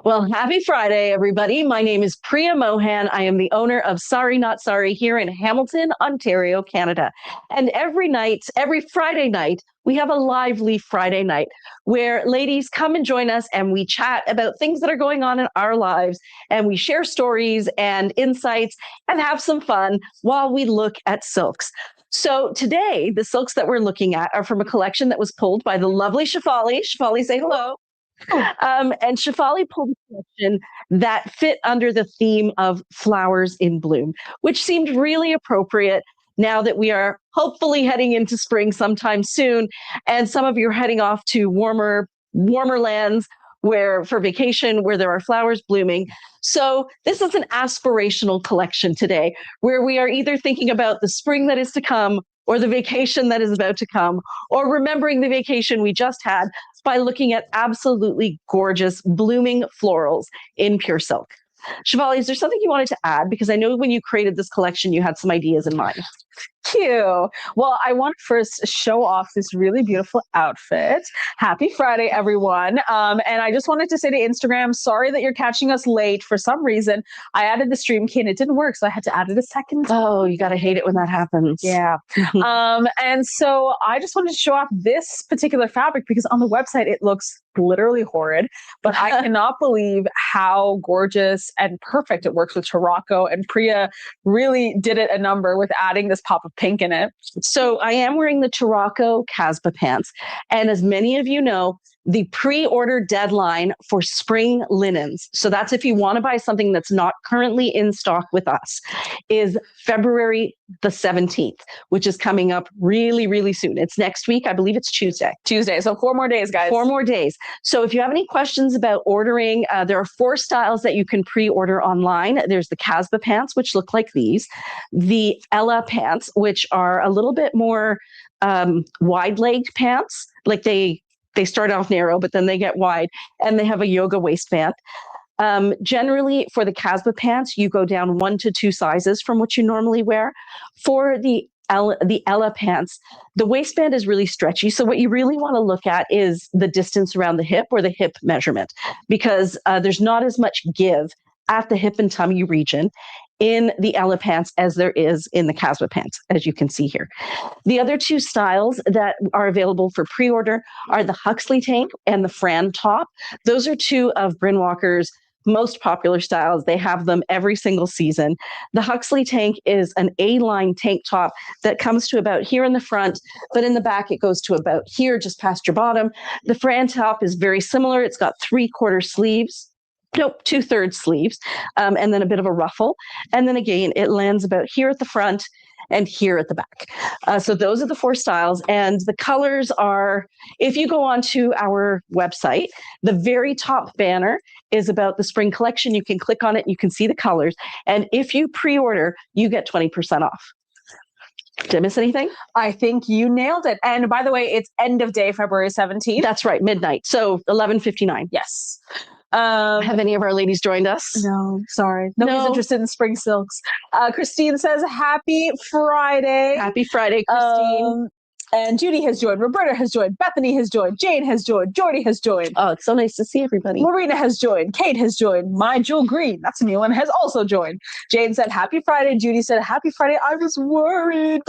Well, happy Friday, everybody. My name is Priya Mohan. I am the owner of Sorry Not Sorry here in Hamilton, Ontario, Canada. And every Friday night, we have a lively Friday night where ladies come and join us and we chat about things that are going on in our lives and we share stories and insights and have some fun while we look at silks. So today, the silks that we're looking at are from a collection that was pulled by the lovely Shefali. Shefali, say hello. And Shefali pulled a collection that fit under the theme of flowers in bloom, which seemed really appropriate now that we are hopefully heading into spring sometime soon. And some of you are heading off to warmer lands where for vacation where there are flowers blooming. So this is an aspirational collection today where we are either thinking about the spring that is to come or the vacation that is about to come, or remembering the vacation we just had by looking at absolutely gorgeous blooming florals in pure silk. Shefali, is there something you wanted to add? Because I know when you created this collection, you had some ideas in mind. Cute. Well, I want to first show off this really beautiful outfit. Happy Friday, everyone. And I just wanted to say to Instagram, sorry that you're catching us late. For some reason, I added the stream key and it didn't work, so I had to add it a second. Oh, you got to hate it when that happens. Yeah. And so I just wanted to show off this particular fabric because on the website, it looks literally horrid, but I cannot believe how gorgeous and perfect it works with Tarocco. And Priya really did it a number with adding this pop of pink in it. So I am wearing the Tarocco Casbah pants. And as many of you know, the pre-order deadline for spring linens, so that's if you want to buy something that's not currently in stock with us, is February the 17th, which is coming up really, really soon. It's next week. I believe it's Tuesday. So 4 more days, guys. 4 more days. So if you have any questions about ordering, there are 4 styles that you can pre-order online. There's the Casbah pants, which look like these, the Ella pants, which are a little bit more wide-legged pants, like they start off narrow, but then they get wide, and they have a yoga waistband. Generally, for the Casbah pants, you go down 1 to 2 sizes from what you normally wear. For the Ella pants, the waistband is really stretchy. So what you really want to look at is the distance around the hip or the hip measurement, because there's not as much give at the hip and tummy region in the Ella pants as there is in the Casbah pants, as you can see here. The other 2 styles that are available for pre-order are the Huxley tank and the Fran top. Those are 2 of Bryn Walker's most popular styles. They have them every single season. The Huxley tank is an A-line tank top that comes to about here in the front, but in the back it goes to about here, just past your bottom. The Fran top is very similar. It's got 3/4 sleeves. Nope, 2/3 sleeves, and then a bit of a ruffle. And then again, it lands about here at the front and here at the back. So those are the 4 styles. And the colors are, if you go onto our website, the very top banner is about the spring collection. You can click on it, you can see the colors. And if you pre-order, you get 20% off. Did I miss anything? I think you nailed it. And by the way, it's end of day, February 17th. That's right, midnight. So 11:59. Yes. Have any of our ladies joined us? No, sorry. Nobody's interested in spring silks. Christine says, happy Friday. Happy Friday, Christine. And Judy has joined. Roberta has joined. Bethany has joined. Jane has joined. Jordy has joined. Oh, it's so nice to see everybody. Marina has joined. Kate has joined. My Jewel Green, that's a new one, has also joined. Jane said, happy Friday. Judy said, happy Friday. I was worried.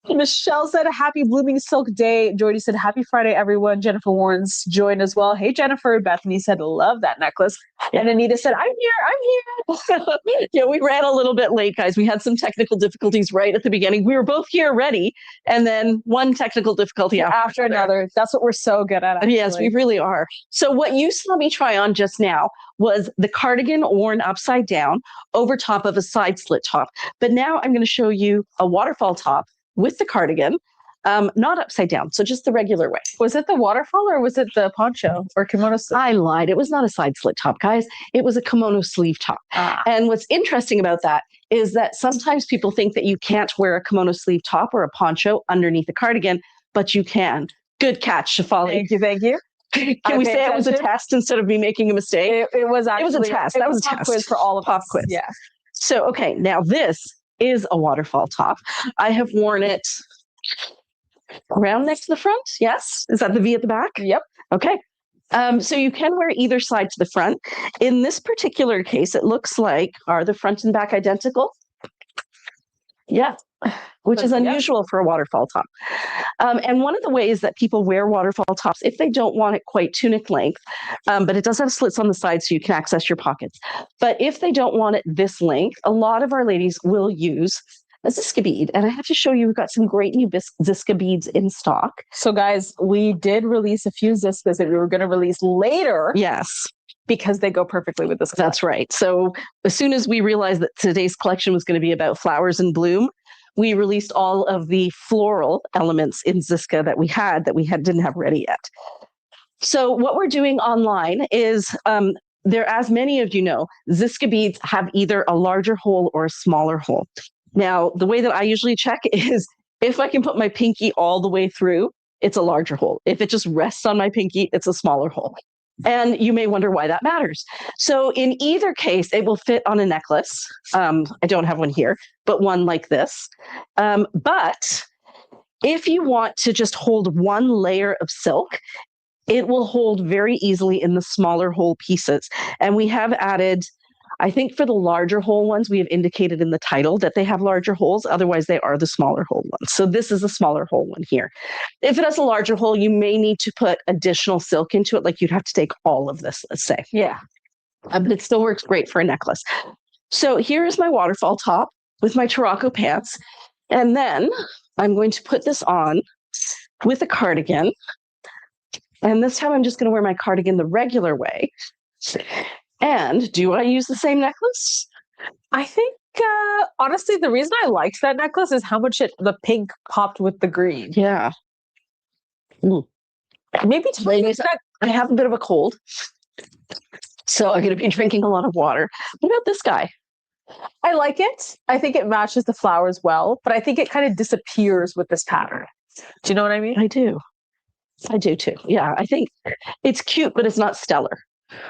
Michelle said, a happy blooming silk day. Jordy said, happy Friday, everyone. Jennifer Warren's joined as well. Hey, Jennifer. Bethany said, love that necklace. Yeah. And Anita said, I'm here. Yeah, we ran a little bit late, guys. We had some technical difficulties right at the beginning. We were both here ready, and then one technical difficulty after another. That's what we're so good at, actually. Yes, we really are. So what you saw me try on just now was the cardigan worn upside down over top of a side slit top. But now I'm going to show you a waterfall top with the cardigan, not upside down, so just the regular way. Was it the waterfall or was it the poncho or kimono? I lied. It was not a side slit top, guys. It was a kimono sleeve top. And what's interesting about that is that sometimes people think that you can't wear a kimono sleeve top or a poncho underneath the cardigan, but you can. Good catch, Shefali. Thank you. Can we say it was a test instead of me making a mistake? It was actually. It was a test. That was a pop test. Quiz for all of pop us. quiz. Yeah. So, okay, now this is a waterfall top. I have worn it around next to the front. Yes. Is that the V at the back? Yep. Okay. So you can wear either side to the front. In this particular case, it looks like, are the front and back identical? Yeah, which is unusual for a waterfall top. And one of the ways that people wear waterfall tops, if they don't want it quite tunic length, but it does have slits on the side so you can access your pockets. But if they don't want it this length, a lot of our ladies will use a Ziska bead. And I have to show you, we've got some great new Ziska beads in stock. So guys, we did release a few Ziskas that we were going to release later. Yes. Because they go perfectly with this collection. That's right. So as soon as we realized that today's collection was going to be about flowers and bloom, we released all of the floral elements in Ziska that we didn't have ready yet. So what we're doing online is, as many of you know, Ziska beads have either a larger hole or a smaller hole. Now, the way that I usually check is if I can put my pinky all the way through, it's a larger hole. If it just rests on my pinky, it's a smaller hole. And you may wonder why that matters. So in either case, it will fit on a necklace. I don't have one here, but one like this. But if you want to just hold one layer of silk, it will hold very easily in the smaller hole pieces. And we have added, I think for the larger hole ones, we have indicated in the title that they have larger holes. Otherwise, they are the smaller hole ones. So this is a smaller hole one here. If it has a larger hole, you may need to put additional silk into it. Like you'd have to take all of this, let's say. Yeah. But it still works great for a necklace. So here is my waterfall top with my Tarocco pants. And then I'm going to put this on with a cardigan. And this time I'm just going to wear my cardigan the regular way. And do I use the same necklace? I think, honestly, the reason I liked that necklace is how much the pink popped with the green. Yeah. Maybe ladies, I have a bit of a cold, so I'm going to be drinking a lot of water. What about this guy? I like it. I think it matches the flowers well, but I think it kind of disappears with this pattern. Do you know what I mean? I do. I do too. Yeah, I think it's cute, but it's not stellar.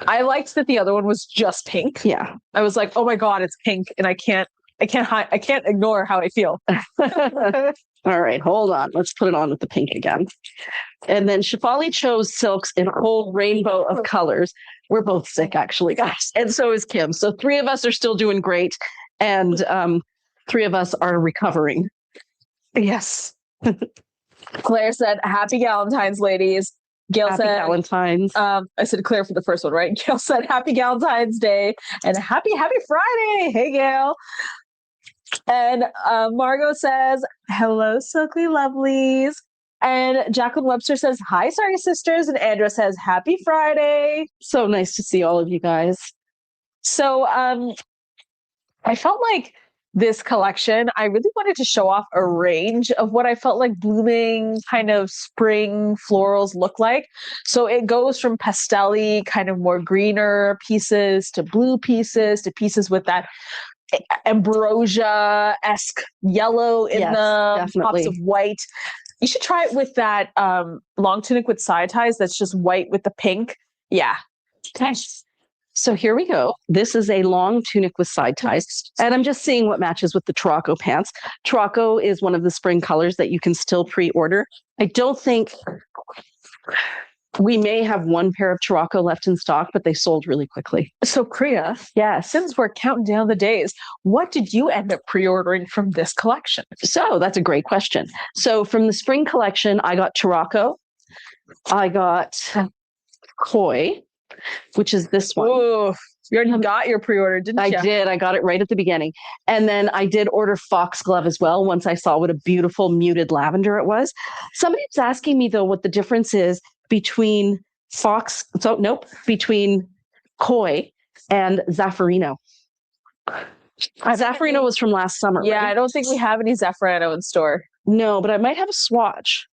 I liked that the other one was just pink. Yeah. I was like, oh my God, it's pink. And I can't ignore how I feel. All right, hold on. Let's put it on with the pink again. And then Shefali chose silks in a whole rainbow of colors. We're both sick, actually, guys. And so is Kim. So 3 of us are still doing great. And 3 of us are recovering. Yes. Claire said, happy Galentine's, ladies. Gail happy said, Valentine's. I said Claire for the first one, right? Gail said, happy Galentine's Day and happy Friday. Hey, Gail. And Margot says, hello, Silkly Lovelies. And Jacqueline Webster says, hi, sorry, sisters. And Andrea says, happy Friday. So nice to see all of you guys. So I felt like this collection, I really wanted to show off a range of what I felt like blooming kind of spring florals look like. So it goes from pastel-y, kind of more greener pieces to blue pieces to pieces with that ambrosia-esque yellow in them, definitely. pops of white. You should try it with that long tunic with side ties that's just white with the pink. Yeah. Okay. So here we go. This is a long tunic with side ties. And I'm just seeing what matches with the Tarocco pants. Tarocco is one of the spring colors that you can still pre-order. I don't think we may have 1 pair of Tarocco left in stock, but they sold really quickly. So Priya, yes, since we're counting down the days, what did you end up pre-ordering from this collection? So that's a great question. So from the spring collection, I got Tarocco. I got Koi, which is this one. Oh, you already got your pre-order, didn't you? I did. I got it right at the beginning. And then I did order foxglove as well once I saw what a beautiful muted lavender it was. Somebody was asking me, though, what the difference is between between Koi and Zaffarino. Zaffarino was from last summer. Yeah, right? I don't think we have any Zaffarino in store. No, but I might have a swatch.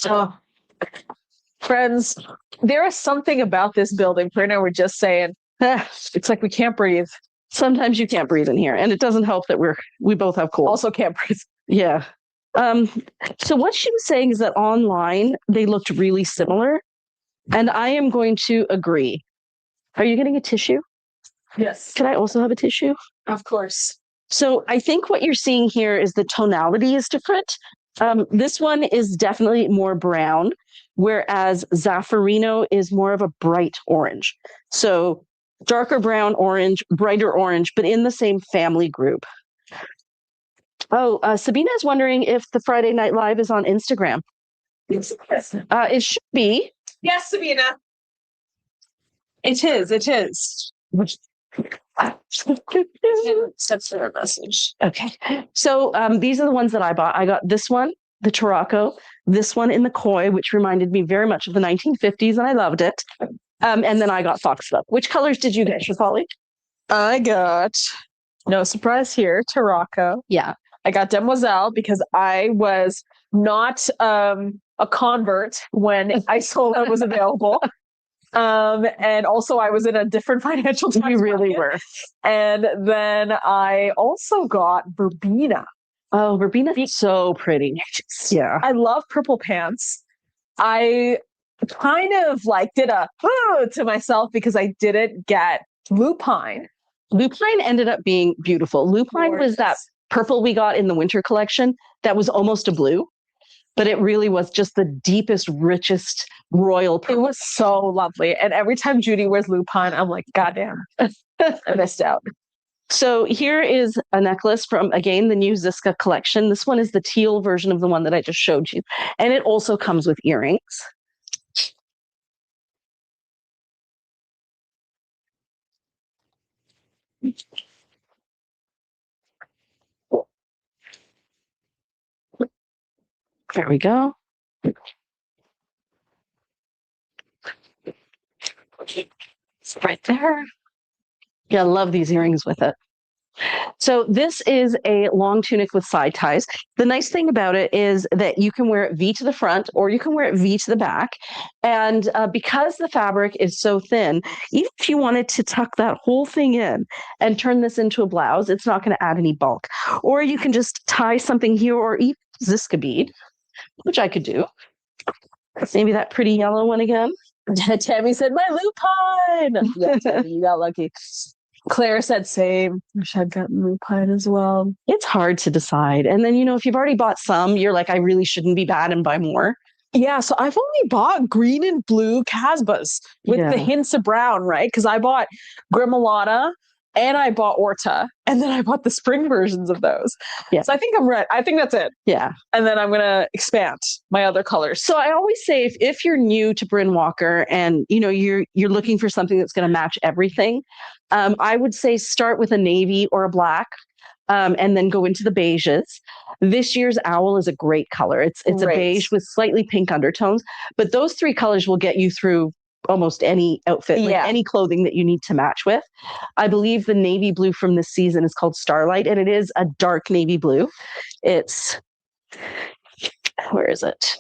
Oh. Friends, there is something about this building. Priya and I were just saying, it's like we can't breathe. Sometimes you can't breathe in here, and it doesn't help that we both have colds. Also can't breathe. Yeah. So what she was saying is that online they looked really similar, and I am going to agree. Are you getting a tissue? Yes. Can I also have a tissue? Of course. So I think what you're seeing here is the tonality is different. This one is definitely more brown, whereas Zaffarino is more of a bright orange. So darker brown orange, brighter orange, but in the same family group. Oh, Sabina is wondering if the Friday Night Live is on Instagram. It should be. Yes, Sabina. It is. It is. Send her a message. Okay. So these are the ones that I bought. I got this one, the Tarocco, this one in the koi, which reminded me very much of the 1950s, and I loved it. And then I got Foxglove. Which colors did you get, Shafali? I got, no surprise here, Tarocco. Yeah. I got Demoiselle because I was not a convert when Isola was available. And also I was in a different financial time. You really were. And then I also got Verbena. Oh, Verbena is so pretty. Yeah. I love purple pants. I kind of like did a to myself because I didn't get lupine. Lupine ended up being beautiful. Lupine was that purple we got in the winter collection that was almost a blue, but it really was just the deepest, richest royal purple. It was so lovely. And every time Judy wears lupine, I'm like, goddamn, I missed out. So here is a necklace from, again, the new Ziska collection. This one is the teal version of the one that I just showed you. And it also comes with earrings. There we go. It's right there. Yeah, I love these earrings with it. So this is a long tunic with side ties. The nice thing about it is that you can wear it V to the front or you can wear it V to the back. And because the fabric is so thin, even if you wanted to tuck that whole thing in and turn this into a blouse, it's not going to add any bulk. Or you can just tie something here or even Ziska bead, which I could do. Maybe that pretty yellow one again. Tammy said, my lupine. Yeah, Tammy, you got lucky. Claire said same. Wish I'd gotten lupine as well. It's hard to decide. And then, if you've already bought some, you're like, I really shouldn't be bad and buy more. Yeah, so I've only bought green and blue Casbahs with the hints of brown, right? Because I bought Grimolata and I bought Orta, and then I bought the spring versions of those. Yeah. So I think I'm right. I think that's it. Yeah. And then I'm going to expand my other colors. So I always say if you're new to Bryn Walker and you're looking for something that's going to match everything, I would say start with a navy or a black, and then go into the beiges. This year's owl is a great color. It's a beige with slightly pink undertones, but those three colors will get you through almost any outfit, any clothing that you need to match with. I believe the navy blue from this season is called Starlight, and it is a dark navy blue. It's, where is it?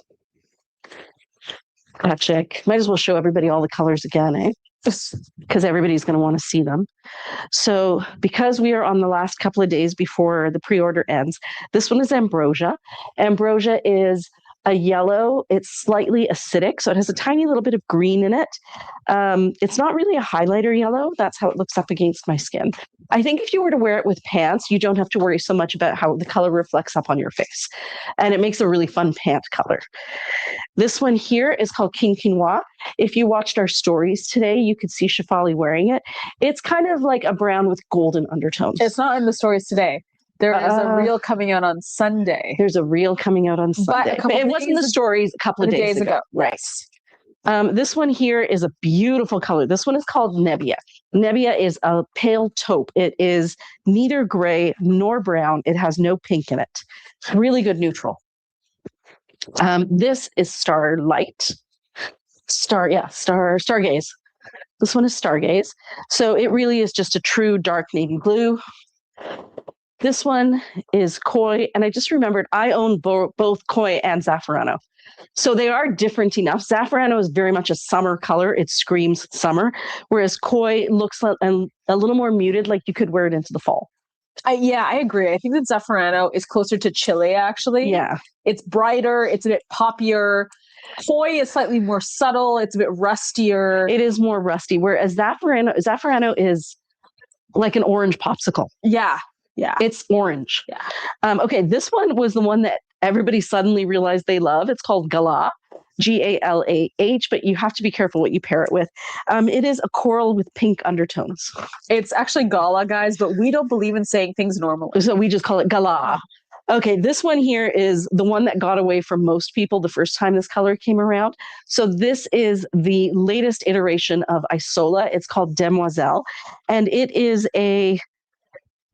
Check. Might as well show everybody all the colors again, eh? Because everybody's going to want to see them. So because we are on the last couple of days before the pre-order ends, this one is Ambrosia. Ambrosia is a yellow. It's slightly acidic, so it has a tiny little bit of green in it. It's not really a highlighter yellow. That's how it looks up against my skin. I think if you were to wear it with pants, you don't have to worry so much about how the color reflects up on your face. And it makes a really fun pant color. This one here is called King Quinoa. If you watched our stories today, you could see Shafali wearing it. It's kind of like a brown with golden undertones. It's not in the stories today. There is a reel coming out on Sunday. There's a reel coming out on Sunday. But it wasn't the stories a couple of days ago. Right. This one here is a beautiful color. This one is called Nebbia. Nebbia is a pale taupe. It is neither gray nor brown. It has no pink in it. Really good neutral. This is Starlight. Stargaze. This one is Stargaze. So it really is just a true dark navy blue. This one is Koi, and I just remembered I own both Koi and Zaffarano. So they are different enough. Zaffarano is very much a summer color. It screams summer, whereas Koi looks a little more muted, like you could wear it into the fall. I agree. I think that Zaffarano is closer to Chile, actually. Yeah. It's brighter. It's a bit poppier. Koi is slightly more subtle. It's a bit rustier. It is more rusty, whereas Zaffarano is like an orange popsicle. Yeah. Yeah. It's orange. Yeah. Okay. This one was the one that everybody suddenly realized they love. It's called Galah, Galah, but you have to be careful what you pair it with. It is a coral with pink undertones. It's actually gala, guys, but we don't believe in saying things normally. So we just call it Galah. Okay, this one here is the one that got away from most people the first time this color came around. So this is the latest iteration of Isola. It's called Demoiselle, and it is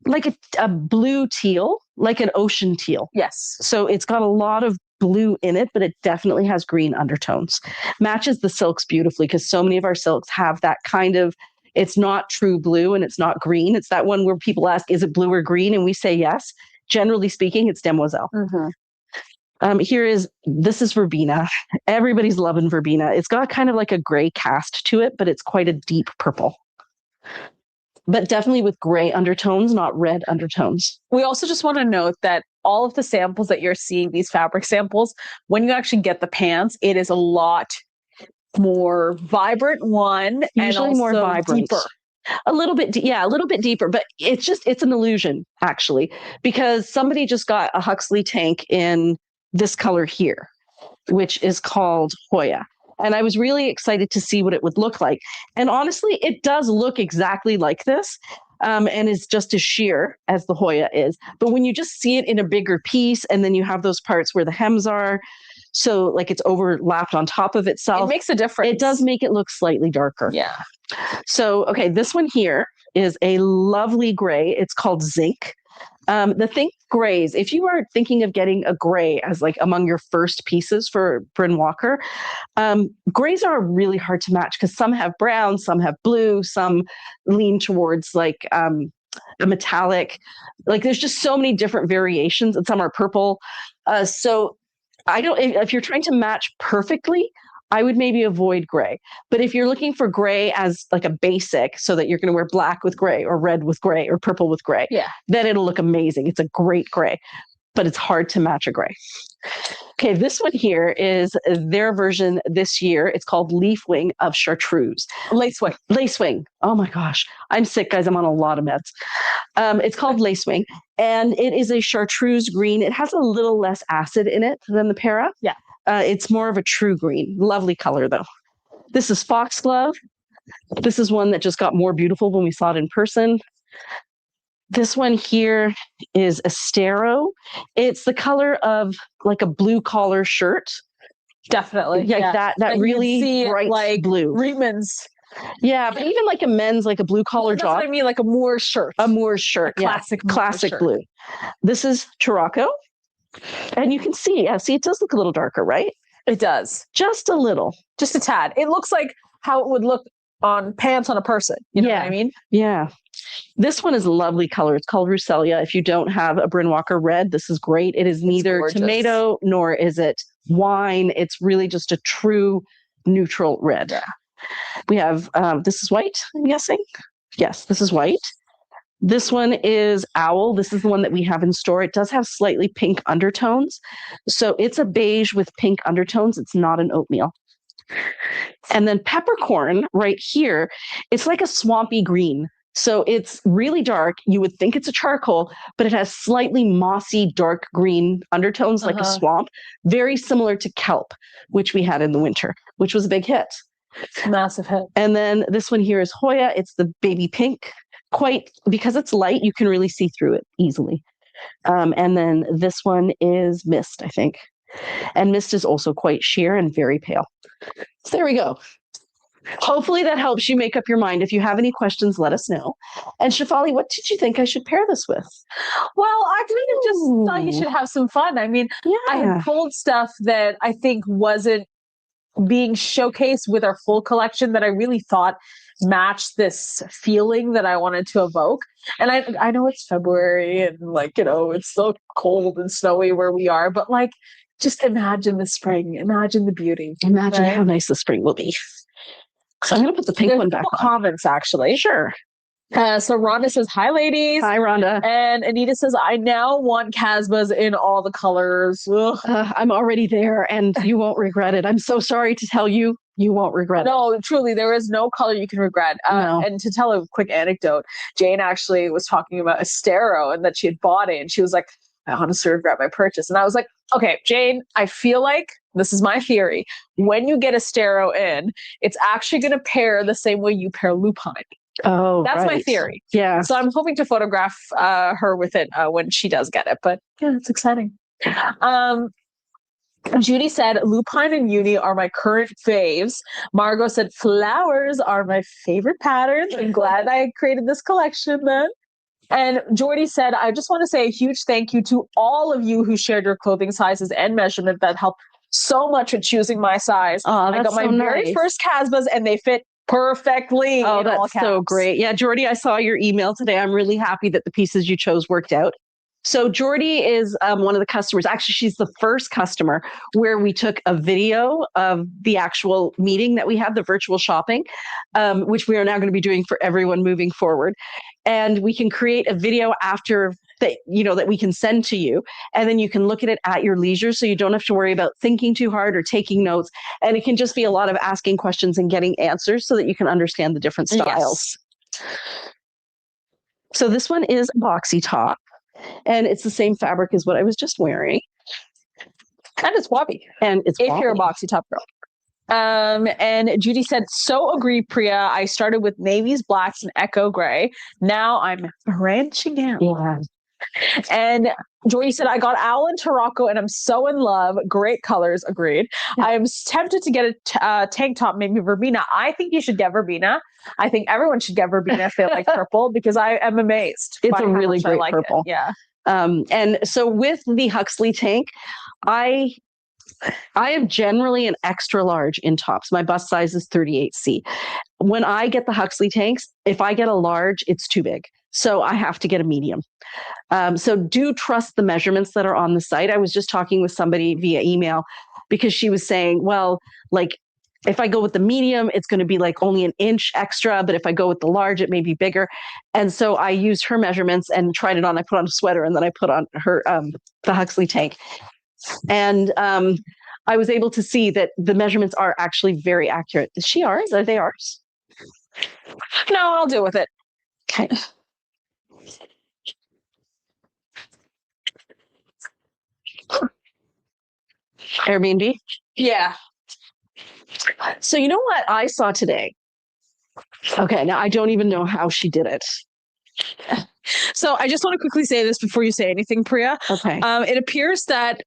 like a blue teal, like an ocean teal. Yes. So it's got a lot of blue in it, but it definitely has green undertones. Matches the silks beautifully because so many of our silks have that kind of, it's not true blue and it's not green. It's that one where people ask, is it blue or green? And we say yes. Generally speaking, it's Demoiselle. This is Verbena. Everybody's loving Verbena. It's got kind of like a gray cast to it, but it's quite a deep purple. But definitely with gray undertones, not red undertones. We also just want to note that all of the samples that you're seeing, these fabric samples, when you actually get the pants, it is a lot more vibrant one. Usually and more vibrant. Deeper. A little bit deeper, but it's an illusion actually, because somebody just got a Huxley tank in this color here, which is called Hoya. And I was really excited to see what it would look like. And honestly, it does look exactly like this, and is just as sheer as the Hoya is. But when you just see it in a bigger piece, and then you have those parts where the hems are, so like it's overlapped on top of itself. It makes a difference. It does make it look slightly darker. Yeah. So, okay, this one here is a lovely gray. It's called Zinc. The Think grays, if you are thinking of getting a gray as like among your first pieces for Bryn Walker, grays are really hard to match because some have brown, some have blue, some lean towards like a metallic. Like there's just so many different variations, and some are purple. So I don't, if you're trying to match perfectly, I would maybe avoid gray. But if you're looking for gray as like a basic, so that you're going to wear black with gray or red with gray or purple with gray, then it'll look amazing. It's a great gray, but it's hard to match a gray. Okay, this one here is their version this year. It's called Leaf Wing of Chartreuse. Lacewing. Lacewing. Oh my gosh. I'm sick, guys. I'm on a lot of meds. It's called Lacewing, and it is a chartreuse green. It has a little less acid in it than the Para. Yeah. It's more of a true green. Lovely color, though. This is Foxglove. This is one that just got more beautiful when we saw it in person. This one here is Estero. It's the color of like a blue collar shirt. Definitely. Yeah, that and really bright like blue. Reitman's. Yeah, but even like a men's, like a blue collar job. That's what I mean, like a Moore shirt. A Moore shirt. Classic shirt. Blue. This is Chirocco. And you can see, it does look a little darker, right? It does. Just a little. Just a tad. It looks like how it would look on pants on a person. You know what I mean? Yeah. This one is a lovely color. It's called Ruselia. If you don't have a Bryn Walker red, this is great. It is neither tomato nor is it wine. It's really just a true neutral red. Yeah. We have, this is white, I'm guessing. Yes, this is white. This one is Owl. This is the one that we have in store. It does have slightly pink undertones. So it's a beige with pink undertones. It's not an oatmeal. And then Peppercorn right here, it's like a swampy green. So it's really dark. You would think it's a charcoal, but it has slightly mossy, dark green undertones like a swamp. Very similar to Kelp, which we had in the winter, which was a big hit. Massive hit. And then this one here is Hoya. It's the baby pink. Because it's light, you can really see through it easily. And then this one is Mist, I think. And Mist is also quite sheer and very pale. So there we go. Hopefully that helps you make up your mind. If you have any questions, let us know. And Shefali, what did you think I should pair this with? Well, I kind of just thought you should have some fun. I mean, I had pulled stuff that I think wasn't being showcased with our full collection that I really thought matched this feeling that I wanted to evoke. And I know it's February and it's so cold and snowy where we are, but just imagine the spring, imagine the beauty. Imagine how nice the spring will be. So I'm going to put the pink one back on. Comments, actually. Sure. So Rhonda says, hi, ladies. Hi, Rhonda. And Anita says, I now want Casbahs in all the colors. I'm already there, and you won't regret it. I'm so sorry to tell you, you won't regret it. No, truly, there is no color you can regret. No. And to tell a quick anecdote, Jane actually was talking about Estero and that she had bought it, and she was like, I honestly regret my purchase. And I was like, Okay, Jane, I feel like this is my theory. When you get a stero in, it's actually going to pair the same way you pair lupine. Oh, That's my right. theory. Yeah. So I'm hoping to photograph her with it when she does get it. But yeah, it's exciting. Judy said lupine and uni are my current faves. Margot said flowers are my favorite patterns. I'm glad I created this collection then. And Jordy said, I just want to say a huge thank you to all of you who shared your clothing sizes and measurement that helped so much with choosing my size. Oh, I got my very first Casbahs and they fit perfectly. Oh, that's so great. Yeah, Jordy, I saw your email today. I'm really happy that the pieces you chose worked out. So Jordy is one of the customers. Actually, she's the first customer where we took a video of the actual meeting that we had, the virtual shopping, which we are now going to be doing for everyone moving forward. And we can create a video after that, that we can send to you. And then you can look at it at your leisure. So you don't have to worry about thinking too hard or taking notes. And it can just be a lot of asking questions and getting answers so that you can understand the different styles. Yes. So this one is a boxy top. And it's the same fabric as what I was just wearing. And it's wobbly. And it's if you're a boxy top girl. And Judy said, so agree, Priya. I started with navies, blacks, and echo gray. Now I'm branching out. Yeah. And Joy said, I got Owl and Tarocco and I'm so in love. Great colors. Agreed. Yeah. I am tempted to get a tank top, maybe Verbena. I think you should get Verbena. I think everyone should get Verbena if they like purple because I am amazed. It's a really great purple. Yeah. And so with the Huxley tank, I am generally an extra large in tops. My bust size is 38C. When I get the Huxley tanks, if I get a large, it's too big. So I have to get a medium. So do trust the measurements that are on the site. I was just talking with somebody via email because she was saying, well, like if I go with the medium, it's going to be like only an inch extra. But if I go with the large, it may be bigger. And so I used her measurements and tried it on. I put on a sweater and then I put on her the Huxley tank. And I was able to see that the measurements are actually very accurate. Is she ours? Are they ours? No, I'll deal with it. Okay. Airbnb? Yeah. So you know what I saw today? Okay, now I don't even know how she did it. So I just want to quickly say this before you say anything, Priya. Okay. It appears that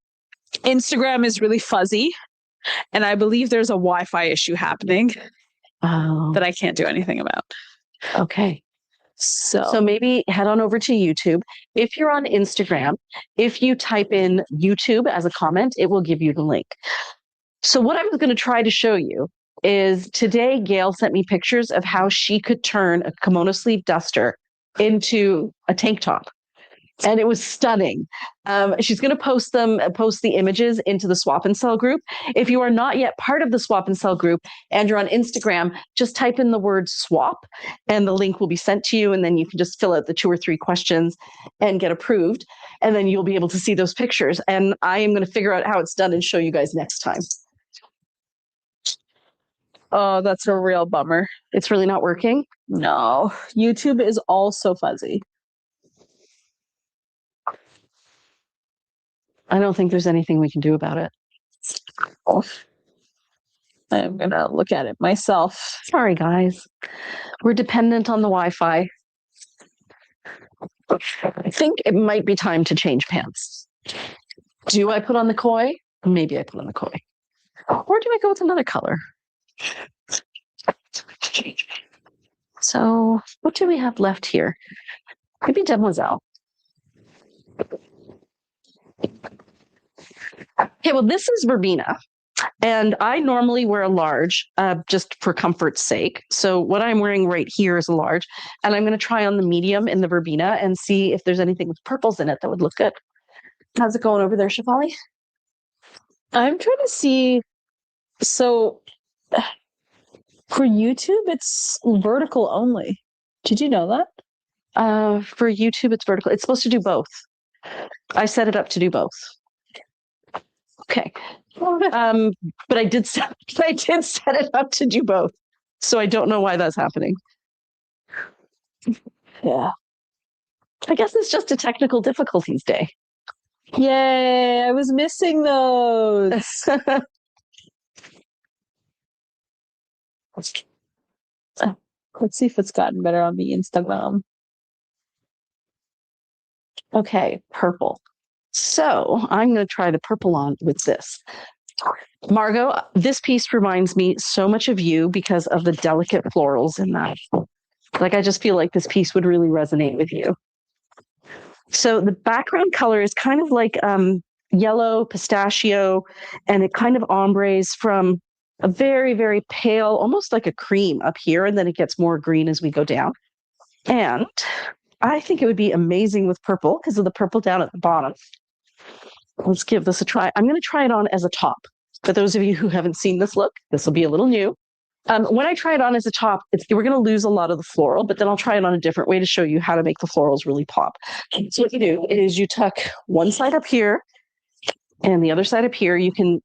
Instagram is really fuzzy, and I believe there's a Wi-Fi issue happening that I can't do anything about. Okay. So maybe head on over to YouTube. If you're on Instagram, if you type in YouTube as a comment, it will give you the link. So what I was going to try to show you is today, Gail sent me pictures of how she could turn a kimono sleeve duster into a tank top. And it was stunning. She's going to post the images into the Swap and Sell group. If you are not yet part of the Swap and Sell group and you're on Instagram, just type in the word swap and the link will be sent to you. And then you can just fill out the 2 or 3 questions and get approved. And then you'll be able to see those pictures. And I am going to figure out how it's done and show you guys next time. Oh, that's a real bummer. It's really not working? No. YouTube is also fuzzy. I don't think there's anything we can do about it. Oh. I'm going to look at it myself. Sorry, guys. We're dependent on the Wi-Fi. I think it might be time to change pants. Do I put on the koi? Maybe I put on the koi. Or do I go with another color? So what do we have left here? Maybe Demoiselle. Okay, well, this is Verbena. And I normally wear a large just for comfort's sake. So what I'm wearing right here is a large. And I'm going to try on the medium in the Verbena and see if there's anything with purples in it that would look good. How's it going over there, Shefali? I'm trying to see. So for YouTube, it's vertical only. Did you know that? For YouTube, it's vertical. It's supposed to do both. I set it up to do both. Okay. But I did set it up to do both. So I don't know why that's happening. Yeah. I guess it's just a technical difficulties day. Yay! I was missing those. Let's see if it's gotten better on the Instagram. Okay, purple. So I'm going to try the purple on with this. Margot, this piece reminds me so much of you because of the delicate florals in that. Like, I just feel like this piece would really resonate with you. So the background color is kind of like yellow, pistachio, and it kind of ombres from a very, very pale, almost like a cream up here, and then it gets more green as we go down. And I think it would be amazing with purple because of the purple down at the bottom. Let's give this a try. I'm going to try it on as a top. For those of you who haven't seen this look, this will be a little new. When I try it on as a top, we're going to lose a lot of the floral, but then I'll try it on a different way to show you how to make the florals really pop. So what you do is you tuck one side up here and the other side up here. You can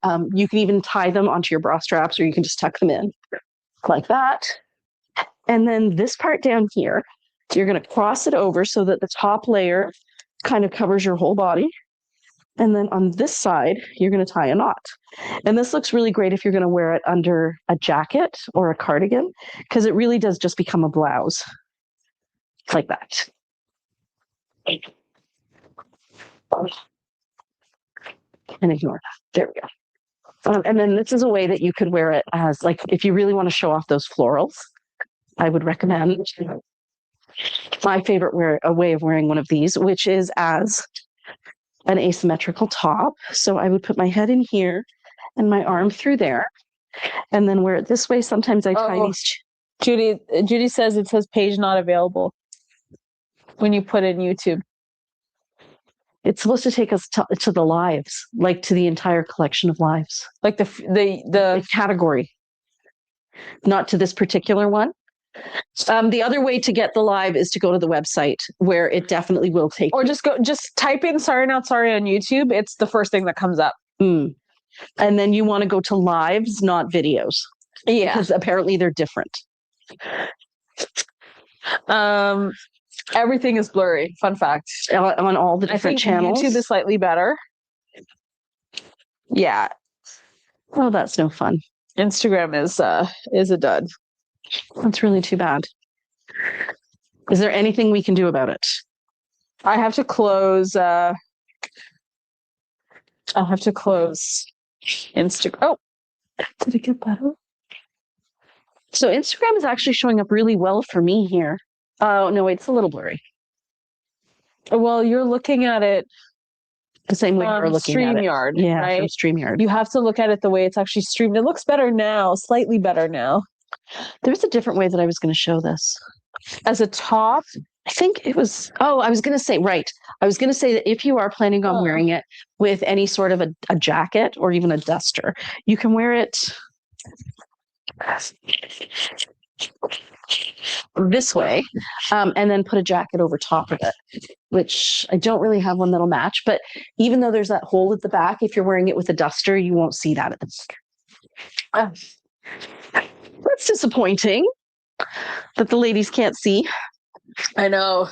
even tie them onto your bra straps, or you can just tuck them in like that. And then this part down here, you're going to cross it over so that the top layer kind of covers your whole body. And then on this side, you're going to tie a knot. And this looks really great if you're going to wear it under a jacket or a cardigan, because it really does just become a blouse. Like that. And ignore that. There we go. And then this is a way that you could wear it as, like, if you really want to show off those florals, I would recommend my favorite way of wearing one of these, which is as an asymmetrical top. So I would put my head in here and my arm through there, and then wear it this way. Sometimes I tie these. Judy says it says page not available when you put in YouTube. It's supposed to take us to the lives, like to the entire collection of lives, like the category, not to this particular one. The other way to get the live is to go to the website, where it definitely will take. Or just type in "sorry not sorry" on YouTube. It's the first thing that comes up. And then you want to go to lives, not videos. Yeah, because apparently they're different. Everything is blurry. Fun fact on all the different channels. YouTube is slightly better. Yeah. Oh, that's no fun. Instagram is a dud. That's really too bad. Is there anything we can do about it? I have to close. I'll have to close Instagram. Oh, did it get better? So Instagram is actually showing up really well for me here. Oh, no, wait, it's a little blurry. Well, you're looking at it the same way you're looking at it. StreamYard, yeah, right? From StreamYard. You have to look at it the way it's actually streamed. It looks better now, slightly better now. There's a different way that I was going to show this. As a top? I think it was, I was going to say, right. I was going to say that if you are planning on wearing it with any sort of a jacket or even a duster, you can wear it this way, and then put a jacket over top of it, which I don't really have one that'll match. But even though there's that hole at the back, if you're wearing it with a duster, you won't see that at the back. That's disappointing that the ladies can't see. I know.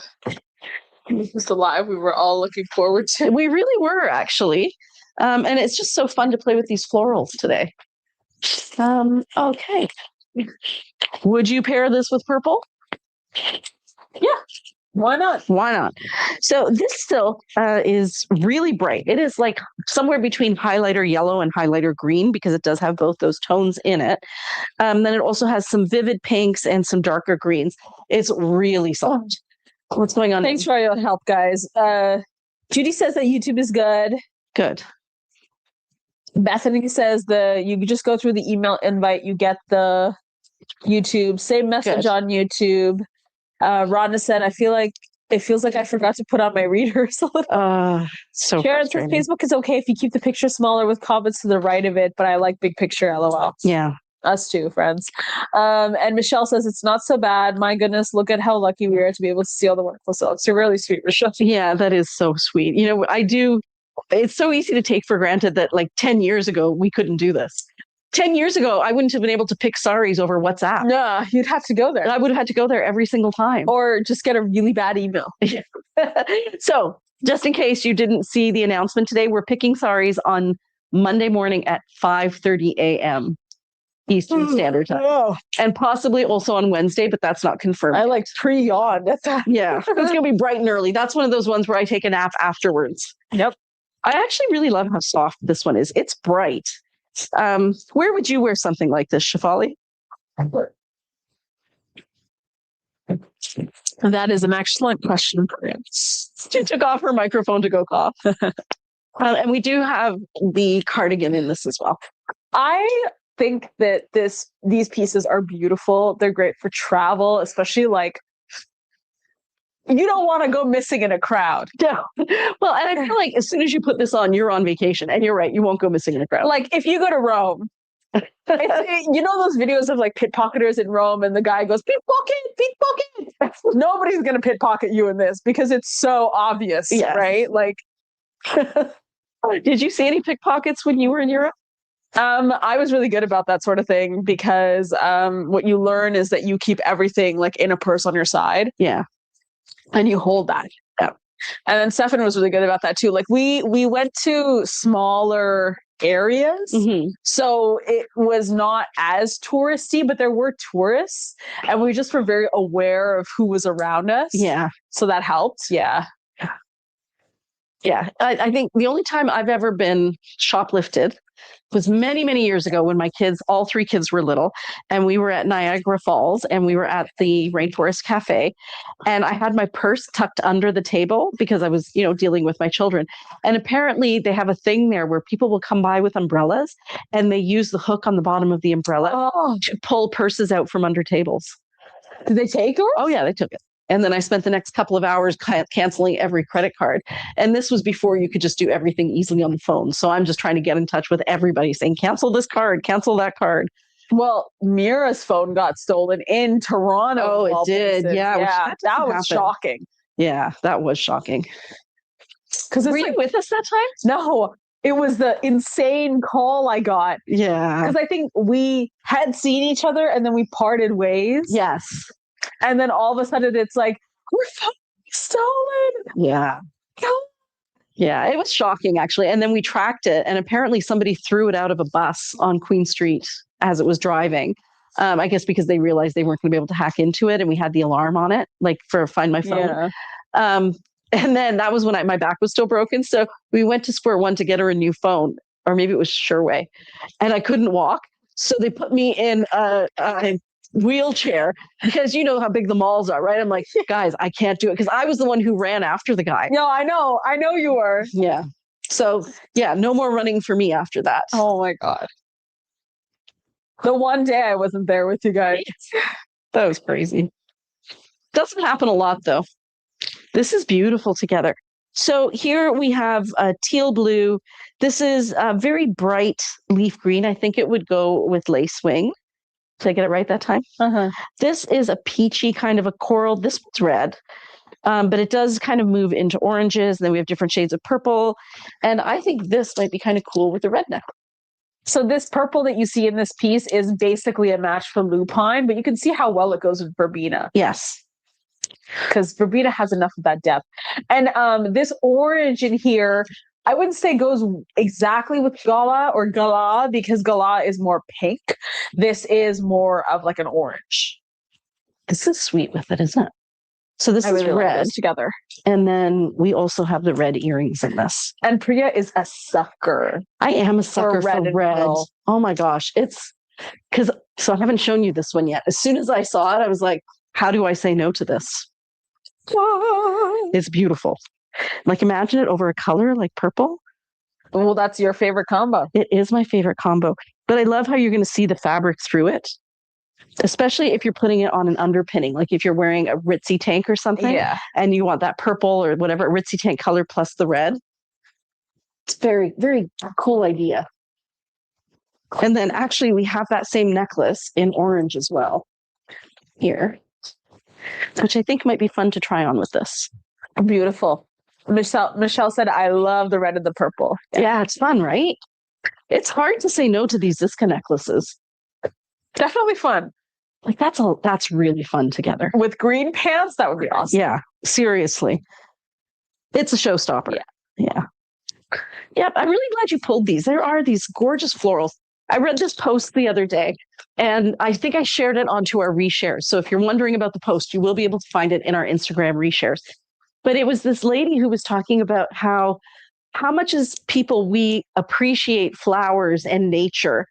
This was the live we were all looking forward to. We really were, actually. And it's just so fun to play with these florals today. Okay. Would you pair this with purple? Yeah. Why not? Why not? So this still is really bright. It is like somewhere between highlighter yellow and highlighter green, because it does have both those tones in it. Then it also has some vivid pinks and some darker greens. It's really soft. What's going on? Thanks for your help, guys. Judy says that YouTube is good. Good. Bethany says you just go through the email invite, you get the YouTube. Same message good. On YouTube. Rhonda said, I feel like it feels like I forgot to put on my readers a little. So Sharon says Facebook is okay if you keep the picture smaller with comments to the right of it, but I like big picture, LOL. Yeah. Us too, friends. And Michelle says it's not so bad. My goodness, look at how lucky we are to be able to see all the wonderful silks. You're really sweet, Michelle. Yeah, that is so sweet. You know, it's so easy to take for granted that like 10 years ago, we couldn't do this. 10 years ago, I wouldn't have been able to pick saris over WhatsApp. No, you'd have to go there. I would have had to go there every single time. Or just get a really bad email. So just in case you didn't see the announcement today, we're picking saris on Monday morning at 5:30 a.m. Eastern Standard Time. Oh, And possibly also on Wednesday, but that's not confirmed. I like pre-yawned at that. Yeah, it's going to be bright and early. That's one of those ones where I take a nap afterwards. Yep. I actually really love how soft this one is. It's bright. Where would you wear something like this, Shefali? That is an excellent question, Prince. She took off her microphone to go cough. And we do have the cardigan in this as well. I think that these pieces are beautiful. They're great for travel, especially like you don't want to go missing in a crowd. No. Well, and I feel like as soon as you put this on, you're on vacation. And you're right, you won't go missing in a crowd. Like if you go to Rome, you know those videos of like pickpocketers in Rome and the guy goes, pickpocket. Nobody's going to pickpocket you in this because it's so obvious, right? Like, did you see any pickpockets when you were in Europe? I was really good about that sort of thing because what you learn is that you keep everything like in a purse on your side. Yeah. And you hold that. Yeah. And then Stefan was really good about that too. Like we went to smaller areas. Mm-hmm. So it was not as touristy, but there were tourists and we just were very aware of who was around us. Yeah. So that helped. Yeah. Yeah. I think the only time I've ever been shoplifted was many, many years ago when all three kids were little, and we were at Niagara Falls and we were at the Rainforest Cafe, and I had my purse tucked under the table because I was, dealing with my children. And apparently they have a thing there where people will come by with umbrellas and they use the hook on the bottom of the umbrella to pull purses out from under tables. Did they take yours? Oh yeah, they took it. And then I spent the next couple of hours canceling every credit card. And this was before you could just do everything easily on the phone. So I'm just trying to get in touch with everybody saying, cancel this card, cancel that card. Well, Mira's phone got stolen in Toronto. Oh, it did. Places. Yeah. That was shocking. Yeah, that was shocking. Were you with us that time? No, it was the insane call I got. Yeah. Because I think we had seen each other and then we parted ways. Yes. And then all of a sudden it's like, we're stolen. Yeah. Yeah, it was shocking, actually. And then we tracked it, and apparently somebody threw it out of a bus on Queen Street as it was driving. I guess because they realized they weren't going to be able to hack into it, and we had the alarm on it, like for Find My Phone. Yeah. And then that was when my back was still broken. So we went to Square One to get her a new phone, or maybe it was Sherway, and I couldn't walk. So they put me in a wheelchair because you know how big the malls are, right? I'm like, guys, I can't do it because I was the one who ran after the guy. No, I know you were. Yeah. So yeah, no more running for me after that. Oh my God. The one day I wasn't there with you guys. That was crazy. Doesn't happen a lot though. This is beautiful together. So here we have a teal blue. This is a very bright leaf green. I think it would go with lace wing. Did I get it right that time? Uh-huh. This is a peachy kind of a coral. This one's red, but it does kind of move into oranges. And then we have different shades of purple. And I think this might be kind of cool with the red neck. So this purple that you see in this piece is basically a match for lupine, but you can see how well it goes with verbena. Yes. Because verbena has enough of that depth. And this orange in here, I wouldn't say goes exactly with gala because gala is more pink. This is more of like an orange. This is sweet with it, isn't it? So this is red like together. And then we also have the red earrings in this. And Priya is a sucker. I am a sucker for red. Oh my gosh. So I haven't shown you this one yet. As soon as I saw it, I was like, how do I say no to this? It's beautiful. Like imagine it over a color like purple. Well, that's your favorite combo. It is my favorite combo. But I love how you're going to see the fabric through it, especially if you're putting it on an underpinning. Like if you're wearing a ritzy tank or something and you want that purple or whatever ritzy tank color plus the red. It's very, very cool idea. And then actually we have that same necklace in orange as well here, which I think might be fun to try on with this. Beautiful. Michelle said, I love the red and the purple. Yeah, it's fun, right? It's hard to say no to these Ziska necklaces. Definitely fun. Like that's really fun together. With green pants, that would be awesome. Yeah, seriously. It's a showstopper. Yeah. Yep, I'm really glad you pulled these. There are these gorgeous florals. I read this post the other day, and I think I shared it onto our reshares. So if you're wondering about the post, you will be able to find it in our Instagram reshares. But it was this lady who was talking about how much as people we appreciate flowers and nature,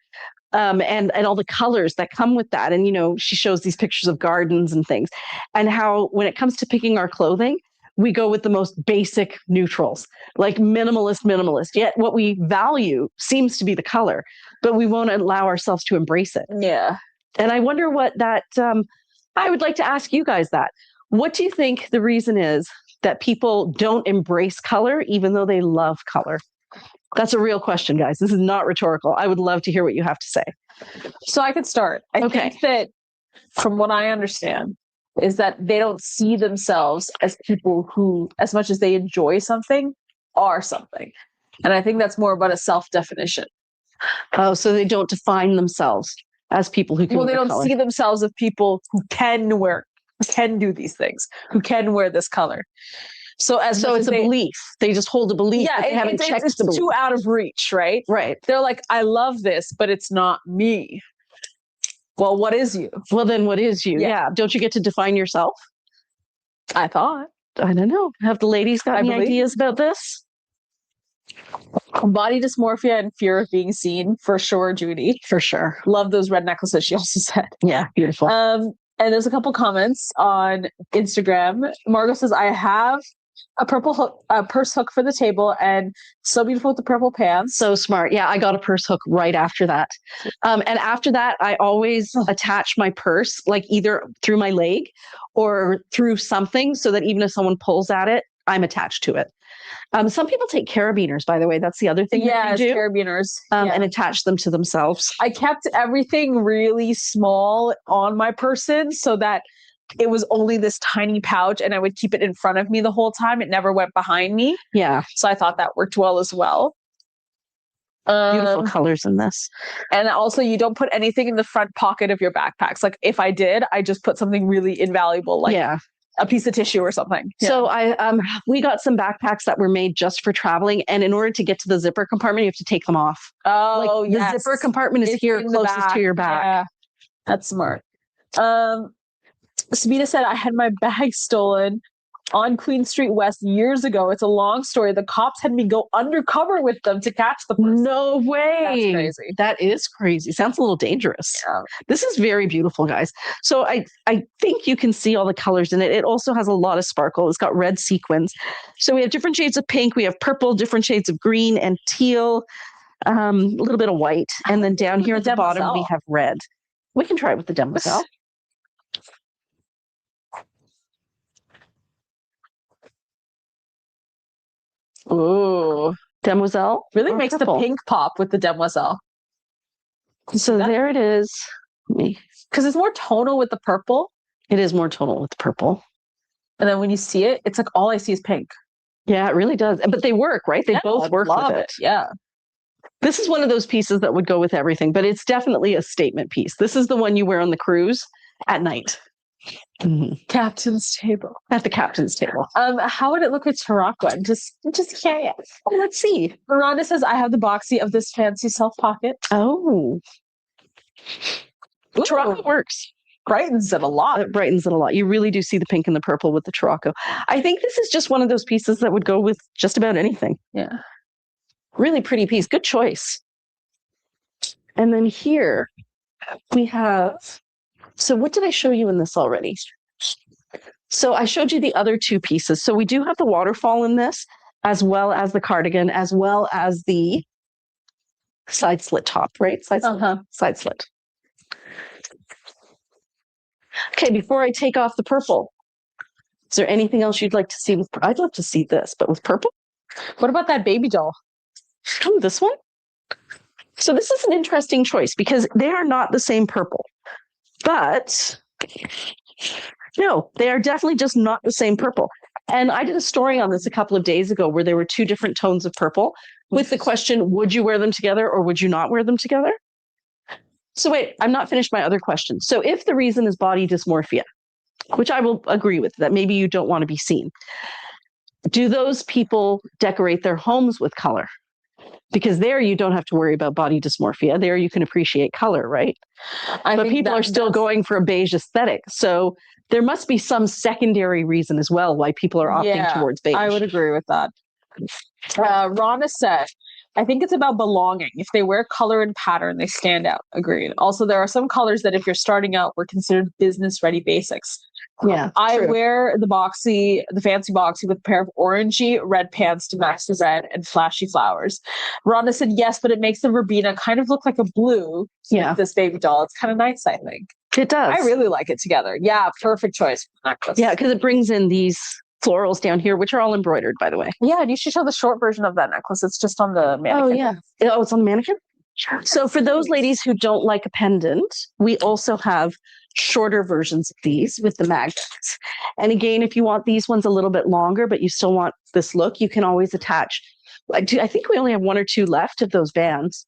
and all the colors that come with that. And, she shows these pictures of gardens and things, and how when it comes to picking our clothing, we go with the most basic neutrals, like minimalist. Yet what we value seems to be the color, but we won't allow ourselves to embrace it. Yeah. And I wonder what that, I would like to ask you guys that. What do you think the reason is that people don't embrace color, even though they love color? That's a real question, guys. This is not rhetorical. I would love to hear what you have to say. So I could start. I think that from what I understand is that they don't see themselves as people who, as much as they enjoy something, are something. And I think that's more about a self-definition. Oh, so they don't define themselves as people who can Well, they don't color. see themselves as people who can do these things, who can wear this color. So it's a belief. They just hold a belief. Yeah, they haven't checked it's the belief. Too out of reach, right? Right. They're like, I love this, but it's not me. Well, what is you? Well, then what is you? Yeah. Don't you get to define yourself? I thought. I don't know. Have the ladies got any ideas about this? Body dysmorphia and fear of being seen, for sure, Judy. For sure. Love those red necklaces, she also said. Yeah, beautiful. And there's a couple comments on Instagram. Margot says, I have a purple hook, a purse hook for the table, and so beautiful with the purple pants. So smart. Yeah, I got a purse hook right after that. And after that, I always attach my purse, like either through my leg or through something, so that even if someone pulls at it, I'm attached to it. Some people take carabiners, by the way. That's the other thing that they do. Carabiners. And attach them to themselves. I kept everything really small on my person so that it was only this tiny pouch, and I would keep it in front of me the whole time. It never went behind me. Yeah. So I thought that worked well as well. Beautiful colors in this. And also, you don't put anything in the front pocket of your backpacks. Like if I did, I just put something really invaluable, like a piece of tissue or something. Yeah. So we got some backpacks that were made just for traveling, and in order to get to the zipper compartment, you have to take them off. Oh, like, the zipper compartment is here closest to your back. Yeah, that's smart. Sabina said, I had my bag stolen on Queen Street West years ago. It's a long story. The cops had me go undercover with them to catch the person. No way. That's crazy. That is crazy. Sounds a little dangerous. Yeah. This is very beautiful, guys. So I think you can see all the colors in it. It also has a lot of sparkle. It's got red sequins. So we have different shades of pink. We have purple, different shades of green and teal, a little bit of white. And then down here at the bottom, we have red. We can try it with the demoiselle. Ooh, demoiselle really makes purple. The pink pop with the demoiselle. So there it is. Because it's more tonal with the purple. It is more tonal with the purple. And then when you see it, it's like all I see is pink. Yeah, it really does. But they work, right? They both work with it. Yeah. This is one of those pieces that would go with everything, but it's definitely a statement piece. This is the one you wear on the cruise at night. Mm-hmm. Captain's table. At the captain's table. How would it look with Tarako? I'm just curious. Oh, let's see. Miranda says, I have the boxy of this fancy self pocket. Oh. Tarako works. Brightens it a lot. It brightens it a lot. You really do see the pink and the purple with the Tarako. I think this is just one of those pieces that would go with just about anything. Yeah. Really pretty piece. Good choice. And then here we have... So what did I show you in this already? So I showed you the other two pieces. So we do have the waterfall in this, as well as the cardigan, as well as the side slit top, right? Side slit. Side slit. Okay, before I take off the purple, is there anything else you'd like to see? I'd love to see this, but with purple? What about that baby doll? Oh, this one? So this is an interesting choice because they are not the same purple. But no, they are definitely just not the same purple. And I did a story on this a couple of days ago where there were two different tones of purple with the question, would you wear them together or would you not wear them together? So wait, I'm not finished my other question. So if the reason is body dysmorphia, which I will agree with, that maybe you don't want to be seen, do those people decorate their homes with color? Because there you don't have to worry about body dysmorphia. There you can appreciate color, right? But people are still going for a beige aesthetic. So there must be some secondary reason as well why people are opting towards beige. I would agree with that. Rhonda said, I think it's about belonging. If they wear color and pattern, they stand out. Agreed. Also, there are some colors that if you're starting out, were considered business-ready basics. Yeah, I true. wear the fancy boxy with a pair of orangey red pants to match the red and flashy flowers. Rhonda said, yes, but it makes the verbena kind of look like a blue with this baby doll. It's kind of nice, I think. It does. I really like it together. Yeah, perfect choice. Yeah, because it brings in these florals down here, which are all embroidered, by the way. Yeah, and you should show the short version of that necklace. It's just on the mannequin. Oh, yeah. Oh, it's on the mannequin? So for those ladies who don't like a pendant, we also have shorter versions of these with the magnets. And again, if you want these ones a little bit longer, but you still want this look, you can always attach. I think we only have one or two left of those bands,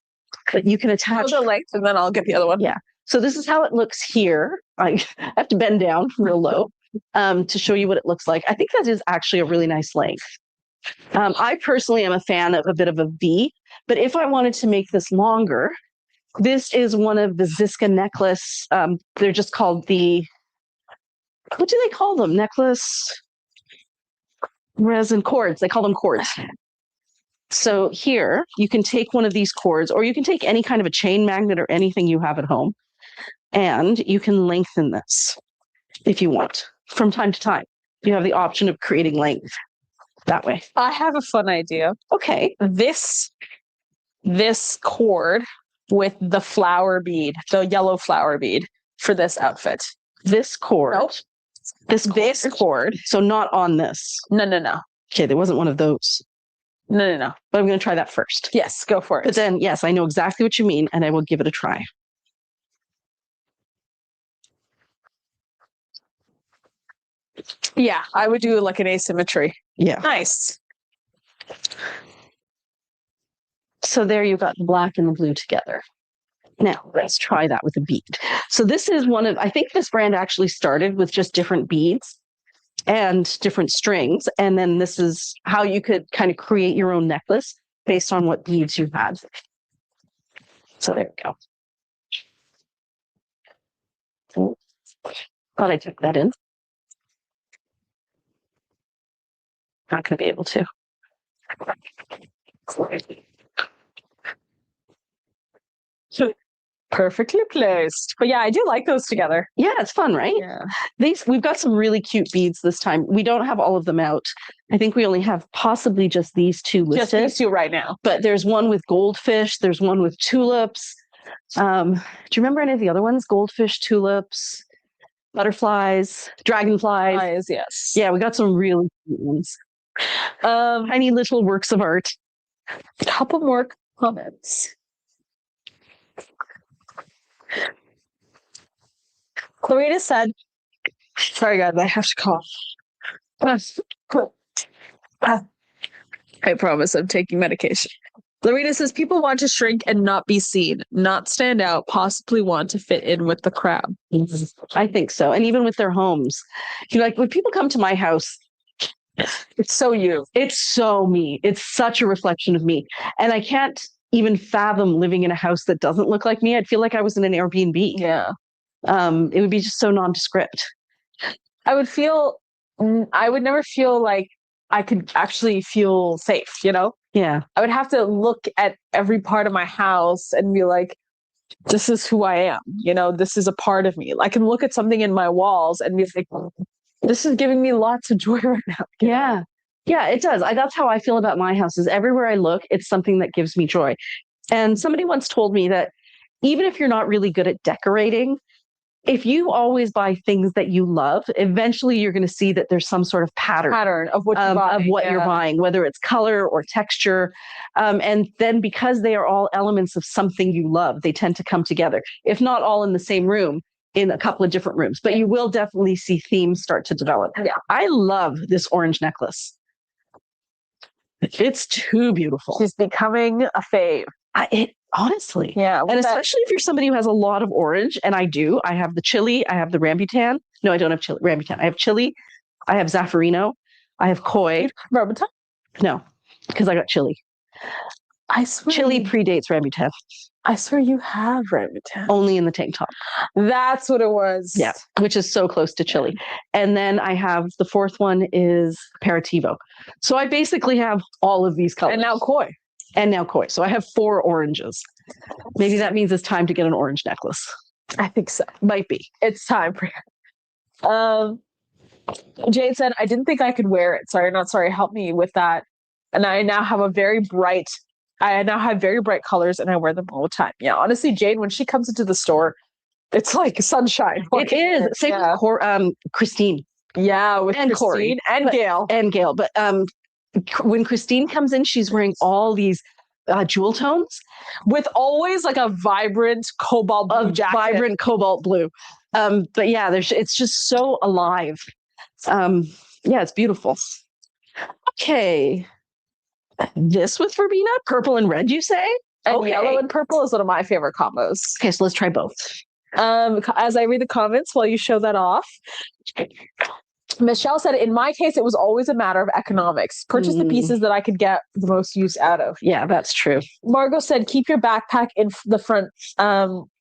but you can attach the length and then I'll get the other one. Yeah. So this is how it looks here. I have to bend down real low to show you what it looks like. I think that is actually a really nice length. I personally am a fan of a bit of a V, but if I wanted to make this longer, this is one of the Ziska necklace. They're just called what do they call them? Necklace resin cords. They call them cords. So here you can take one of these cords, or you can take any kind of a chain magnet or anything you have at home, and you can lengthen this if you want. From time to time, you have the option of creating length that way. I have a fun idea. Okay. This cord with the flower bead, the yellow flower bead for this outfit. This cord. Nope. This cord. So not on this. No. Okay, there wasn't one of those. No. But I'm going to try that first. Yes, go for it. But then, yes, I know exactly what you mean, and I will give it a try. Yeah, I would do like an asymmetry. Yeah. Nice. So there you got the black and the blue together. Now let's try that with a bead. So this is I think this brand actually started with just different beads and different strings. And then this is how you could kind of create your own necklace based on what beads you had. So there we go. Thought I took that in. Not going to be able to. Perfectly placed. But yeah, I do like those together. Yeah, it's fun, right? Yeah. We've got some really cute beads this time. We don't have all of them out. I think we only have possibly just these two listed. Just these two right now. But there's one with goldfish. There's one with tulips. Do you remember any of the other ones? Goldfish, tulips, butterflies, dragonflies. Yes. Yeah, we got some really cute ones. Tiny little works of art. A couple more comments. Clarita said, sorry guys, I have to cough. I promise I'm taking medication. Clarita says, people want to shrink and not be seen, not stand out, possibly want to fit in with the crowd. I think so. And even with their homes. Like when people come to my house, it's so you. It's so me. It's such a reflection of me. And I can't even fathom living in a house that doesn't look like me. I'd feel like I was in an Airbnb. Yeah. It would be just so nondescript. I would never feel like I could actually feel safe, you know? Yeah. I would have to look at every part of my house and be like, this is who I am. You know, this is a part of me. I can look at something in my walls and be like, this is giving me lots of joy right now. Yeah. Yeah, it does. That's how I feel about my house is everywhere I look, it's something that gives me joy. And somebody once told me that even if you're not really good at decorating, if you always buy things that you love, eventually you're going to see that there's some sort of pattern of what, you're buying, whether it's color or texture. And then because they are all elements of something you love, they tend to come together. If not all in the same room, in a couple of different rooms, but you will definitely see themes start to develop. Yeah. I love this orange necklace. It's too beautiful. She's becoming a fave. Honestly. Yeah. And especially if you're somebody who has a lot of orange, and I do. I have the chili, I have the rambutan. No, I don't have chili, rambutan. I have chili, I have zaffarino, I have koi. Rambutan? No, because I got chili. I swear. Chili predates rambutan. I swear you have rambutan. Only in the tank top. That's what it was. Yeah, which is so close to chili. And then I have the fourth one is aperitivo. So I basically have all of these colors. And now koi. So I have 4 oranges. Maybe that means it's time to get an orange necklace. I think so. Might be. It's time for you. Jade said, I didn't think I could wear it. Sorry, not sorry. Help me with that. And I now have very bright colors and I wear them all the time. Yeah, honestly, Jade, when she comes into the store, it's like sunshine. It is. Same with Christine. Yeah, with and Christine and Gail. And Gail. But when Christine comes in, she's wearing all these jewel tones with always like a vibrant cobalt blue jacket. Vibrant cobalt blue. But yeah, it's just so alive. Yeah, it's beautiful. Okay. This with verbena, purple and red, you say? And yellow and purple is one of my favorite combos. Okay, so let's try both. As I read the comments while you show that off, Michelle said, in my case, it was always a matter of economics. Purchase the pieces that I could get the most use out of. Yeah, that's true. Margot said, keep your backpack in the front.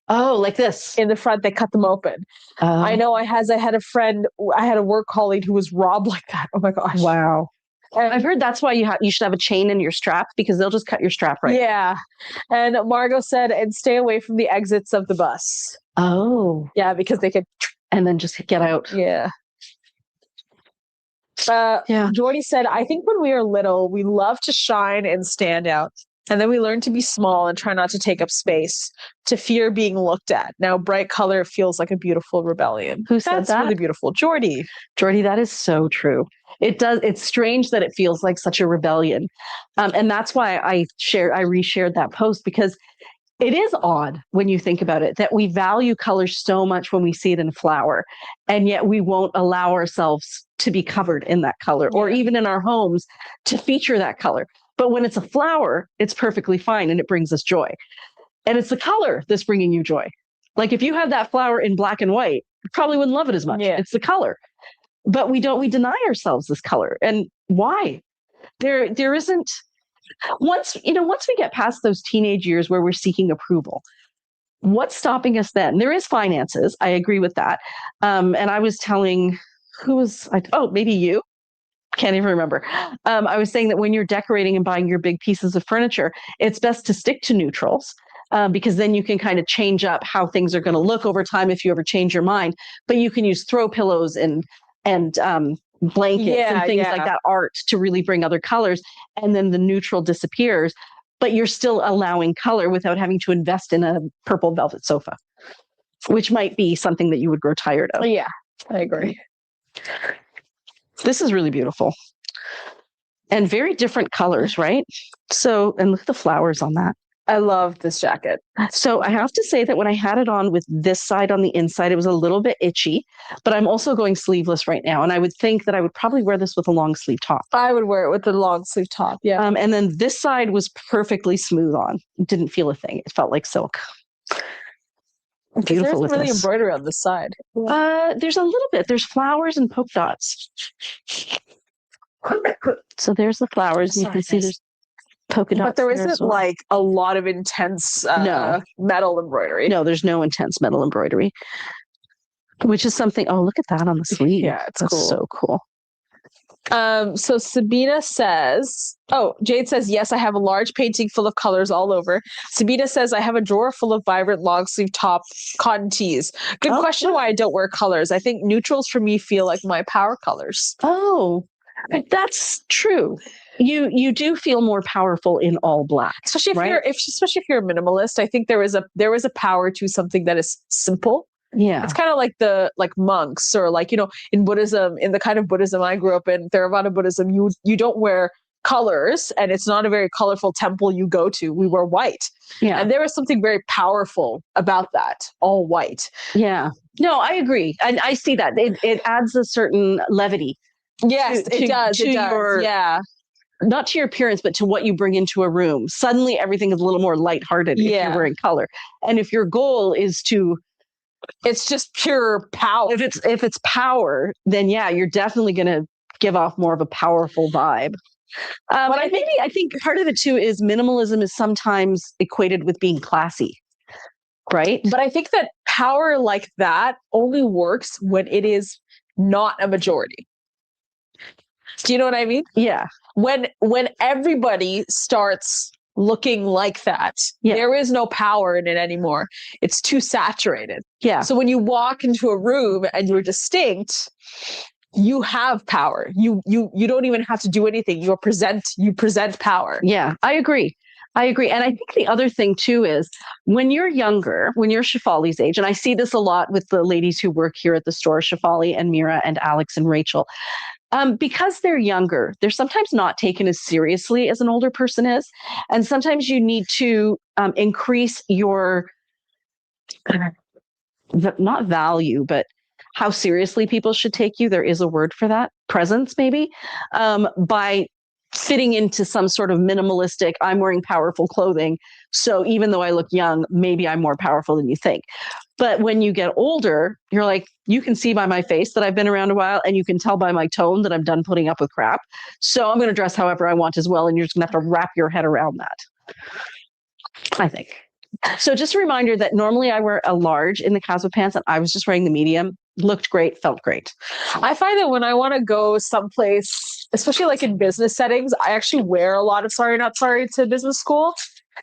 Like this. In the front, they cut them open. I know I had a work colleague who was robbed like that. Oh my gosh. Wow. And I've heard that's why you should have a chain in your strap because they'll just cut your strap right. Yeah. And Margot said, and stay away from the exits of the bus. Oh. Yeah, because they could. And then just get out. Yeah. Jordy said, I think when we are little, we love to shine and stand out. And then we learn to be small and try not to take up space, to fear being looked at. Now, bright color feels like a beautiful rebellion. Who said that? That's really beautiful. Jordy, that is so true. It does. It's strange that it feels like such a rebellion. And that's why I reshared that post, because it is odd when you think about it, that we value color so much when we see it in flower, and yet we won't allow ourselves to be covered in that color, or even in our homes to feature that color. But when it's a flower, it's perfectly fine and it brings us joy. And it's the color that's bringing you joy. Like if you had that flower in black and white, you probably wouldn't love it as much. Yeah. It's the color. But we deny ourselves this color. And why? There isn't, once we get past those teenage years where we're seeking approval, what's stopping us then? There is finances. I agree with that. And I was telling, maybe you. Can't even remember. I was saying that when you're decorating and buying your big pieces of furniture, it's best to stick to neutrals because then you can kind of change up how things are going to look over time if you ever change your mind. But you can use throw pillows and blankets and things like that, art, to really bring other colors. And then the neutral disappears, but you're still allowing color without having to invest in a purple velvet sofa, which might be something that you would grow tired of. Yeah, I agree. This is really beautiful and very different colors, right? So, and look at the flowers on that. I love this jacket. So I have to say that when I had it on with this side on the inside, it was a little bit itchy, but I'm also going sleeveless right now. And I would think that I would probably wear this with a long sleeve top. I would wear it with the long sleeve top. Yeah. And then this side was perfectly smooth on. It didn't feel a thing. It felt like silk. Beautiful. There's really embroidery on this side. There's a little bit. There's flowers and polka dots. So there's the flowers. And you can see there's polka dots. But there isn't like a lot of intense metal embroidery. No, there's no intense metal embroidery. Which is something. Oh, look at that on the sleeve. Yeah, it's That's cool. So cool. So Sabina says, Jade says, yes, I have a large painting full of colors all over. Sabina says, I have a drawer full of vibrant long sleeve top cotton tees. Good question why I don't wear colors. I think neutrals for me feel like my power colors. Oh, that's true. You do feel more powerful in all black. Especially if you're a minimalist, I think there is a power to something that is simple. Yeah. It's kind of like monks, or in Buddhism, in the kind of Buddhism I grew up in, Theravada Buddhism, you don't wear colors, and it's not a very colorful temple you go to. We wear white. Yeah. And there is something very powerful about that, all white. Yeah. No, I agree. And I see that. It adds a certain levity. Yes, it does. Yeah. Not to your appearance, but to what you bring into a room. Suddenly everything is a little more lighthearted if you're wearing color. And if your goal is to, it's just pure power. If it's power, then yeah, you're definitely going to give off more of a powerful vibe. But I think part of it too is minimalism is sometimes equated with being classy, right? But I think that power like that only works when it is not a majority. Do you know what I mean? Yeah. When everybody starts looking like that, there is no power in it anymore. It's too saturated. Yeah. So when you walk into a room and you're distinct, you have power. You don't even have to do anything. You present power. Yeah, I agree. And I think the other thing too is when you're younger, when you're Shefali's age, and I see this a lot with the ladies who work here at the store, Shefali and Mira and Alex and Rachel, because they're younger, they're sometimes not taken as seriously as an older person is. And sometimes you need to increase your, not value, but how seriously people should take you. There is a word for that, presence maybe, by fitting into some sort of minimalistic, I'm wearing powerful clothing. So even though I look young, maybe I'm more powerful than you think. But when you get older, you're like, you can see by my face that I've been around a while, and you can tell by my tone that I'm done putting up with crap. So I'm going to dress however I want as well. And you're just going to have to wrap your head around that, I think. So just a reminder that normally I wear a large in the Casba pants, and I was just wearing the medium. Looked great, felt great. I find that when I want to go someplace, especially like in business settings, I actually wear a lot of sorry not sorry to business school,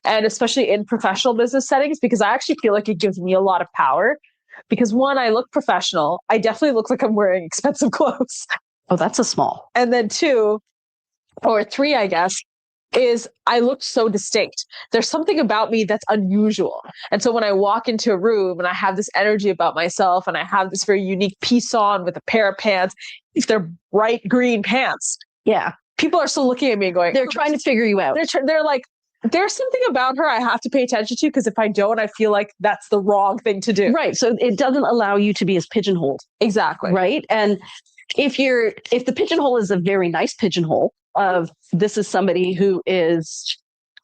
and especially in professional business settings, because I actually feel like it gives me a lot of power. Because one, I look professional. I definitely look like I'm wearing expensive clothes. Oh, that's a small. And then two, or three, I guess, is I look so distinct. There's something about me that's unusual. And so when I walk into a room and I have this energy about myself and I have this very unique piece on with a pair of pants, if they're bright green pants, people are still looking at me going, they're trying to figure you out. They're like, there's something about her I have to pay attention to, because if I don't, I feel like that's the wrong thing to do. Right. So it doesn't allow you to be as pigeonholed. Exactly. Right. And if the pigeonhole is a very nice pigeonhole of this is somebody who is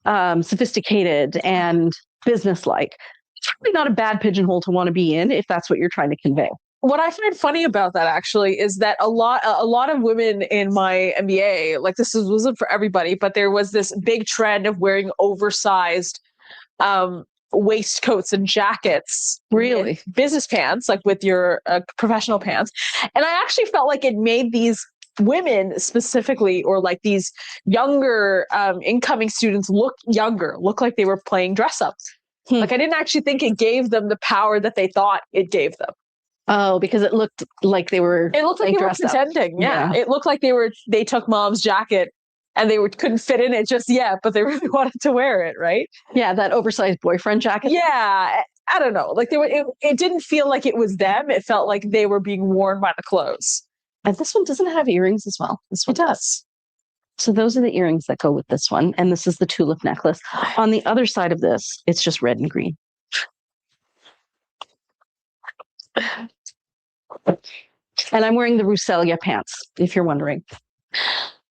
sophisticated and businesslike, it's really not a bad pigeonhole to want to be in if that's what you're trying to convey. What I find funny about that actually is that a lot of women in my MBA, like wasn't for everybody, but there was this big trend of wearing oversized waistcoats and jackets, really business pants, like with your professional pants. And I actually felt like it made these women specifically, or like these younger incoming students look like they were playing dress ups. Like I didn't actually think it gave them the power that they thought it gave them. Oh, because it looked like they were. It looked like they were pretending. Yeah. It looked like they took mom's jacket and they couldn't fit in it just yet, but they really wanted to wear it, right? Yeah, that oversized boyfriend jacket. Yeah, I don't know. Like it didn't feel like it was them. It felt like they were being worn by the clothes. And this one doesn't have earrings as well. This one does. So those are the earrings that go with this one. And this is the tulip necklace. On the other side of this, it's just red and green. And I'm wearing the Ruselia pants, if you're wondering.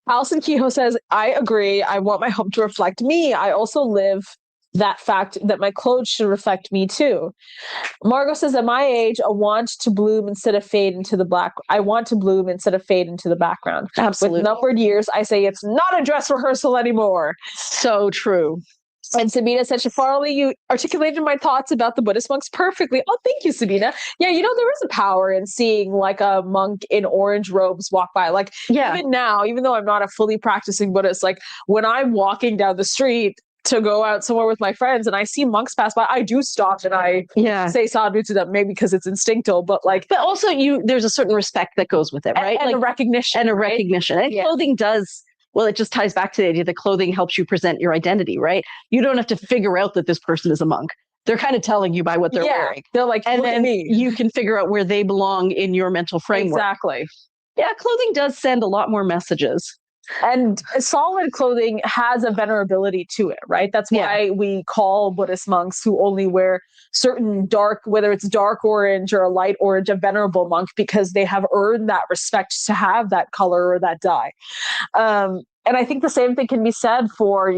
Alison Kehoe says, I agree. I want my home to reflect me. I also live that fact that my clothes should reflect me too. Margot says, at my age, I want to bloom instead of fade into the black. I want to bloom instead of fade into the background. Absolutely. With numbered years, I say it's not a dress rehearsal anymore. So true. And Sabina said, Shefali, you articulated my thoughts about the Buddhist monks perfectly. Oh, thank you, Sabina. Yeah, there is a power in seeing like a monk in orange robes walk by. Like even now, even though I'm not a fully practicing Buddhist, like when I'm walking down the street to go out somewhere with my friends and I see monks pass by, I do stop and I say sadhu to them, maybe because it's instinctual, but also there's a certain respect that goes with it, right? And a recognition. And a recognition. And clothing does. Well, it just ties back to the idea that clothing helps you present your identity, right? You don't have to figure out that this person is a monk. They're kind of telling you by what they're wearing. They're like, and look then at me. You can figure out where they belong in your mental framework. Exactly. Yeah, clothing does send a lot more messages. And solid clothing has a venerability to it, right? That's why we call Buddhist monks who only wear certain dark, whether it's dark orange or a light orange, a venerable monk, because they have earned that respect to have that color or that dye. And I think the same thing can be said for,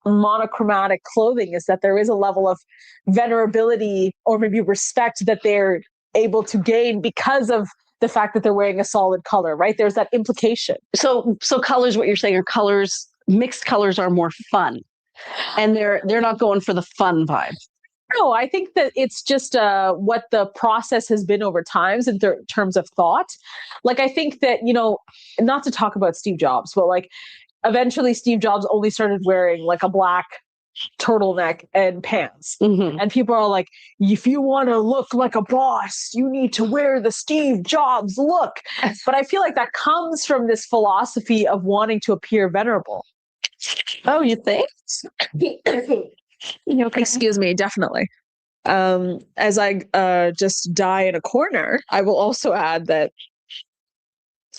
monochromatic clothing, is that there is a level of venerability or maybe respect that they're able to gain because of the fact that they're wearing a solid color, right? There's that implication. So colors, what you're saying are colors, mixed colors are more fun, and they're not going for the fun vibe. No, I think that it's just what the process has been over times in terms of thought. Like, I think that, not to talk about Steve Jobs, but like eventually Steve Jobs only started wearing like a black turtleneck and pants. Mm-hmm. And people are like, if you want to look like a boss, you need to wear the Steve Jobs look. But I feel like that comes from this philosophy of wanting to appear venerable. Oh, you think? Excuse me, definitely. As I just die in a corner, I will also add that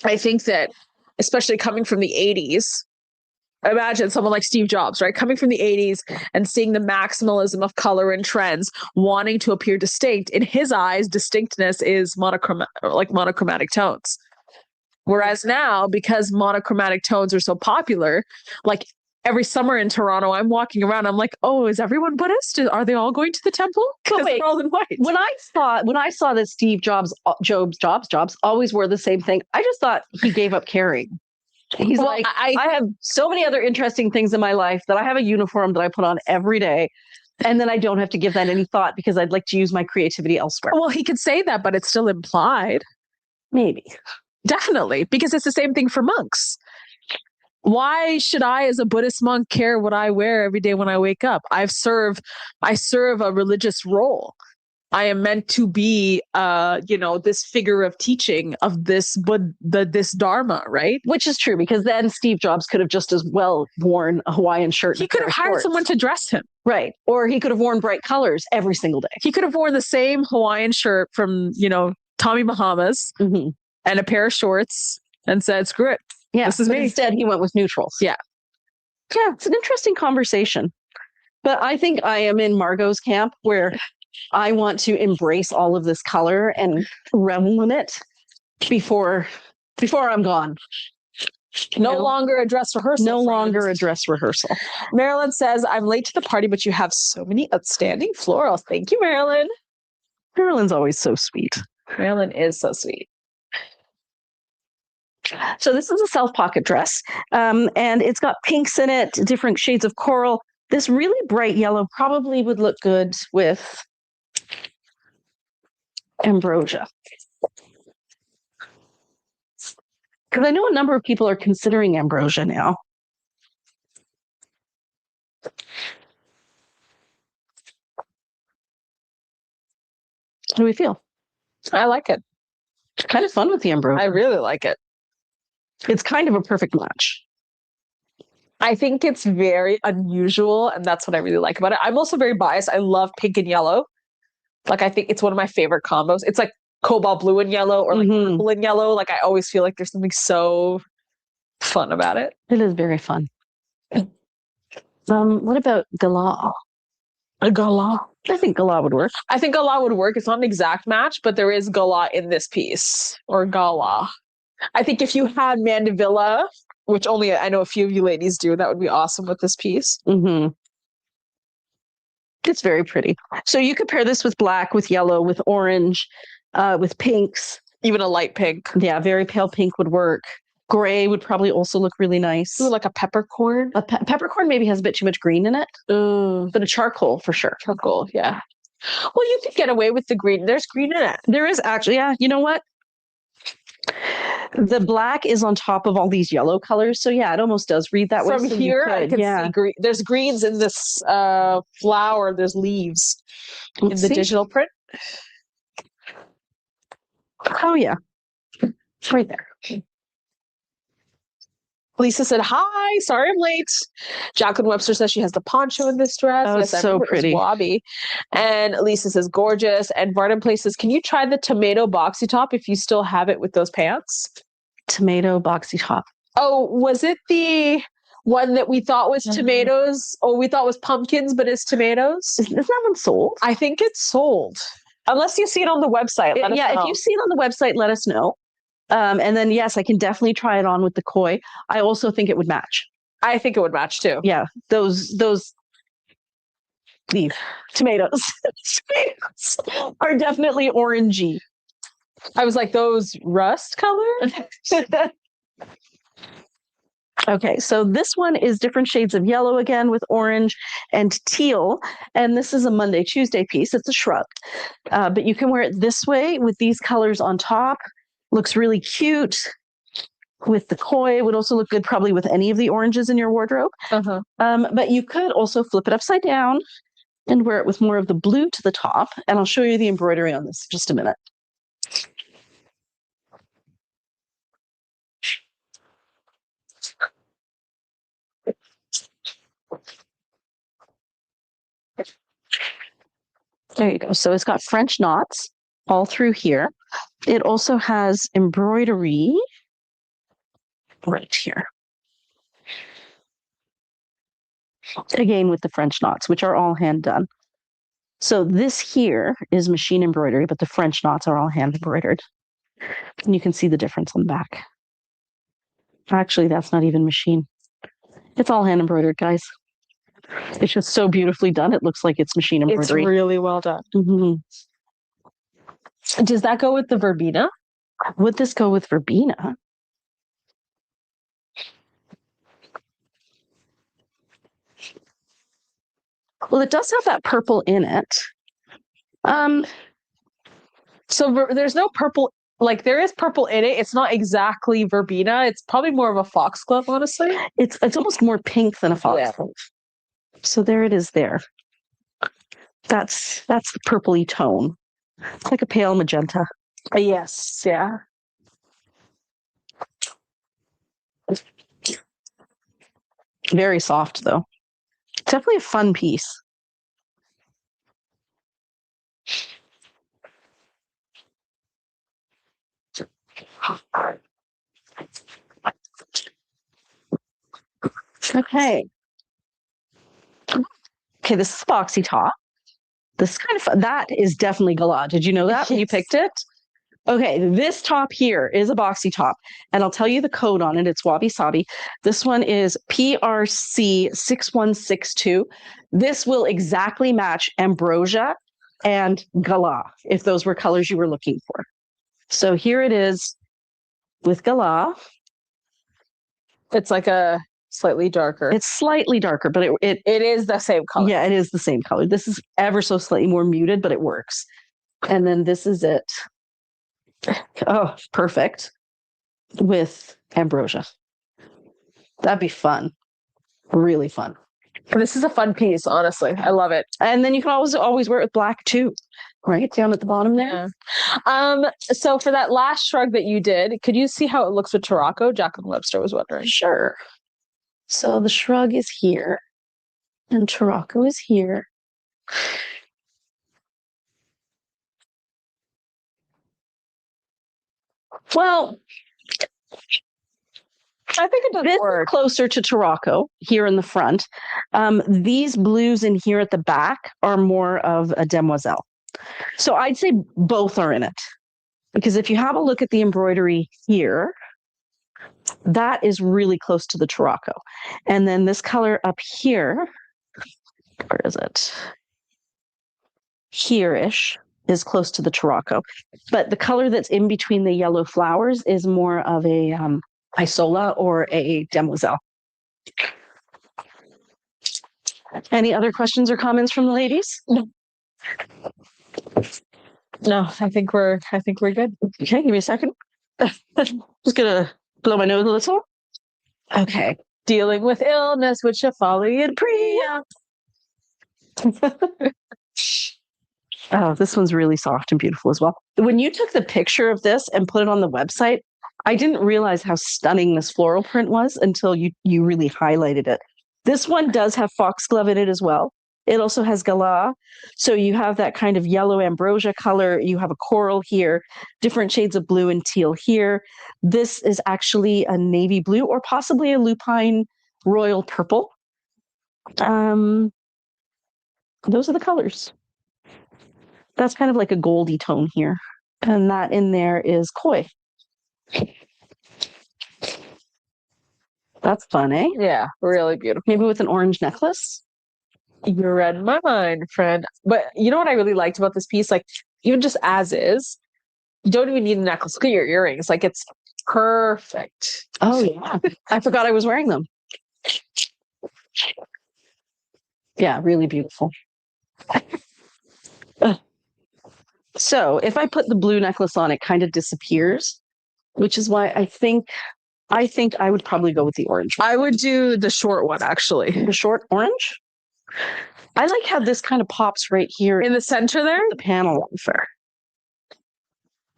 I think that, especially coming from the 80s, imagine someone like Steve Jobs, right? Coming from the 80s and seeing the maximalism of color and trends, wanting to appear distinct. In his eyes, distinctness is monochromatic tones. Whereas now, because monochromatic tones are so popular, like every summer in Toronto, I'm walking around, I'm like, oh, is everyone Buddhist? Are they all going to the temple? Because they're all in white. When I saw that Steve Jobs always wore the same thing, I just thought he gave up caring. He's like, I have so many other interesting things in my life that I have a uniform that I put on every day. And then I don't have to give that any thought because I'd like to use my creativity elsewhere. Well, he could say that, but it's still implied. Maybe. Definitely. Because it's the same thing for monks. Why should I, as a Buddhist monk, care what I wear every day when I wake up? I serve a religious role. I am meant to be, this figure of teaching of this Dharma, right? Which is true, because then Steve Jobs could have just as well worn a Hawaiian shirt. He could have hired someone to dress him. Right. Or he could have worn bright colors every single day. He could have worn the same Hawaiian shirt from, Tommy Bahama's and a pair of shorts and said, screw it. Yeah. This is me. Instead, he went with neutrals. Yeah. Yeah. It's an interesting conversation. But I think I am in Margot's camp, where I want to embrace all of this color and revel in it before I'm gone. No longer a dress rehearsal. No longer a dress rehearsal. Marilyn says, I'm late to the party, but you have so many outstanding florals. Thank you, Marilyn. Marilyn's always so sweet. Marilyn is so sweet. So this is a self-pocket dress, and it's got pinks in it, different shades of coral. This really bright yellow probably would look good with ambrosia. Because I know a number of people are considering ambrosia now. How do we feel? I like it. It's kind of fun with the ambrosia. I really like it. It's kind of a perfect match. I think it's very unusual, and that's what I really like about it. I'm also very biased. I love pink and yellow. Like, I think it's one of my favorite combos. It's like cobalt blue and yellow, or like purple and yellow. Like, I always feel like there's something so fun about it. It is very fun. What about gala? A gala? I think gala would work. I think gala would work. It's not an exact match, but there is gala in this piece, or gala. I think if you had mandevilla, which only I know a few of you ladies do, that would be awesome with this piece. It's very pretty. So you could pair this with black, with yellow, with orange, with pinks. Even a light pink. Yeah, very pale pink would work. Gray would probably also look really nice. Ooh, like a peppercorn. Peppercorn maybe has a bit too much green in it. But a charcoal for sure. Charcoal, yeah. Well, you could get away with the green. There's green in it. There is actually, yeah. You know what? The black is on top of all these yellow colors. So yeah, it almost does read that way. From here, I can see green. There's greens in this flower. There's leaves in the digital print. Oh yeah. It's right there. Lisa said, hi, sorry I'm late. Jacqueline Webster says she has the poncho in this dress. Oh, yes, so pretty. Wabi. And Lisa says, gorgeous. And Varden Place says, can you try the tomato boxy top if you still have it with those pants? Tomato boxy top. Oh, was it the one that we thought was tomatoes? Or we thought was pumpkins, but it's tomatoes? Isn't that one sold? I think it's sold. Unless you see it on the website. Yeah, if you see it on the website, let us know. And then, yes, I can definitely try it on with the koi. I also think it would match. I think it would match too. Yeah, these tomatoes are definitely orangey. I was like, those rust color? Okay, so this one is different shades of yellow again with orange and teal. And this is a Monday, Tuesday piece. It's a shrug. But you can wear it this way with these colors on top. Looks really cute with the koi. It would also look good probably with any of the oranges in your wardrobe. But you could also flip it upside down and wear it with more of the blue to the top. And I'll show you the embroidery on this in just a minute. There you go. So it's got French knots all through here. It also has embroidery right here. Again, with the French knots, which are all hand done. So this here is machine embroidery, but the French knots are all hand embroidered. And you can see the difference on the back. Actually, that's not even machine. It's all hand embroidered, guys. It's just so beautifully done. It looks like it's machine embroidery. It's really well done. Mm-hmm. Does that go with the verbena? Would this go with verbena? Well, it does have that purple in it. So there's no purple, like there is purple in it. It's not exactly verbena. It's probably more of a foxglove, honestly. It's almost more pink than a foxglove. Yeah. So there it is there. That's the purpley tone. It's like a pale magenta. Yes, yeah. Very soft, though. It's definitely a fun piece. Okay. Okay, this is boxy top. This is kind of fun. That is definitely gala. Did you know that when you picked it? Okay, this top here is a boxy top, and I'll tell you the code on it. It's Wabi Sabi. This one is PRC6162. This will exactly match ambrosia and gala, if those were colors you were looking for. So here it is with gala. It's like a slightly darker. It's slightly darker, but it is the same color. Yeah, it is the same color. This is ever so slightly more muted, but it works. And then this is it. Oh, perfect. With ambrosia. That'd be fun. Really fun. This is a fun piece, honestly. I love it. And then you can always wear it with black too, right? Down at the bottom there. Yeah. So for that last shrug that you did, could you see how it looks with Tarocco? Jacqueline Webster was wondering. Sure. So the shrug is here and Tarocco is here. Well, I think it does work. Closer to Tarocco here in the front. These blues in here at the back are more of a demoiselle. So I'd say both are in it. Because if you have a look at the embroidery here, that is really close to the Tarocco. And then this color up here, where is it? Here-ish is close to the Tarocco. But the color that's in between the yellow flowers is more of a Isola or a demoiselle. Any other questions or comments from the ladies? No, I think we're good. Okay, give me a second. Just gonna blow my nose a little. Okay. Dealing with illness, which shall follow you in Priya. Oh, this one's really soft and beautiful as well. When you took the picture of this and put it on the website, I didn't realize how stunning this floral print was until you really highlighted it. This one does have foxglove in it as well. It also has galah. So you have that kind of yellow ambrosia color. You have a coral here, different shades of blue and teal here. This is actually a navy blue or possibly a lupine royal purple. Those are the colors. That's kind of like a goldy tone here. And that in there is koi. That's fun, eh? Yeah, really beautiful. Maybe with an orange necklace. You read my mind, friend. But you know what I really liked about this piece? Like, even just as is, you don't even need a necklace. Look at your earrings. Like, it's perfect. Oh, yeah. I forgot I was wearing them. Yeah, really beautiful. So if I put the blue necklace on, it kind of disappears, which is why I think I would probably go with the orange. I would do the short one, actually. The short orange? I like how this kind of pops right here In the center there? the panel offer.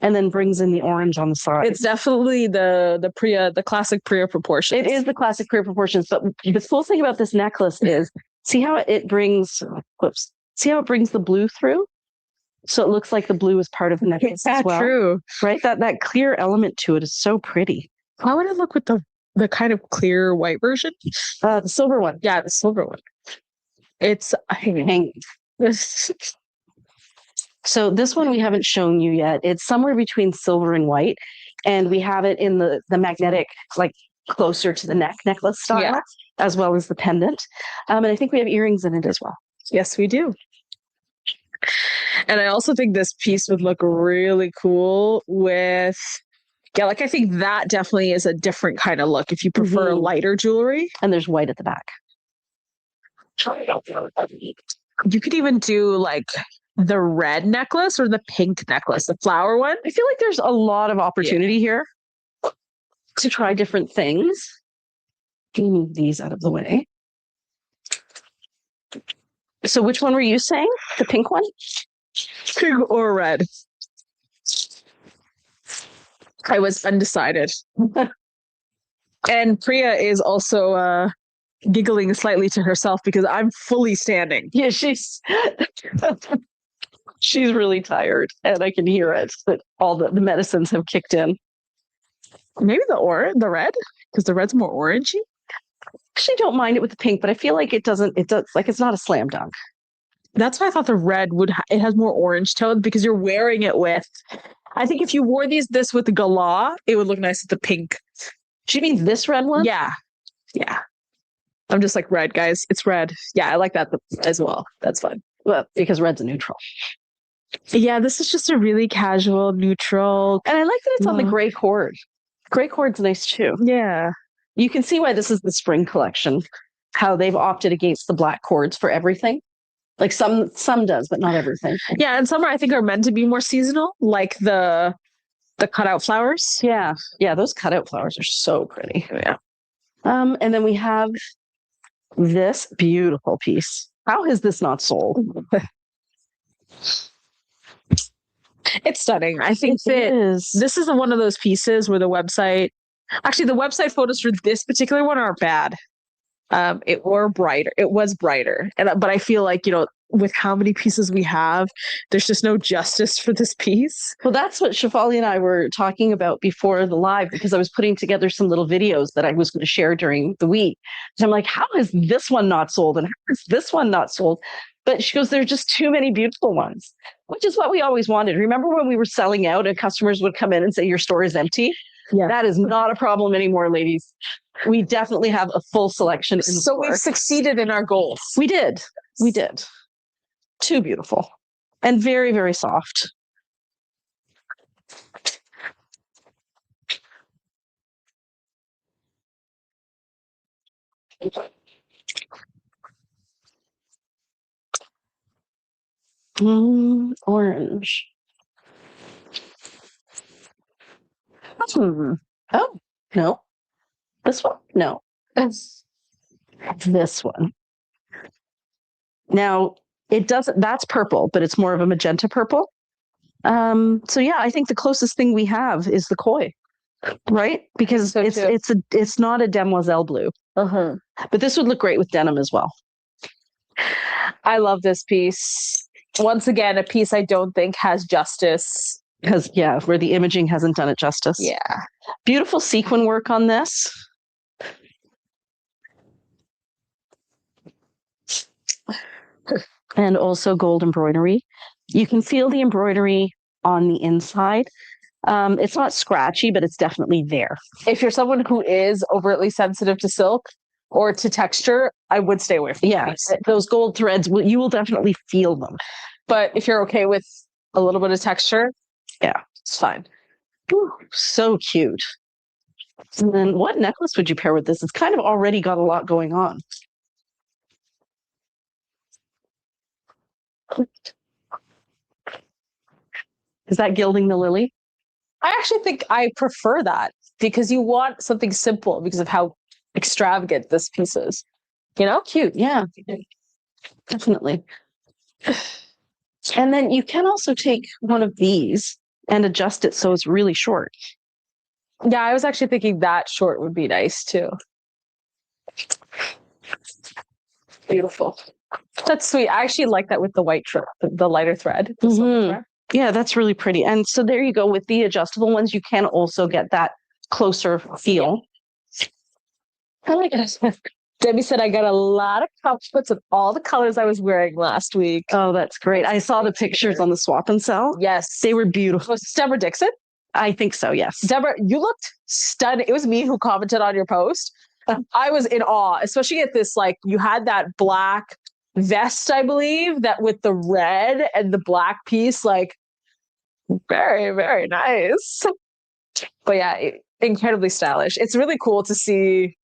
And then brings in the orange on the side. It's definitely the classic Priya proportions. It is the classic Priya proportions, but the cool thing about this necklace is see how it brings see how it brings the blue through? So it looks like the blue is part of the necklace as well. True. Right? That clear element to it is so pretty. How would it look with the kind of clear white version? The silver one. Yeah, the silver one. It's hanging. So this one we haven't shown you yet. It's somewhere between silver and white, and we have it in the magnetic, like closer to the neck necklace style, as well as the pendant. And I think we have earrings in it as well. Yes, we do. And I also think this piece would look really cool with, like I think that definitely is a different kind of look if you prefer lighter jewelry. And there's white at the back. You could even do like the red necklace or the pink necklace, the flower one. I feel like there's a lot of opportunity here to try different things. Can you move these out of the way? So which one were you saying? The pink one? Pink or red? I was undecided. And Priya is also giggling slightly to herself because I'm fully standing. Yeah, she's really tired, and I can hear it. That all the medicines have kicked in. Maybe the red, because the red's more orangey. Actually, don't mind it with the pink, but I feel like it does like it's not a slam dunk. That's why I thought the red it has more orange tone because you're wearing it with. I think if you wore this with the galah, it would look nice with the pink. Do you mean this red one? Yeah. I'm just like red, guys. It's red. Yeah, I like that as well. That's fun. Well, because red's a neutral. Yeah, this is just a really casual neutral. And I like that it's on the gray cord. Gray cord's nice too. Yeah. You can see why this is the spring collection, how they've opted against the black cords for everything. Like some does, but not everything. Yeah, and some I think are meant to be more seasonal, like the cutout flowers. Yeah, those cutout flowers are so pretty. Yeah. And then we have this beautiful piece. How is this not sold? It's stunning. I think this is one of those pieces where the website photos for this particular one are bad. It was brighter. But I feel like, with how many pieces we have, there's just no justice for this piece. Well, that's what Shefali and I were talking about before the live, because I was putting together some little videos that I was going to share during the week. And I'm like, how is this one not sold? And how is this one not sold? But she goes, there's just too many beautiful ones, which is what we always wanted. Remember when we were selling out and customers would come in and say, your store is empty? Yeah. That is not a problem anymore, ladies. We definitely have a full selection. So we've succeeded in our goals. We did. Too beautiful and very, very soft. Orange. Oh, no. This one? No. This one. Now, that's purple, but it's more of a magenta purple. So yeah, I think the closest thing we have is the koi, right? Because it's not a demoiselle blue. But this would look great with denim as well. I love this piece. Once again, a piece I don't think has justice. Because, yeah, where the imaging hasn't done it justice. Yeah. Beautiful sequin work on this. And also gold embroidery. You can feel the embroidery on the inside. It's not scratchy, but it's definitely there. If you're someone who is overtly sensitive to silk or to texture, I would stay away from those gold threads. You will definitely feel them. But if you're okay with a little bit of texture, yeah, it's fine. Ooh, so cute. And then what necklace would you pair with this? It's kind of already got a lot going on. Is that gilding the lily? I actually think I prefer that because you want something simple because of how extravagant this piece is. You know? Cute. Yeah, definitely. And then you can also take one of these and adjust it so it's really short. Yeah, I was actually thinking that short would be nice too. Beautiful. That's sweet. I actually like that with the white thread, the lighter thread. Thread. Yeah, that's really pretty. And so there you go. With the adjustable ones, you can also get that closer feel. Yeah. I like it. Debbie said I got a lot of compliments of all the colors I was wearing last week. Oh, that's great. I saw the pictures on the swap and sell. Yes. They were beautiful. Was Deborah Dixon? I think so, yes. Deborah, you looked stunning. It was me who commented on your post. I was in awe, especially at this, like, you had that black vest, I believe, that with the red and the black piece, like, very, very nice. But yeah, incredibly stylish. It's really cool to see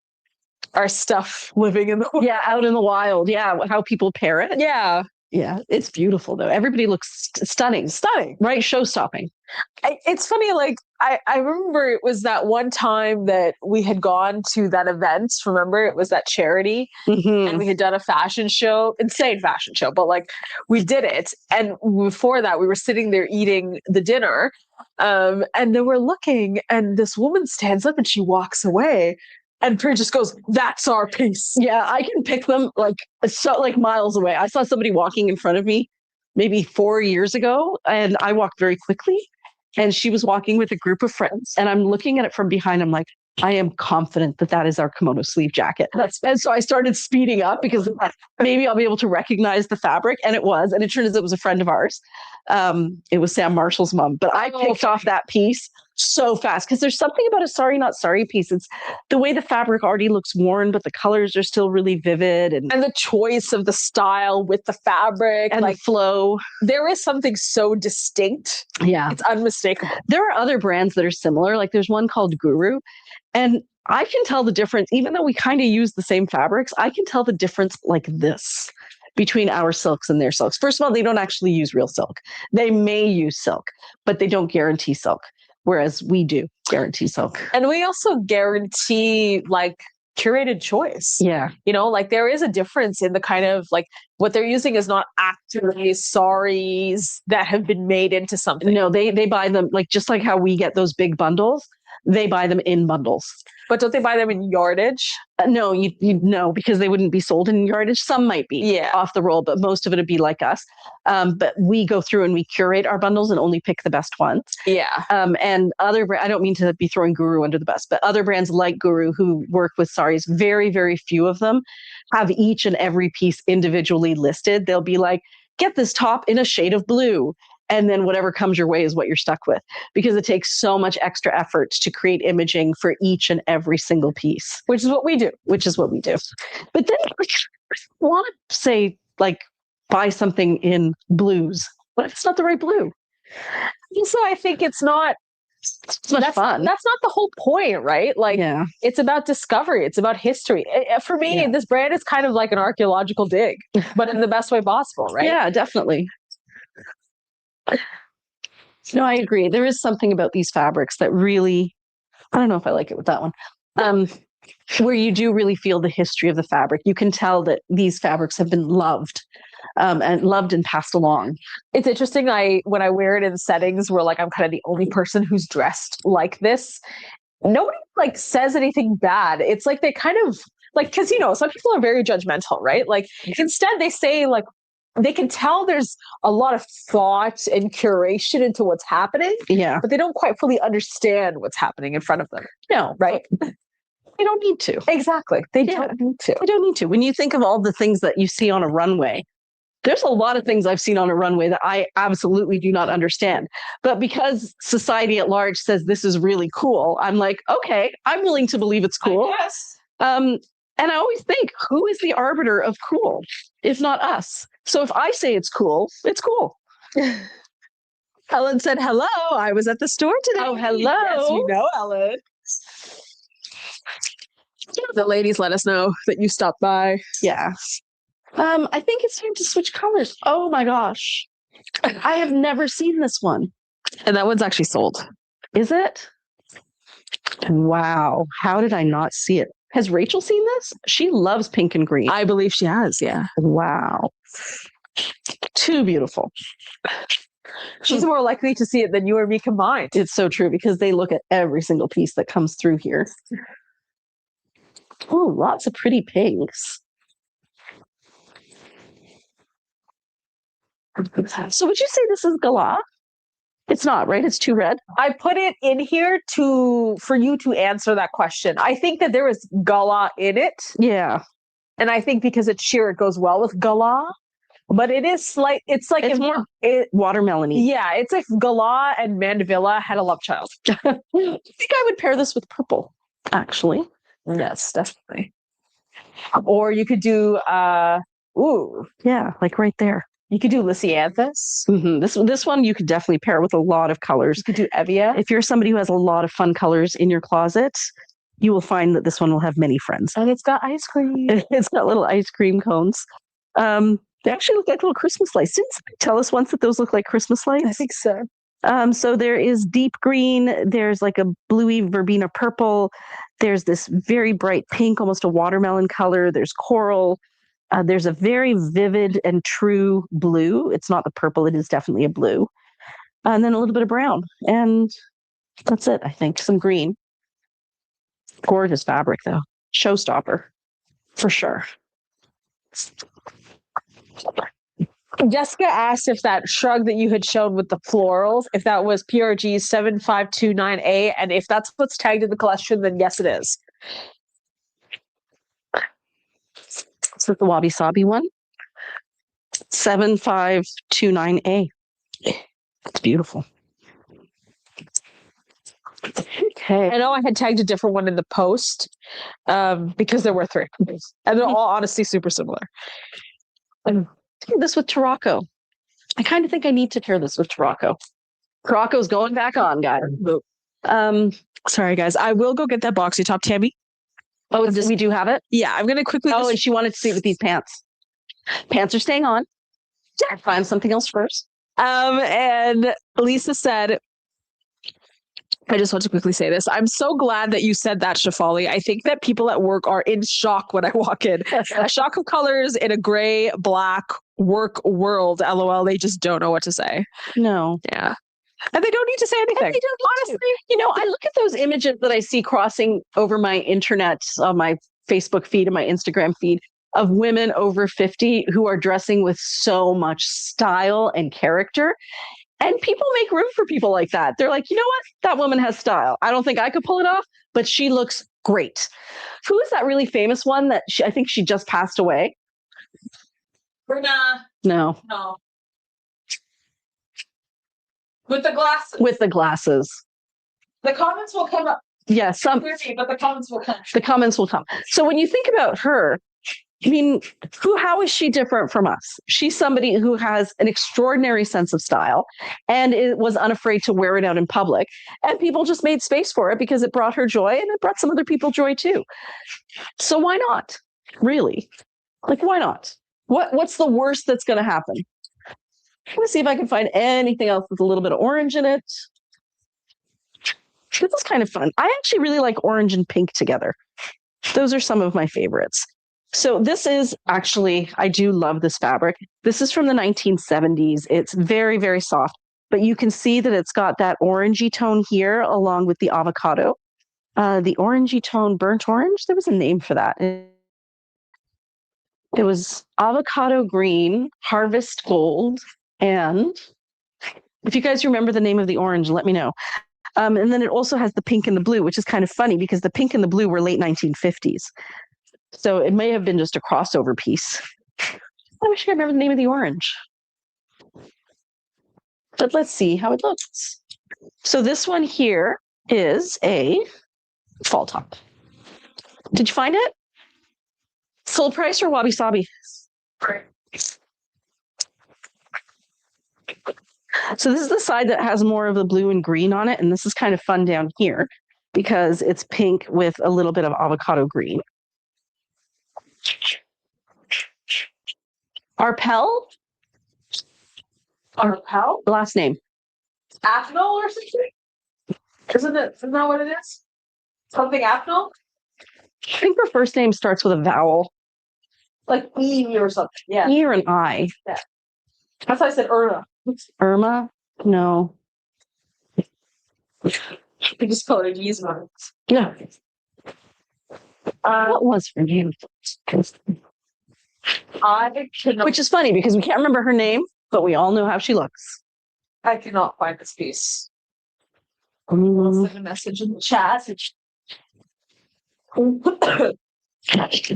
our stuff living in the wild. Yeah, out in the wild. Yeah, how people pair it. Yeah. Yeah, it's beautiful though. Everybody looks stunning, right? Show stopping. It's funny, like I remember it was that one time that we had gone to that event. Remember, it was that charity, and we had done a fashion show, insane fashion show, but like we did it. And before that, we were sitting there eating the dinner, and then we're looking, and this woman stands up and she walks away. And Priya just goes, "That's our piece." Yeah, I can pick them like miles away. I saw somebody walking in front of me maybe 4 years ago, and I walked very quickly. And she was walking with a group of friends, and I'm looking at it from behind. I'm like, I am confident that that is our kimono sleeve jacket. And so I started speeding up because maybe I'll be able to recognize the fabric. And it was. And it turned out it was a friend of ours. It was Sam Marshall's mom. But I picked off that piece so fast because there's something about a sorry not sorry piece. It's the way the fabric already looks worn, but the colors are still really vivid. And the choice of the style with the fabric. And like, the flow. There is something so distinct. Yeah. It's unmistakable. There are other brands that are similar. Like there's one called Guru. And I can tell the difference, even though we kind of use the same fabrics, I can tell the difference like this between our silks and their silks. First of all, they don't actually use real silk. They may use silk, but they don't guarantee silk, whereas we do guarantee silk. And we also guarantee like curated choice. Yeah. You know, like there is a difference in the kind of like what they're using is not actually saris that have been made into something. No, they buy them like just like how we get those big bundles. They buy them in bundles. But don't they buy them in yardage? No, you know, because they wouldn't be sold in yardage. Some might be off the roll, but most of it would be like us. But we go through and we curate our bundles and only pick the best ones. Yeah. And other, I don't mean to be throwing Guru under the bus, but other brands like Guru who work with saris, very, very few of them have each and every piece individually listed. They'll be like, get this top in a shade of blue. And then whatever comes your way is what you're stuck with, because it takes so much extra effort to create imaging for each and every single piece. Which is what we do. But then I want to say, like, buy something in blues. What if it's not the right blue? So I think it's not much fun. That's not the whole point, right? Like, it's about discovery. It's about history. For me, this brand is kind of like an archaeological dig, but in the best way possible, right? Yeah, definitely. No, I agree. There is something about these fabrics that really, I don't know if I like it with that one, where you do really feel the history of the fabric. You can tell that these fabrics have been loved and passed along. It's interesting. When I wear it in settings where like I'm kind of the only person who's dressed like this, nobody like says anything bad. It's like they kind of like, because some people are very judgmental, right? Like, instead they say, like, they can tell there's a lot of thought and curation into what's happening, but they don't quite fully understand what's happening in front of them. No, right? They don't need to. Exactly. They don't need to. They don't need to. When you think of all the things that you see on a runway, there's a lot of things I've seen on a runway that I absolutely do not understand. But because society at large says this is really cool, I'm like, okay, I'm willing to believe it's cool. Yes. And I always think, who is the arbiter of cool, if not us? So if I say it's cool, it's cool. Ellen said, hello, I was at the store today. Oh, hello. Yes, we know, Ellen. The ladies let us know that you stopped by. Yeah. I think it's time to switch colors. Oh my gosh. I have never seen this one. And that one's actually sold. Is it? Wow. How did I not see it? Has Rachel seen this? She loves pink and green. I believe she has, yeah. Wow. Too beautiful. She's more likely to see it than you or me combined. It's so true because they look at every single piece that comes through here. Oh, lots of pretty pinks. So would you say this is Gala? It's not, right? It's too red. I put it in here for you to answer that question. I think that there is Gala in it. Yeah. And I think because it's sheer, it goes well with Gala. But it is it's more watermelon-y. Yeah, it's like Gala and Mandevilla had a love child. I think I would pair this with purple, actually. Yes, definitely. Or you could do like right there. You could do Lysianthus. Mm-hmm. This one you could definitely pair with a lot of colors. You could do Evia. If you're somebody who has a lot of fun colors in your closet, you will find that this one will have many friends. And it's got ice cream. It's got little ice cream cones. They actually look like little Christmas lights. Didn't somebody tell us once that those look like Christmas lights? I think so. So there is deep green. There's like a bluey verbena purple. There's this very bright pink, almost a watermelon color. There's coral. There's a very vivid and true blue. It's not the purple. It is definitely a blue. And then a little bit of brown. And that's it, I think. Some green. Gorgeous fabric, though. Showstopper. For sure. Jessica asked if that shrug that you had shown with the florals, if that was PRG 7529A, and if that's what's tagged in the collection, then yes, it is. This is the Wabi Sabi one. 7529A. It's beautiful. Okay. I know I had tagged a different one in the post because there were three. And they're all honestly super similar. This with Tarocco. I kind of think I need to pair this with Tarocco. Tarocco's going back on, guys. Sorry, guys. I will go get that boxy top, Tammy. Oh, we do have it? Yeah, I'm going to quickly... Oh, and she wanted to see it with these pants. Pants are staying on. Yeah, find something else first. And Lisa said... I just want to quickly say this. I'm so glad that you said that, Shafali. I think that people at work are in shock when I walk in. A shock of colors in a gray, black work world. LOL. They just don't know what to say. No. Yeah. And they don't need to say anything. They don't honestly. I look at those images that I see crossing over my internet, on my Facebook feed and my Instagram feed, of women over 50 who are dressing with so much style and character. And people make room for people like that. They're like, you know what? That woman has style. I don't think I could pull it off, but she looks great. Who is that really famous one that I think she just passed away? Bruna. No. With the glasses. With the glasses. The comments will come up. Yeah, but the comments will come. The comments will come. So when you think about her, I mean, how is she different from us? She's somebody who has an extraordinary sense of style and was unafraid to wear it out in public. And people just made space for it because it brought her joy and it brought some other people joy too. So why not? Really? Like, why not? What's the worst that's going to happen? I'm going to see if I can find anything else with a little bit of orange in it. This is kind of fun. I actually really like orange and pink together. Those are some of my favorites. So this is actually, I do love this fabric. This is from the 1970s. It's very, very soft, but you can see that it's got that orangey tone here along with the avocado. The orangey tone, burnt orange, there was a name for that. It was avocado green, harvest gold, and if you guys remember the name of the orange, let me know. And then it also has the pink and the blue, which is kind of funny because the pink and the blue were late 1950s. So it may have been just a crossover piece. I wish I could remember the name of the orange. But let's see how it looks. So this one here is a fall top. Did you find it? Full price or wabi sabi? So this is the side that has more of the blue and green on it, and this is kind of fun down here because it's pink with a little bit of avocado green. Arpel? Arpel? Last name. Apnol or something? Isn't that what it is? Something Apnol? I think her first name starts with a vowel. Like E or something. Yeah. E or an I. Yeah. That's why I said Irma. Irma? No. I just call it Yzma. Yeah. What was her name? Which is funny because we can't remember her name, but we all know how she looks. I cannot find this piece. I'll send a message in the chat.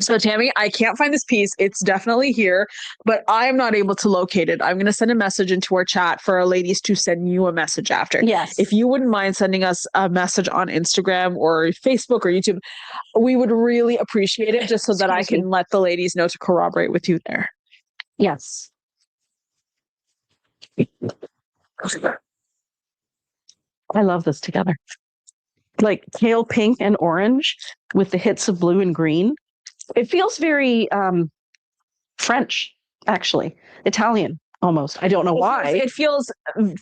So Tammy, I can't find this piece. It's definitely here, but I am not able to locate it. I'm going to send a message into our chat for our ladies to send you a message after. Yes. If you wouldn't mind sending us a message on Instagram or Facebook or YouTube, we would really appreciate it just so that I can let the ladies know to corroborate with you there. Yes. I love this together. Like pale pink and orange with the hits of blue and green. It feels very French, actually. Italian, almost. I don't know why. It feels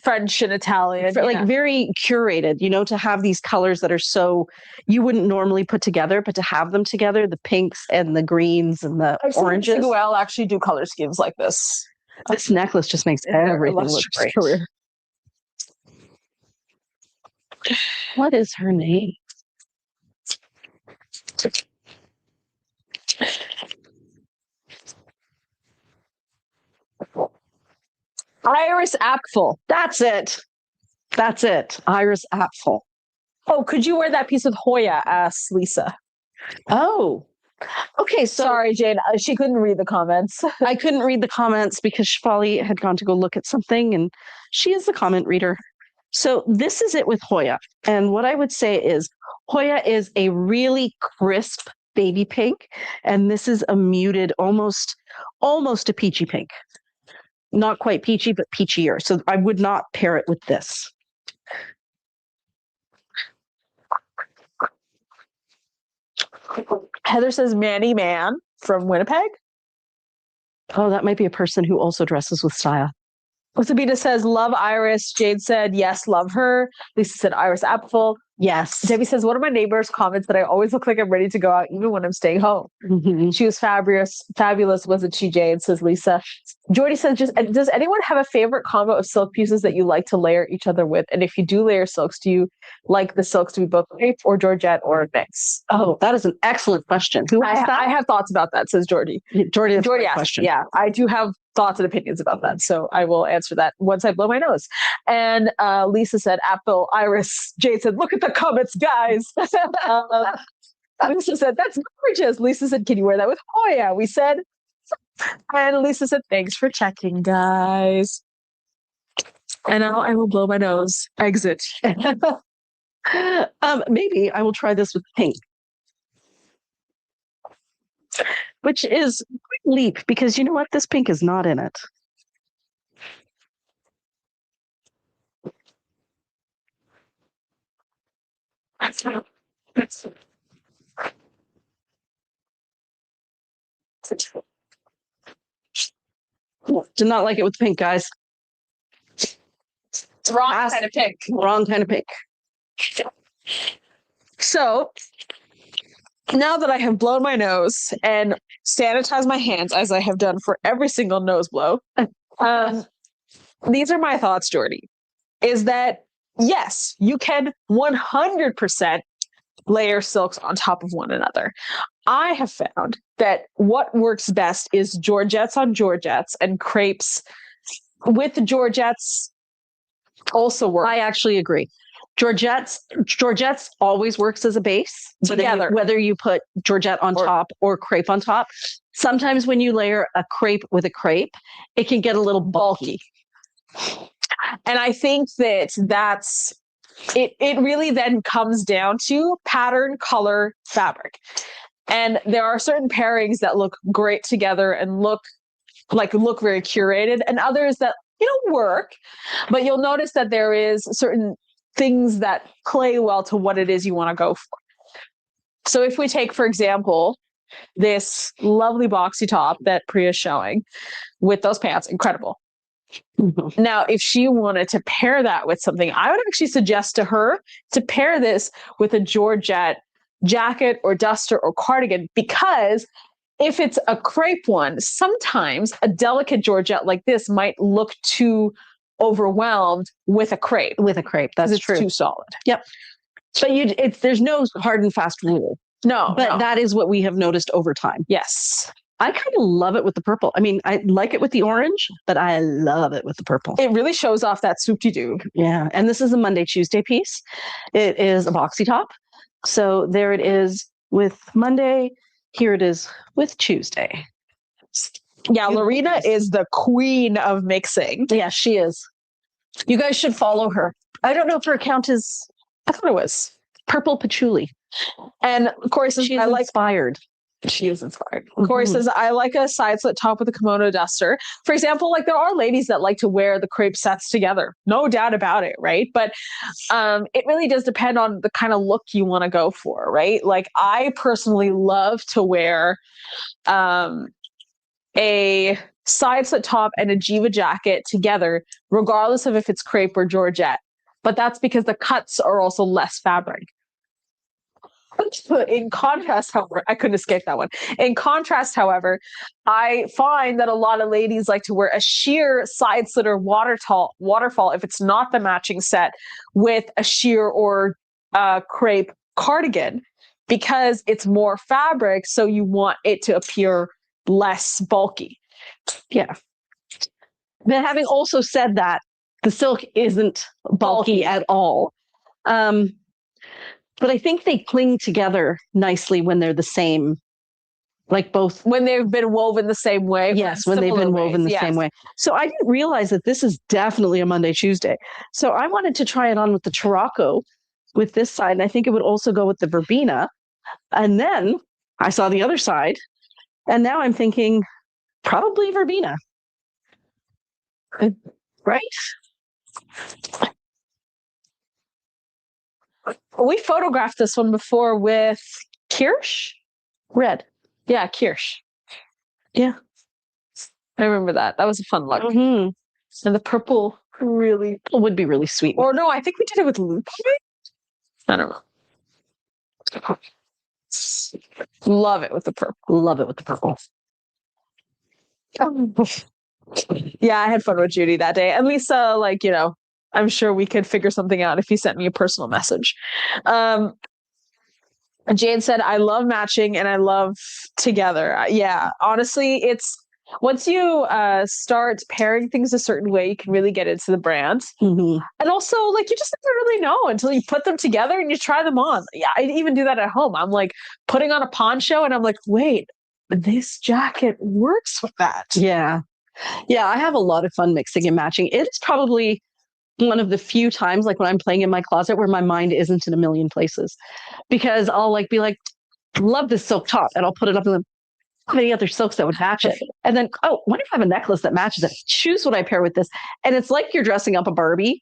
French and Italian. Like very curated, to have these colors that are so, you wouldn't normally put together, but to have them together, the pinks and the greens and the oranges. I've seen Miguel actually do color schemes like this. This necklace just makes everything look great. Career. What is her name? Iris Apfel. That's it. That's it. Iris Apfel. Oh, could you wear that piece with Hoya? Asks Lisa. Oh. Okay, sorry, Jane. She couldn't read the comments. I couldn't read the comments because Shefali had gone to go look at something, and she is the comment reader. So this is it with Hoya. And what I would say is Hoya is a really crisp baby pink, and this is a muted, almost a peachy pink. Not quite peachy, but peachier. So I would not pair it with this. Heather says Manny Man from Winnipeg. Oh, that might be a person who also dresses with style. Sabina says, love Iris. Jade said, yes, love her. Lisa said, Iris Apfel. Yes. Debbie says, one of my neighbors comments that I always look like I'm ready to go out even when I'm staying home. Mm-hmm. She was fabulous, wasn't she, Jade? Says Lisa. Jordy says, does anyone have a favorite combo of silk pieces that you like to layer each other with? And if you do layer silks, do you like the silks to be both crepe or Georgette or a mix? Oh, that is an excellent question. Who asked that? I have thoughts about that, says Jordy. Jordy asked. Question. Yeah, I do have thoughts and opinions about that. So I will answer that once I blow my nose. And Lisa said, Apple, Iris. Jade said, look at the comments, guys. Lisa said, that's gorgeous. Lisa said, can you wear that with Hoya? We said, and Lisa said, thanks for checking, guys. And now I will blow my nose. Exit. Maybe I will try this with pink. Which is a quick leap because you know what? This pink is not in it. Did not like it with pink, guys. It's wrong kind of pink. Wrong kind of pink. So now that I have blown my nose and sanitized my hands as I have done for every single nose blow, these are my thoughts, Jordy, is that yes, you can 100% layer silks on top of one another. I have found that what works best is georgettes on georgettes, and crepes with georgettes also work. I actually agree. Georgettes always works as a base Together. whether you put georgette on top or crepe on top. Sometimes when you layer a crepe with a crepe, it can get a little bulky. And I think that's it. It really then comes down to pattern, color, fabric. And there are certain pairings that look great together and look very curated, and others that, work, but you'll notice that there is certain things that play well to what it is you want to go for. So if we take, for example, this lovely boxy top that Priya's showing with those pants, incredible. Mm-hmm. Now, if she wanted to pair that with something, I would actually suggest to her to pair this with a georgette jacket or duster or cardigan, because if it's a crepe one, sometimes a delicate georgette like this might look too overwhelmed with a crepe. With a crepe, that's true. It's too solid. Yep. But there's no hard and fast rule. No. But that is what we have noticed over time. Yes. I kind of love it with the purple. I mean, I like it with the orange, but I love it with the purple. It really shows off that swoop-de-doo. Yeah. And this is a Monday, Tuesday piece. It is a boxy top. So there it is with Monday. Here it is with Tuesday. Yeah, Lorena is the queen of mixing. Yeah, she is. You guys should follow her. I don't know if her account is... I thought it was Purple Patchouli. And of course, she's inspired. She is inspired. Corey says, I like a side slit top with a kimono duster. For example, like there are ladies that like to wear the crepe sets together. No doubt about it, right? But it really does depend on the kind of look you want to go for, right? Like I personally love to wear a side slit top and a Jiva jacket together, regardless of if it's crepe or georgette. But that's because the cuts are also less fabric. In contrast, however, I couldn't escape that one. In contrast, however, I find that a lot of ladies like to wear a sheer side slit or waterfall if it's not the matching set with a sheer or crepe cardigan, because it's more fabric, so you want it to appear less bulky. Yeah. But having also said that, the silk isn't bulky at all. But I think they cling together nicely when they're the same, like both. When they've been woven the same way. Yes, when they've been woven the same way. So I didn't realize that this is definitely a Monday, Tuesday. So I wanted to try it on with the Tarocco with this side. And I think it would also go with the Verbena. And then I saw the other side. And now I'm thinking probably Verbena. Right? We photographed this one before with Kirsch? Red. Yeah, Kirsch. Yeah. I remember that. That was a fun look. Mm-hmm. And the purple really would be really sweet. Or no, I think we did it with Lupe. I don't know. Love it with the purple. Love it with the purple. Yeah, I had fun with Judy that day. And Lisa, I'm sure we could figure something out if he sent me a personal message. Jane said, I love matching and I love together. Yeah, honestly, it's once you start pairing things a certain way, you can really get into the brand. Mm-hmm. And also, you just never really know until you put them together and you try them on. Yeah, I even do that at home. I'm putting on a poncho and I'm like, wait, this jacket works with that. Yeah. Yeah, I have a lot of fun mixing and matching. It is probably one of the few times, when I'm playing in my closet, where my mind isn't in a million places, because I'll be like, love this silk top, and I'll put it up and how many other silks that would match it, and then wonder if I have a necklace that matches it. Choose what I pair with this, and it's like you're dressing up a Barbie.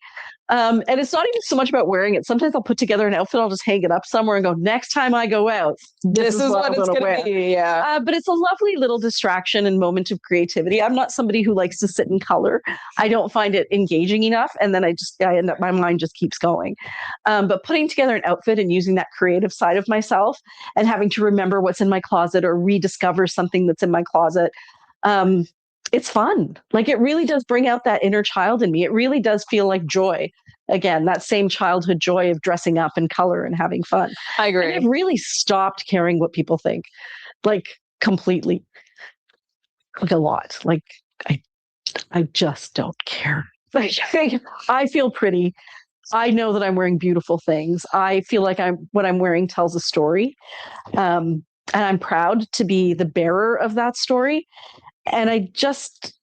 And it's not even so much about wearing it. Sometimes I'll put together an outfit, I'll just hang it up somewhere and go, next time I go out, this is what it's going to be. Yeah. But it's a lovely little distraction and moment of creativity. I'm not somebody who likes to sit in color. I don't find it engaging enough. And then I end up, my mind just keeps going. But putting together an outfit and using that creative side of myself and having to remember what's in my closet or rediscover something that's in my closet, it's fun. It really does bring out that inner child in me. It really does feel like joy again, that same childhood joy of dressing up in color and having fun. I And agree. I've really stopped caring what people think, like completely, like a lot. Like I just don't care. Like, I feel pretty. I know that I'm wearing beautiful things. I feel like what I'm wearing tells a story. And I'm proud to be the bearer of that story. And I just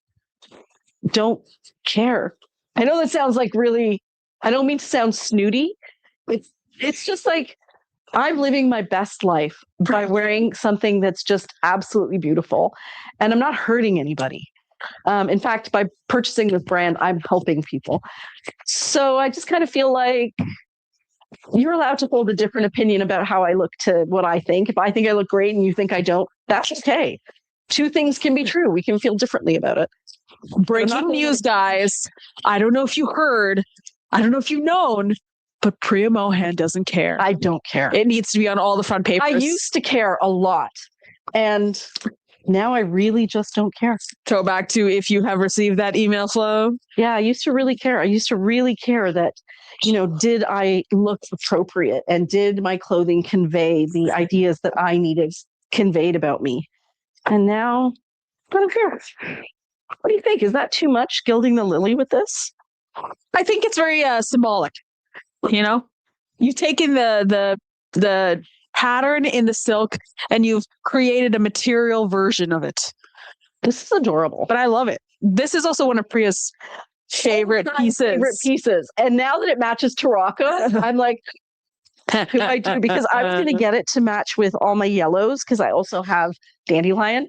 don't care. I know that sounds like really, I don't mean to sound snooty. It's just like I'm living my best life by wearing something that's just absolutely beautiful. And I'm not hurting anybody. In fact, by purchasing this brand, I'm helping people. So I just kind of feel like you're allowed to hold a different opinion about how I look to what I think. If I think I look great and you think I don't, that's okay. Two things can be true. We can feel differently about it. Breaking news, guys. I don't know if you heard. I don't know if you've known, but Priya Mohan doesn't care. I don't care. It needs to be on all the front papers. I used to care a lot. And now I really just don't care. Go back to if you have received that email flow. Yeah, I used to really care. I used to really care that, did I look appropriate and did my clothing convey the ideas that I needed conveyed about me? And now I don't care. What do you think? Is that too much gilding the lily with this? I think it's very symbolic. You've taken the pattern in the silk and you've created a material version of it. This is adorable. But I love it. This is also one of Priya's favorite pieces. And now that it matches Taraka, I'm like, who I do, because I was going to get it to match with all my yellows because I also have dandelion.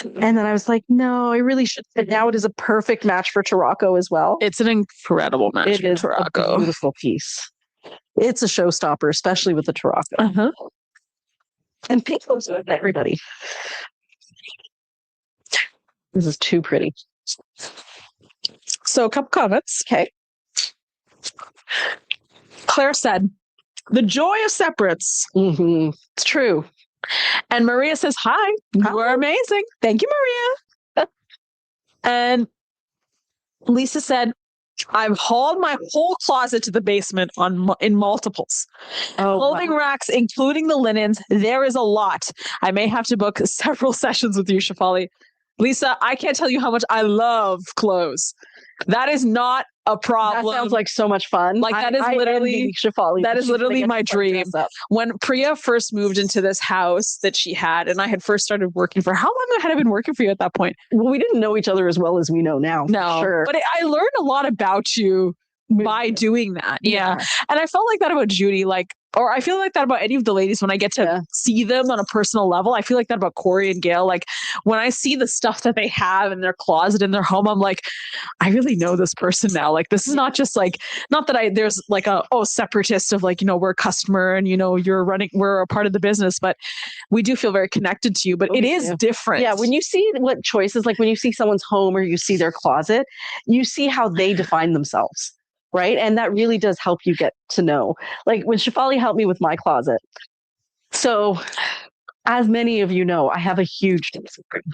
And then I was like, no, I really should. And now it is a perfect match for Tarako as well. It's an incredible match for Tarako. A beautiful piece. It's a showstopper, especially with the Taraka. Uh-huh. And pink goes with everybody. This is too pretty. So a couple comments. Okay. Claire said, the joy of separates. Mm-hmm. It's true. And Maria says, hi, you are amazing. Thank you, Maria. And Lisa said, I've hauled my whole closet to the basement in multiples. Clothing racks, including the linens. There is a lot. I may have to book several sessions with you, Shefali. Lisa, I can't tell you how much I love clothes. That is not a problem. That sounds like so much fun. Like that is literally Shefali. That is literally my dream. When Priya first moved into this house that she had, and I had first started working for, how long had I been working for you at that point? Well, we didn't know each other as well as we know now. No, sure. But I learned a lot about you by doing that. Yeah. And I felt like that about Judy, or I feel like that about any of the ladies when I get to see them on a personal level. I feel like that about Corey and Gail. Like when I see the stuff that they have in their closet in their home, I'm like, I really know this person now. Like this is not just not that there's like separatist of we're a customer and we're a part of the business, but we do feel very connected to you, but it is different. Yeah. When you see what choices, like when you see someone's home or you see their closet, you see how they define themselves. Right. And that really does help you get to know. Like when Shefali helped me with my closet. So as many of you know, I have a huge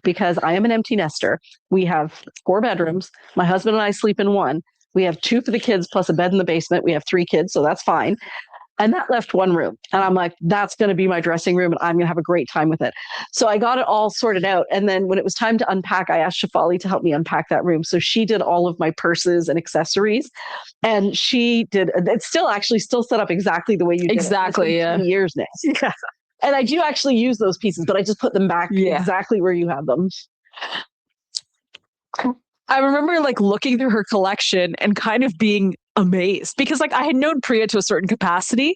because I am an empty nester. We have 4 bedrooms. My husband and I sleep in one. We have 2 for the kids plus a bed in the basement. We have 3 kids, so that's fine. And that left 1 room. And I'm like, that's going to be my dressing room and I'm going to have a great time with it. So I got it all sorted out. And then when it was time to unpack, I asked Shefali to help me unpack that room. So she did all of my purses and accessories. And she did, it's still set up exactly the way you did. Exactly. Yeah. Years now. Yeah. And I do actually use those pieces, but I just put them back exactly where you have them. I remember looking through her collection and kind of being amazed because I had known Priya to a certain capacity,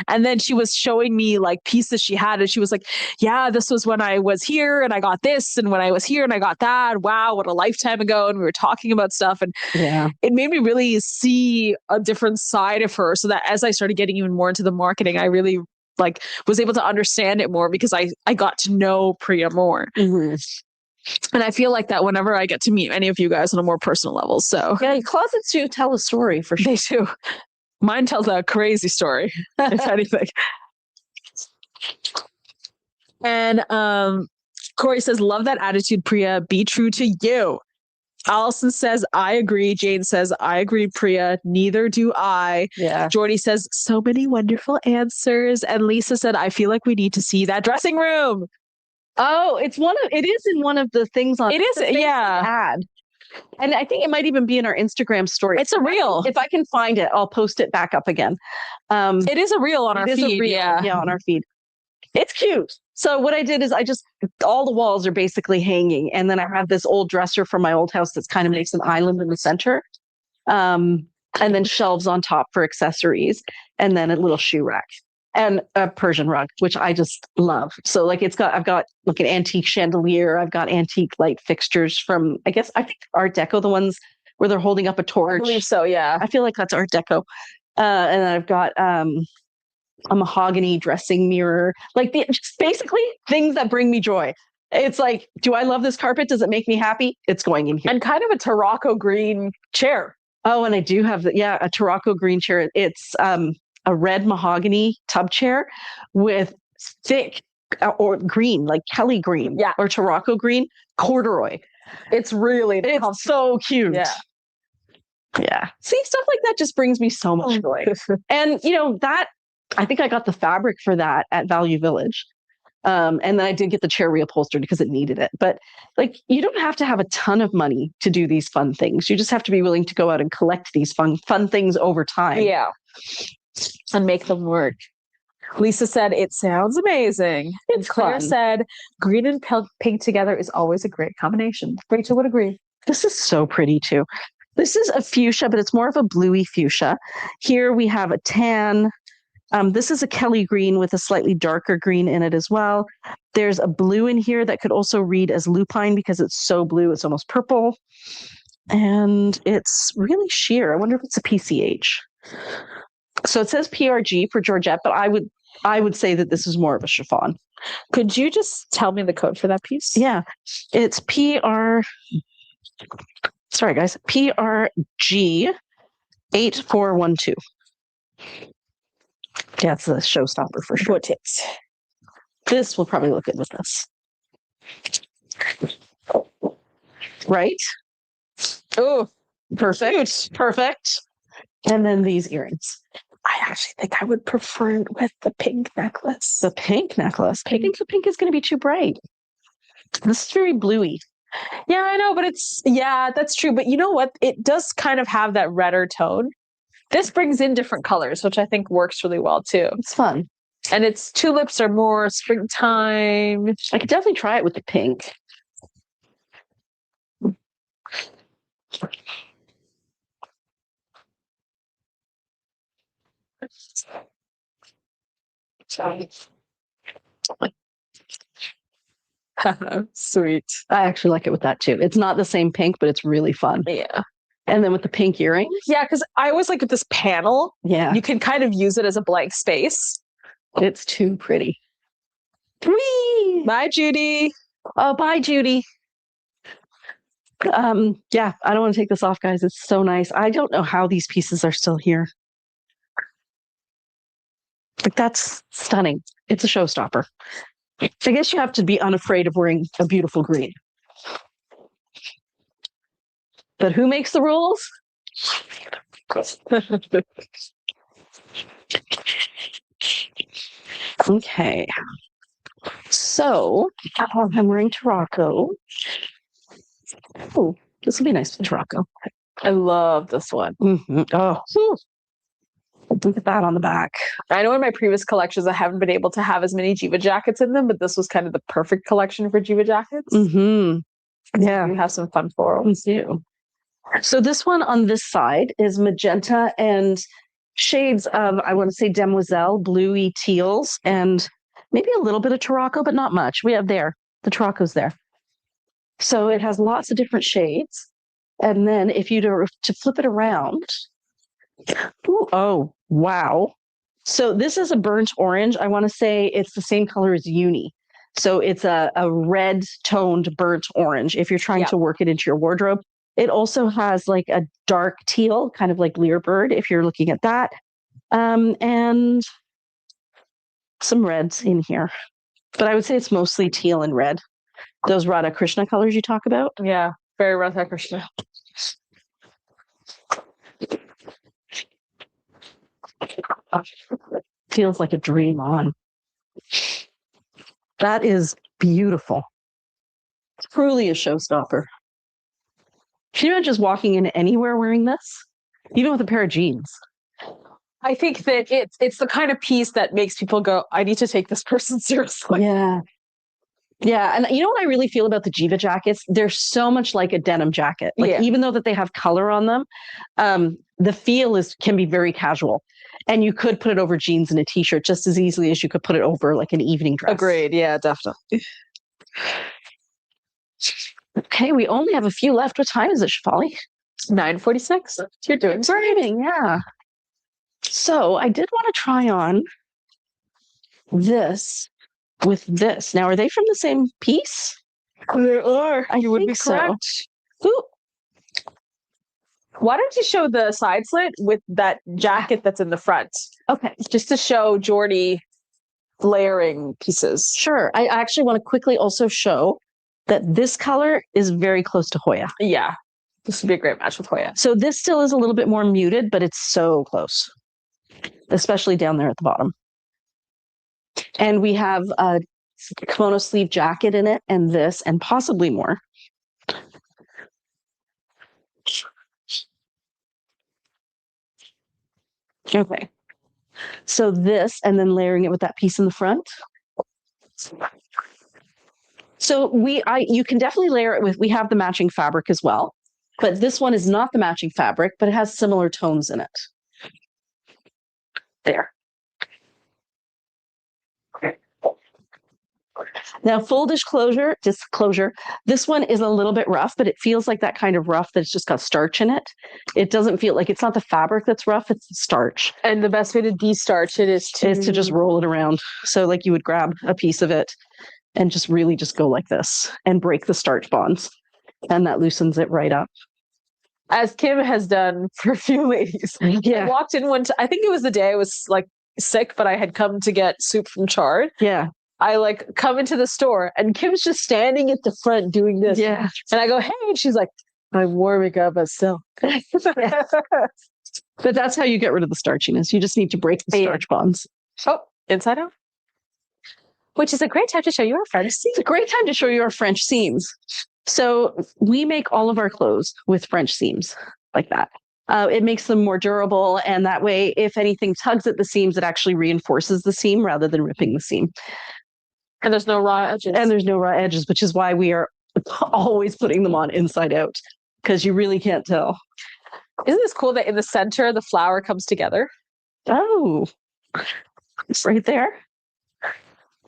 and then she was showing me pieces she had, and she was like, yeah, this was when I was here and I got this, and when I was here and I got that. Wow, what a lifetime ago. And we were talking about stuff, and it made me really see a different side of her, so that as I started getting even more into the marketing, I really was able to understand it more because I got to know Priya more. Mm-hmm. And I feel like that whenever I get to meet any of you guys on a more personal level. So yeah, closets do tell a story for sure. They do. Mine tells a crazy story, if anything. And Corey says, love that attitude, Priya. Be true to you. Allison says, I agree. Jane says, I agree, Priya. Neither do I. Yeah. Jordy says, so many wonderful answers. And Lisa said, I feel like we need to see that dressing room. Oh, it is in one of the things on It is, the yeah. ad. And I think it might even be in our Instagram story. It's a reel. If I can find it, I'll post it back up again. It is a reel on our feed. Yeah, on our feed. It's cute. So what I did is all the walls are basically hanging. And then I have this old dresser from my old house that's kind of makes an island in the center. And then shelves on top for accessories. And then a little shoe rack and a Persian rug, which I just love. So like I've got like an antique chandelier. I've got antique light fixtures from, I think Art Deco, the ones where they're holding up a torch. I believe so, yeah. I feel like that's Art Deco. And then I've got a mahogany dressing mirror, like just basically things that bring me joy. It's like, do I love this carpet? Does it make me happy? It's going in here. And kind of a Tarocco green chair. Oh, and I do have a Tarocco green chair. It's a red mahogany tub chair with thick or green, like Kelly green, or Tarocco green corduroy. It's so cute. Yeah. See, stuff like that just brings me so much joy. And that, I think I got the fabric for that at Value Village. And then I did get the chair reupholstered because it needed it. But like, you don't have to have a ton of money to do these fun things. You just have to be willing to go out and collect these fun things over time. Yeah. And make them work. Lisa said, it sounds amazing. It's Claire fun. said, green and pink together is always a great combination. Rachel would agree. This is so pretty too. This is a fuchsia, but it's more of a bluey fuchsia. Here we have a tan. This is a Kelly green with a slightly darker green in it as well. There's a blue in here that could also read as lupine because it's so blue, it's almost purple. And it's really sheer. I wonder if it's a PCH. So it says PRG for Georgette, but I would say that this is more of a chiffon. Could you just tell me the code for that piece? Yeah, it's PRG 8412. Yeah, it's a showstopper for sure. This will probably look good with this. Right? Oh, perfect. Cute. Perfect. And then these earrings. I actually think I would prefer it with the pink necklace. The pink necklace. I think the pink is going to be too bright. This is very bluey. Yeah, I know, but that's true. But you know what? It does kind of have that redder tone. This brings in different colors, which I think works really well too. It's fun. And its tulips are more springtime. I could definitely try it with the pink. Sweet. I actually like it with that too. It's not the same pink, but it's really fun. Yeah. And then with the pink earrings. Yeah, because I always like with this panel. Yeah. You can kind of use it as a blank space. It's too pretty. Whee! Bye, Judy. Oh, bye, Judy. Yeah, I don't want to take this off, guys. It's so nice. I don't know how these pieces are still here. Like, that's stunning. It's a showstopper. I guess you have to be unafraid of wearing a beautiful green. But who makes the rules? Okay. So, I'm wearing Tarocco. Oh, this will be nice with Tarocco. I love this one. Mm-hmm. Oh, look at that on the back. I know in my previous collections, I haven't been able to have as many Jiva jackets in them, but this was kind of the perfect collection for Jiva jackets. Mm-hmm. Yeah. We have some fun florals. too. So this one on this side is magenta and shades of, I want to say, demoiselle, bluey teals, and maybe a little bit of Tarocco, but not much. We have the Tarocco's there. So it has lots of different shades. And then if you to flip it around, oh, wow. So this is a burnt orange. I want to say it's the same color as uni. So it's a red toned burnt orange if you're trying to work it into your wardrobe. It also has like a dark teal, kind of like Learbird, if you're looking at that. And some reds in here. But I would say it's mostly teal and red. Those Radha Krishna colors you talk about. Yeah. Very Ruther Christian. Feels like a dream on. That is beautiful. Truly a showstopper. Can you imagine just walking in anywhere wearing this? Even with a pair of jeans. I think that it's the kind of piece that makes people go, I need to take this person seriously. Yeah. Yeah. And you know what I really feel about the Jiva jackets? They're so much like a denim jacket. Like even though that they have color on them, the feel can be very casual. And you could put it over jeans and a t-shirt just as easily as you could put it over like an evening dress. Agreed. Yeah, definitely. Okay, we only have a few left. What time is it, Shefali? 9:46. You're doing great. Yeah. So I did want to try on this with this. Now, are they from the same piece? They are. You would be correct. So. Ooh. Why don't you show the side slit with that jacket that's in the front? Okay. Just to show Jordy layering pieces. Sure. I actually want to quickly also show that this color is very close to Hoya. Yeah. This would be a great match with Hoya. So this still is a little bit more muted, but it's so close, especially down there at the bottom. And we have a kimono sleeve jacket in it and this and possibly more. Okay. So this and then layering it with that piece in the front. So you can definitely layer it with, we have the matching fabric as well, but this one is not the matching fabric, but it has similar tones in it. There. Now, full disclosure, this one is a little bit rough, but it feels like that kind of rough that's just got starch in it. It doesn't feel like, it's not the fabric that's rough, it's the starch. And the best way to de-starch it is to just roll it around. So like you would grab a piece of it and just really just go like this and break the starch bonds. And that loosens it right up. As Kim has done for a few ladies. Yeah. I walked in one time, I think it was the day I was like sick, but I had come to get soup from Chard. Yeah. I like come into the store and Kim's just standing at the front doing this. Yeah. And I go, hey, and she's like, I'm warming up a silk. But that's how you get rid of the starchiness. You just need to break the starch bonds. Oh, inside out. Which is a great time to show you our French seams. It's a great time to show you our French seams. So we make all of our clothes with French seams like that. It makes them more durable. And that way, if anything tugs at the seams, it actually reinforces the seam rather than ripping the seam. And there's no raw edges. Which is why we are always putting them on inside out, because you really can't tell. Isn't this cool that in the center, the flower comes together? Oh, it's right there.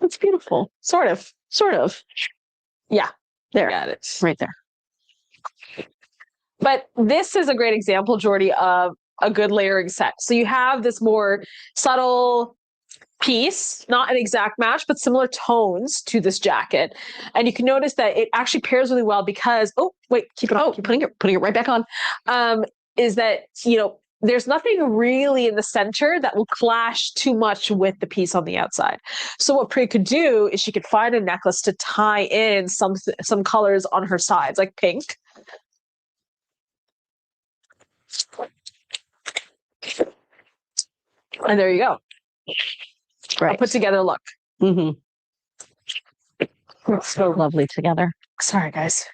That's beautiful. Sort of. Yeah. There. Got it. Right there. But this is a great example, Jordy, of a good layering set. So you have this more subtle piece, not an exact match, but similar tones to this jacket. And you can notice that it actually pairs really well because, oh, wait, keep it on. Putting it right back on. Is that, there's nothing really in the center that will clash too much with the piece on the outside. So what Priya could do is she could find a necklace to tie in some colors on her sides, like pink. And there you go. Right. A put together look. Mm-hmm. It's so lovely together. Sorry, guys.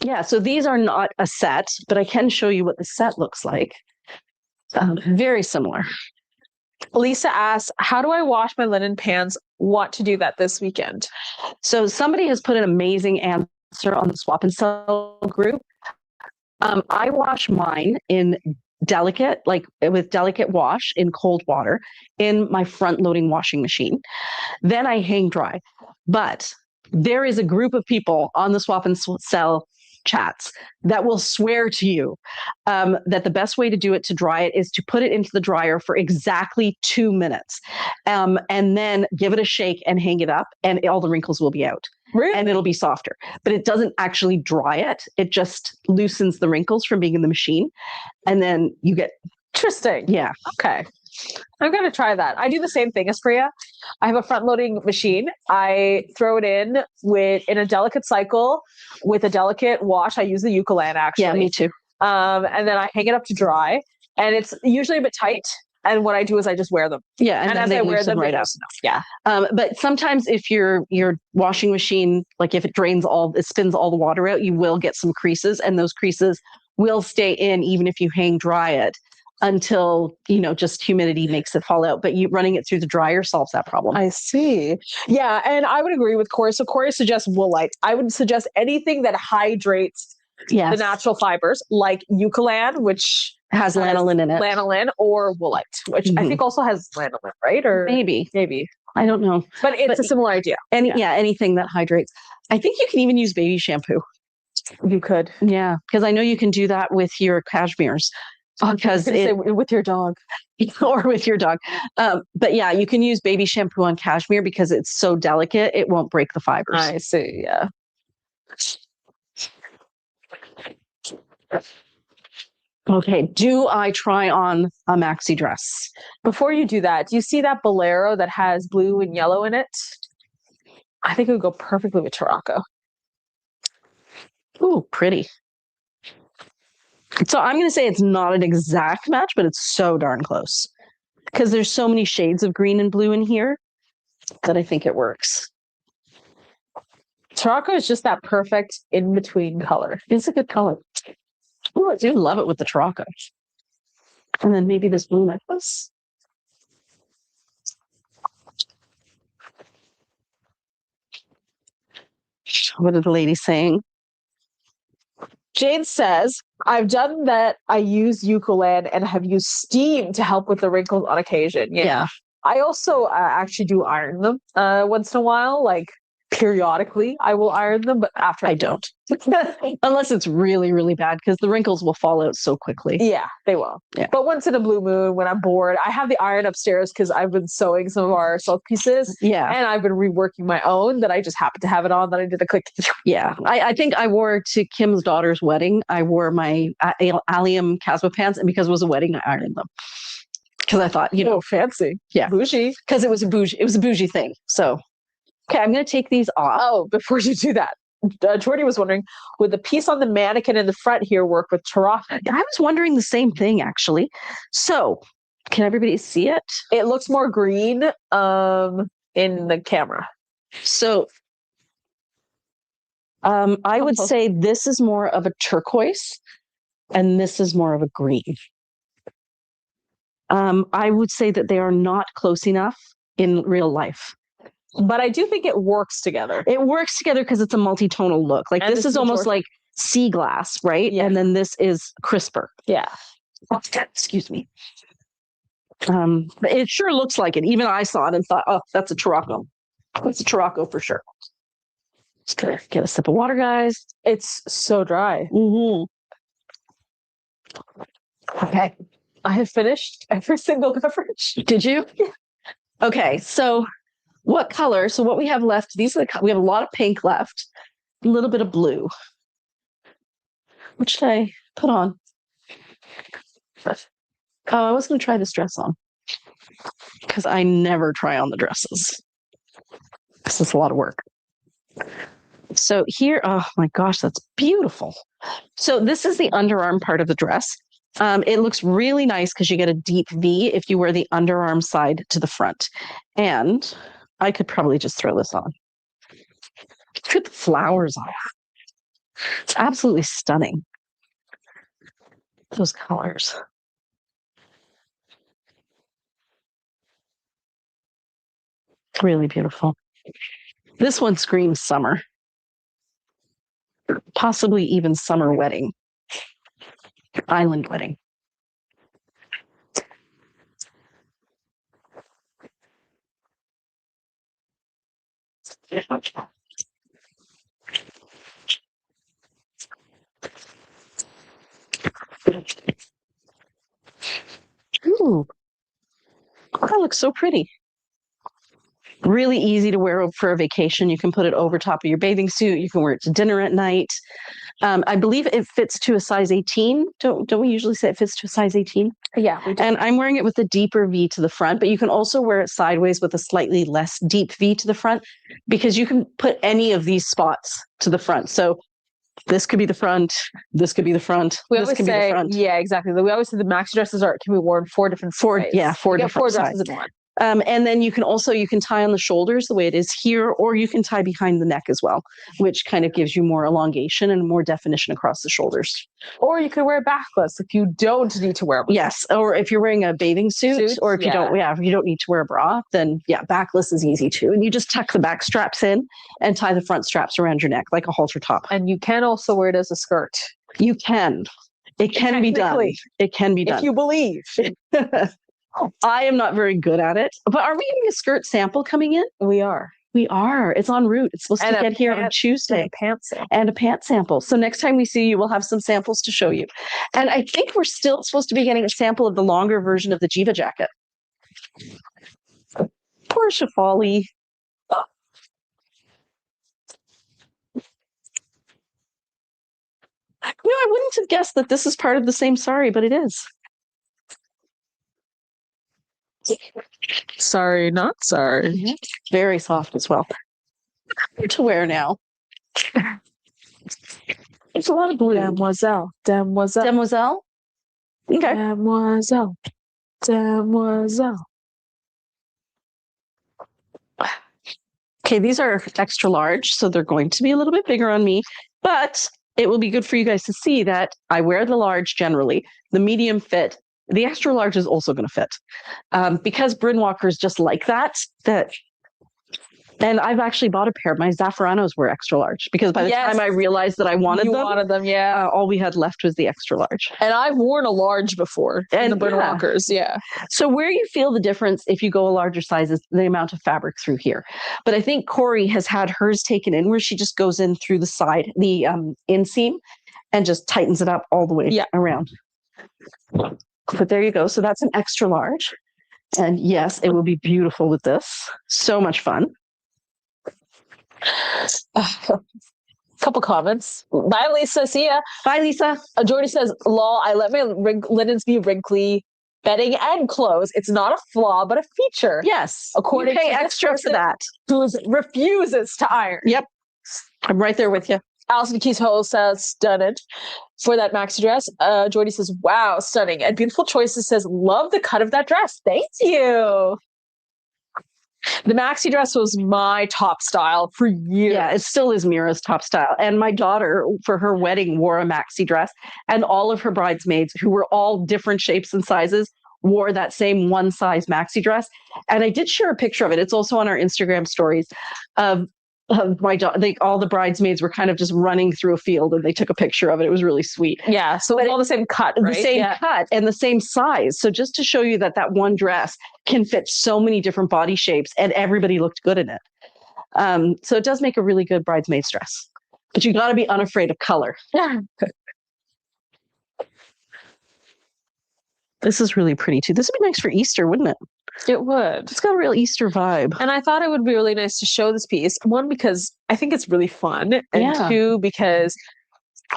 Yeah, so these are not a set, but I can show you what the set looks like. Very similar. Lisa asks, how do I wash my linen pants? Want to do that this weekend? So somebody has put an amazing answer on the Swap and Sell group. I wash mine in delicate wash in cold water in my front loading washing machine. Then I hang dry. But there is a group of people on the Swap and Sell chats that will swear to you that the best way to do it, to dry it, is to put it into the dryer for exactly 2 minutes and then give it a shake and hang it up, and all the wrinkles will be out. Really? And it'll be softer. But it doesn't actually dry it. It just loosens the wrinkles from being in the machine. And then you get... Interesting. Yeah. Okay. I'm going to try that. I do the same thing as Priya. I have a front loading machine. I throw it in a delicate cycle with a delicate wash. I use the Eucalan actually. Yeah, me too. And then I hang it up to dry, and it's usually a bit tight. And what I do is I just wear them. Yeah, and then as they I wear loosen them, right they up. loosen up. Yeah. But sometimes if your washing machine, like if it spins all the water out, you will get some creases, and those creases will stay in even if you hang dry it until, just humidity makes it fall out. But running it through the dryer solves that problem. I see. Yeah, and I would agree with Corey. So Corey suggests woolite. I would suggest anything that hydrates the natural fibers, like Eucalan, which has lanolin in it. Lanolin, or woolite, which I think also has lanolin, right? Or maybe. I don't know. But it's a similar idea. Anything that hydrates. I think you can even use baby shampoo. You could. Yeah, because I know you can do that with your cashmeres. Because with your dog. Or with your dog. But yeah, you can use baby shampoo on cashmere because it's so delicate, it won't break the fibers. I see, yeah. Okay, do I try on a maxi dress? Before you do that, do you see that bolero that has blue and yellow in it? I think it would go perfectly with Tarocco. Ooh, pretty. So I'm going to say it's not an exact match, but it's so darn close. Because there's so many shades of green and blue in here that I think it works. Tarocco is just that perfect in-between color. It's a good color. Oh, I do love it with the Tarocco. And then maybe this blue necklace. What are the ladies saying? Jane says, I've done that. I use Eucalan and have used steam to help with the wrinkles on occasion. Yeah. I also actually do iron them once in a while, like periodically I will iron them, but after I don't. Unless it's really, really bad, because the wrinkles will fall out so quickly. Yeah, they will. Yeah. But once in a blue moon, when I'm bored, I have the iron upstairs because I've been sewing some of our silk pieces. Yeah. And I've been reworking my own that I just happened to have it on that I did a quick. Yeah. I think I wore to Kim's daughter's wedding. I wore my allium Casba pants, and because it was a wedding, I ironed them. Because I thought, fancy. Yeah. Bougie. Because it was a bougie thing. So, okay, I'm going to take these off. Oh, before you do that, Jordy was wondering, would the piece on the mannequin in the front here work with Tarocco? I was wondering the same thing, actually. So, can everybody see it? It looks more green in the camera. So, I would say this is more of a turquoise, and this is more of a green. I would say that they are not close enough in real life. But I do think it works together. It works together because it's a multi-tonal look. Like this is almost like sea glass, right? Yeah. And then this is crisper. Yeah. Excuse me. But it sure looks like it. Even I saw it and thought, oh, that's a Tarocco. That's a Tarocco for sure. Just gonna get a sip of water, guys. It's so dry. Mm-hmm. Okay. I have finished every single beverage. Did you? Yeah. Okay, so what color? So what we have left, we have a lot of pink left, a little bit of blue. What should I put on? Oh, I was going to try this dress on because I never try on the dresses. This is a lot of work. So here, oh my gosh, that's beautiful. So this is the underarm part of the dress. It looks really nice because you get a deep V if you wear the underarm side to the front. And I could probably just throw this on. Look at the flowers on it. It's absolutely stunning. Those colors. Really beautiful. This one screams summer. Possibly even summer wedding. Island wedding. Ooh, that looks so pretty. Really easy to wear for a vacation. You can put it over top of your bathing suit. You can wear it to dinner at night. I believe it fits to a size 18. Don't we usually say it fits to a size 18? Yeah, we do. And I'm wearing it with a deeper V to the front, but you can also wear it sideways with a slightly less deep V to the front, because you can put any of these spots to the front. So this could be the front, this could be the front, We this always could be the say, front. yeah, exactly. We always say the maxi dresses can be worn four different ways. Four different four dresses sides. in one. And then you can tie on the shoulders the way it is here, or you can tie behind the neck as well, which kind of gives you more elongation and more definition across the shoulders. Or you could wear backless if you don't need to wear one. Yes, or if you're wearing a bathing suit, or if you don't need to wear a bra, then backless is easy too. And you just tuck the back straps in and tie the front straps around your neck like a halter top. And you can also wear it as a skirt. You can. It can be done. It can be done. If you believe. I am not very good at it, but are we getting a skirt sample coming in? We are. We are. It's en route. It's supposed to get here on Tuesday. And a pant sample. So next time we see you, we'll have some samples to show you. And I think we're still supposed to be getting a sample of the longer version of the Jiva jacket. Poor Shafali. I wouldn't have guessed that this is part of the same sari, but it is. Sorry, not sorry. Yeah. Very soft as well. To wear now. It's a lot of blue. Demoiselle. Okay. Demoiselle. Okay, these are extra large, so they're going to be a little bit bigger on me, but it will be good for you guys to see that I wear the large generally. The medium fit. The extra large is also going to fit, because Bryn walkers just like that. And I've actually bought a pair. My Zaffaranos were extra large, because by the time I realized that I wanted them, all we had left was the extra large. And I've worn a large before in the Bryn walkers, So where you feel the difference if you go a larger size is the amount of fabric through here. But I think Corey has had hers taken in where she just goes in through the side, the inseam, and just tightens it up all the way around. But there you go. So that's an extra large. And yes, it will be beautiful with this. So much fun. Couple comments. Bye, Lisa. See ya. Bye, Lisa. Jordy says, lol, I let my linens be wrinkly, bedding and clothes. It's not a flaw, but a feature. Yes. According you pay to extra for that. Who refuses to iron. Yep. I'm right there with you. Alison Keys-Ho says, stunning for that maxi dress. Jordy says, wow, stunning. And Beautiful Choices says, love the cut of that dress. Thank you. The maxi dress was my top style for years. Yeah, it still is Mira's top style. And my daughter, for her wedding, wore a maxi dress. And all of her bridesmaids, who were all different shapes and sizes, wore that same one size maxi dress. And I did share a picture of it. It's also on our Instagram stories of my daughter. All the bridesmaids were kind of just running through a field, and they took a picture of it. It was really sweet. Yeah, so it's all the same cut, right? The same cut and the same size. So just to show you that one dress can fit so many different body shapes, and everybody looked good in it. So it does make a really good bridesmaid's dress. But you got to be unafraid of color. Yeah. This is really pretty too. This would be nice for Easter, wouldn't it? It would. It's got a real Easter vibe. And I thought it would be really nice to show this piece. One, because I think it's really fun. And two, because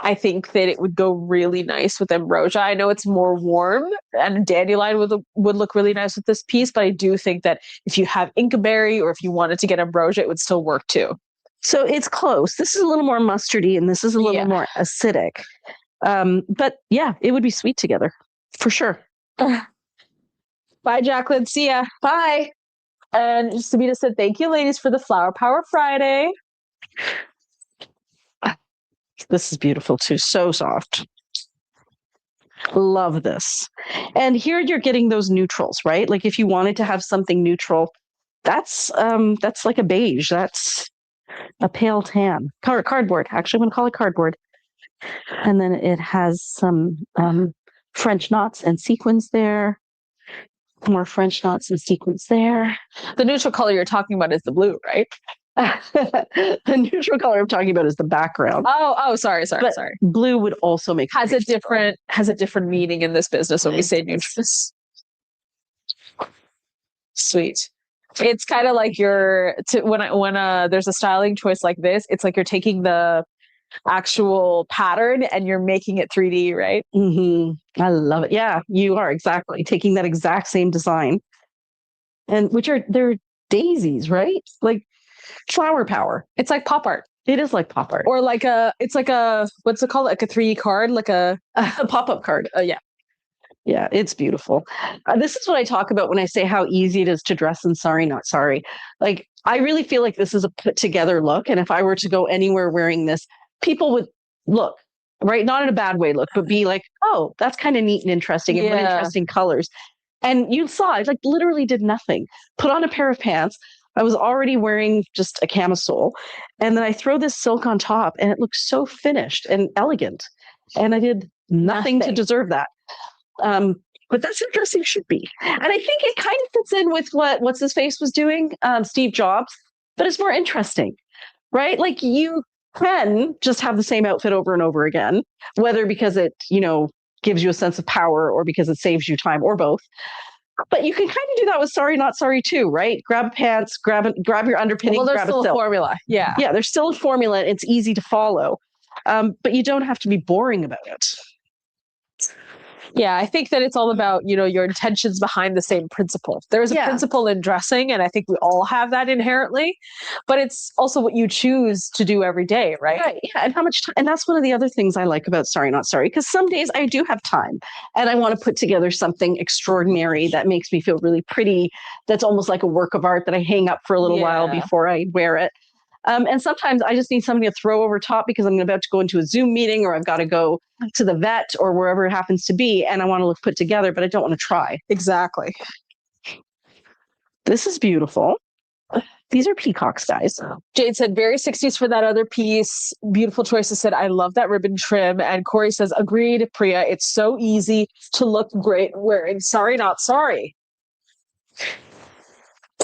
I think that it would go really nice with ambrosia. I know it's more warm, and dandelion would look really nice with this piece, but I do think that if you have inkberry or if you wanted to get ambrosia, it would still work too. So it's close. This is a little more mustardy and this is a little more acidic. But yeah, it would be sweet together for sure. Bye, Jacqueline. See ya. Bye. And Sabina said, thank you, ladies, for the Flower Power Friday. This is beautiful too. So soft. Love this. And here you're getting those neutrals, right? Like if you wanted to have something neutral, that's like a beige. That's a pale tan. Cardboard. Actually, I'm going to call it cardboard. And then it has some French knots and sequins there. More French knots and sequins there. The neutral color you're talking about is the blue, right? The neutral color I'm talking about is the background. Oh, sorry. Blue would also make has a different meaning in this business when we say neutral. Sweet. It's kind of like when there's a styling choice like this, it's like you're taking the actual pattern and you're making it 3D, right? I love it. Yeah, you are exactly taking that exact same design, and they're daisies, right? Like flower power. It's like pop art. It is like pop art, Or it's like what's it called? Like a 3D card, like a pop-up card. Yeah. Yeah, it's beautiful. This is what I talk about when I say how easy it is to dress in Sorry Not Sorry. Like, I really feel like this is a put together look. And if I were to go anywhere wearing this, people would look, right? Not in a bad way look, but be like, oh, that's kind of neat and interesting. And what interesting colors. And you saw, I like literally did nothing. Put on a pair of pants. I was already wearing just a camisole. And then I throw this silk on top and it looks so finished and elegant. And I did nothing to deserve that. But that's what dressing should be. And I think it kind of fits in with what's his face was doing, Steve Jobs, but it's more interesting, right? Like you can just have the same outfit over and over again, whether because it, gives you a sense of power or because it saves you time or both. But you can kind of do that with Sorry Not Sorry too, right? Grab pants, grab your underpinnings, there's grab still a silk. formula. Yeah. Yeah, there's still a formula. It's easy to follow. But you don't have to be boring about it. Yeah, I think that it's all about, your intentions behind the same principle. There's a principle in dressing, and I think we all have that inherently, but it's also what you choose to do every day, right? Right. Yeah. And how much time, and that's one of the other things I like about Sorry Not Sorry, because some days I do have time and I want to put together something extraordinary that makes me feel really pretty. That's almost like a work of art that I hang up for a little while before I wear it. And sometimes I just need something to throw over top because I'm about to go into a Zoom meeting or I've got to go to the vet or wherever it happens to be. And I want to look put together, but I don't want to try. Exactly. This is beautiful. These are peacocks, guys. Jade said, very 60s for that other piece. Beautiful choices. Said, I love that ribbon trim. And Corey says, agreed, Priya. It's so easy to look great wearing Sorry Not Sorry.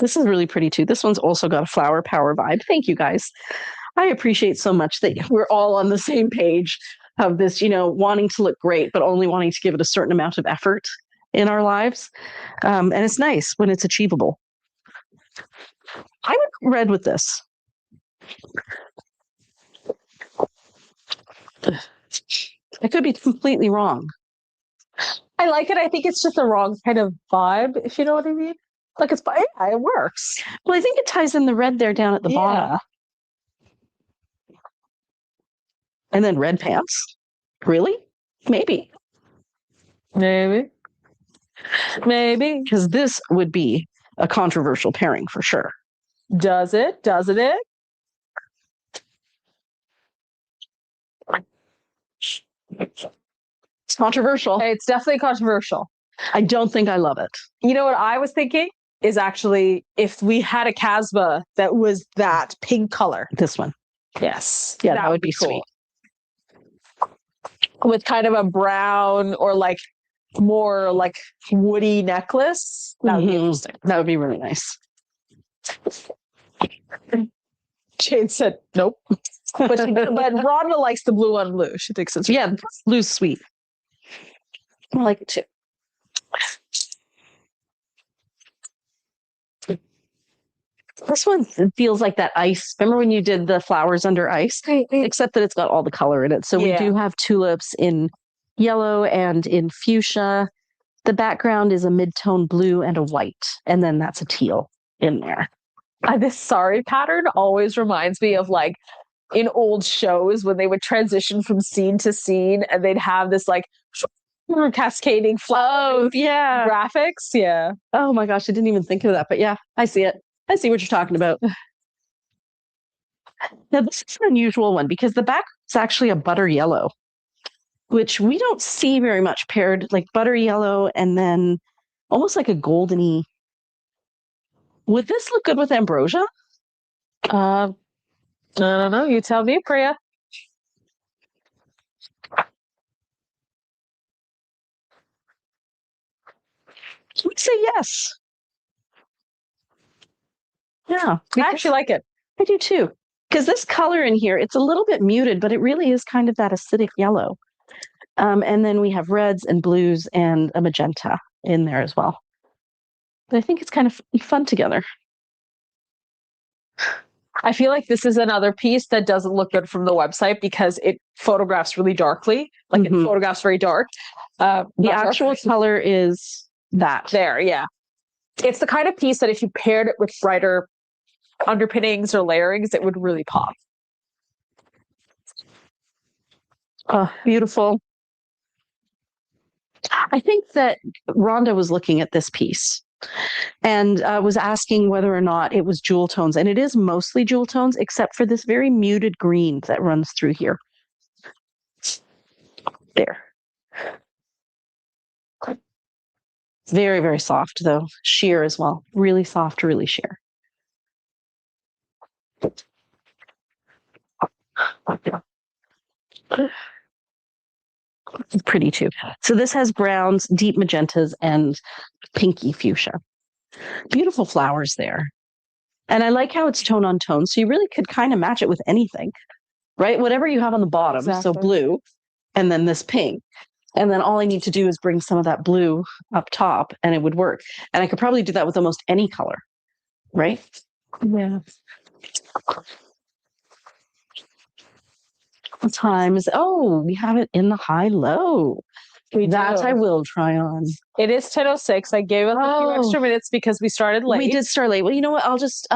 This is really pretty too. This one's also got a flower power vibe. Thank you, guys. I appreciate so much that we're all on the same page of this, wanting to look great, but only wanting to give it a certain amount of effort in our lives. And it's nice when it's achievable. I would red with this. I could be completely wrong. I like it. I think it's just the wrong kind of vibe, if you know what I mean. Like it works. Well, I think it ties in the red there down at the bottom. And then red pants. Really? Maybe. Because this would be a controversial pairing for sure. Doesn't it? It's controversial. It's definitely controversial. I don't think I love it. You know what I was thinking is actually if we had a Casbah that was that pink color. This one. Yes. Yeah, that would be cool. sweet. With kind of a brown or like more like woody necklace. That would be interesting. That would be really nice. Jade said, nope. but Rhonda likes the blue on blue. She thinks it's blue's sweet. I like it too. This one feels like that ice. Remember when you did the flowers under ice? Except that it's got all the color in it. So we do have tulips in yellow and in fuchsia. The background is a mid-tone blue and a white. And then that's a teal in there. This sorry pattern always reminds me of like in old shows when they would transition from scene to scene and they'd have this like cascading flow graphics. Yeah. Oh my gosh, I didn't even think of that. But yeah, I see it. I see what you're talking about. Now, this is an unusual one because the back is actually a butter yellow, which we don't see very much paired, like butter yellow and then almost like a goldeny. Would this look good with ambrosia? I don't know. You tell me, Priya. I would say yes. Yeah. I actually like it. I do too. Because this color in here, it's a little bit muted, but it really is kind of that acidic yellow. And then we have reds and blues and a magenta in there as well. But I think it's kind of fun together. I feel like this is another piece that doesn't look good from the website because it photographs really darkly. Like it photographs very dark. The actual color is that. There, yeah. It's the kind of piece that if you paired it with brighter underpinnings or layerings, it would really pop. Oh, beautiful. I think that Rhonda was looking at this piece and was asking whether or not it was jewel tones. And it is mostly jewel tones, except for this very muted green that runs through here. There. Very, very soft, though. Sheer as well. Really soft, really sheer. It's pretty too. So this has browns, deep magentas, and pinky fuchsia. Beautiful flowers there. And I like how it's tone on tone. So you really could kind of match it with anything, right? Whatever you have on the bottom. Exactly. So blue, and then this pink. And then all I need to do is bring some of that blue up top and it would work. And I could probably do that with almost any color, right? Yeah. Times. Oh, we have it in the high-low. That I will try on. It is 10:06. I gave it a few extra minutes because we started late. We did start late. Well, you know what? I'll just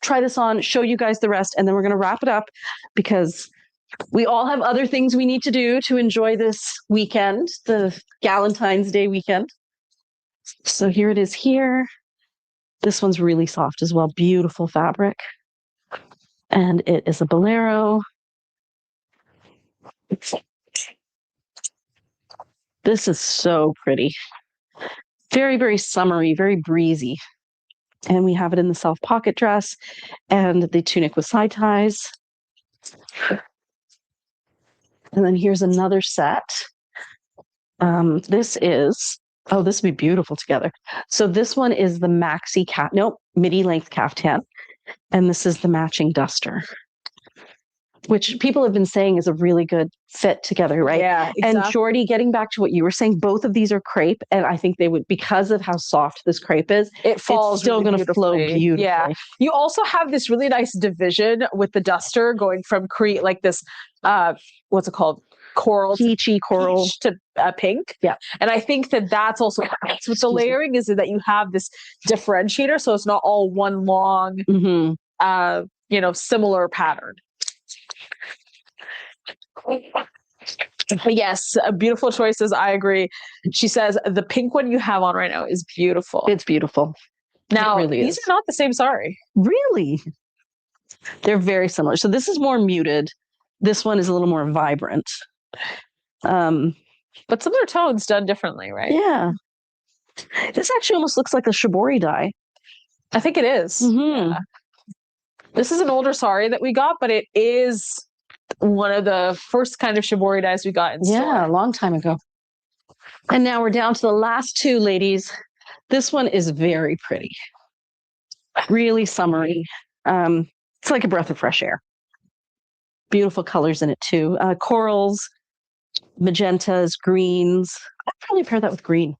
try this on, show you guys the rest, and then we're going to wrap it up because we all have other things we need to do to enjoy this weekend, the Galentine's Day weekend. So here it is here. This one's really soft as well. Beautiful fabric. And it is a bolero. This is so pretty. Very, very summery, very breezy. And we have it in the self pocket dress and the tunic with side ties. And then here's another set. This would be beautiful together. So this one is the maxi midi length caftan. And this is the matching duster, which people have been saying is a really good fit together, right? Yeah, exactly. And Jordy, getting back to what you were saying, both of these are crepe, and I think they would, because of how soft this crepe is, it's still really going to flow beautifully. Yeah. You also have this really nice division with the duster going from like this, what's it called? Coral, peachy coral to pink. Yeah. And I think that that's also with the layering is that you have this differentiator, so it's not all one long, similar pattern. But yes, beautiful choices. I agree. She says the pink one you have on right now is beautiful. It's beautiful. Now, these are not the same sari. Really? They're very similar. So this is more muted. This one is a little more vibrant. But similar tones done differently, right? Yeah. This actually almost looks like a shibori dye. I think it is. Yeah. This is an older sari that we got, but it is one of the first kind of shibori dyes we got in store. Yeah, a long time ago. And now we're down to the last two, ladies. This one is very pretty. Really summery. It's like a breath of fresh air. Beautiful colors in it too. Corals, magentas, greens. I'd probably pair that with green.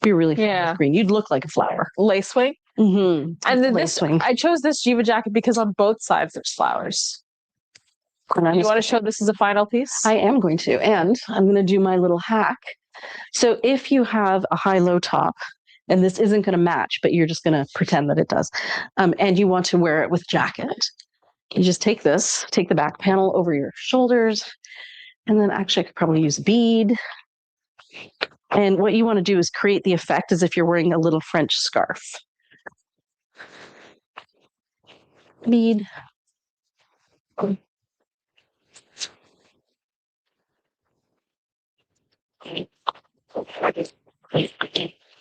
Be really fun with green. You'd look like a flower. Lace wing. Mm-hmm. And then I chose this Jiva jacket because on both sides there's flowers. You want to show this as a final piece? I am going to, and I'm going to do my little hack. So if you have a high-low top, and this isn't going to match, but you're just going to pretend that it does, and you want to wear it with jacket, you just take the back panel over your shoulders, and then actually I could probably use a bead. And what you want to do is create the effect as if you're wearing a little French scarf. Bead.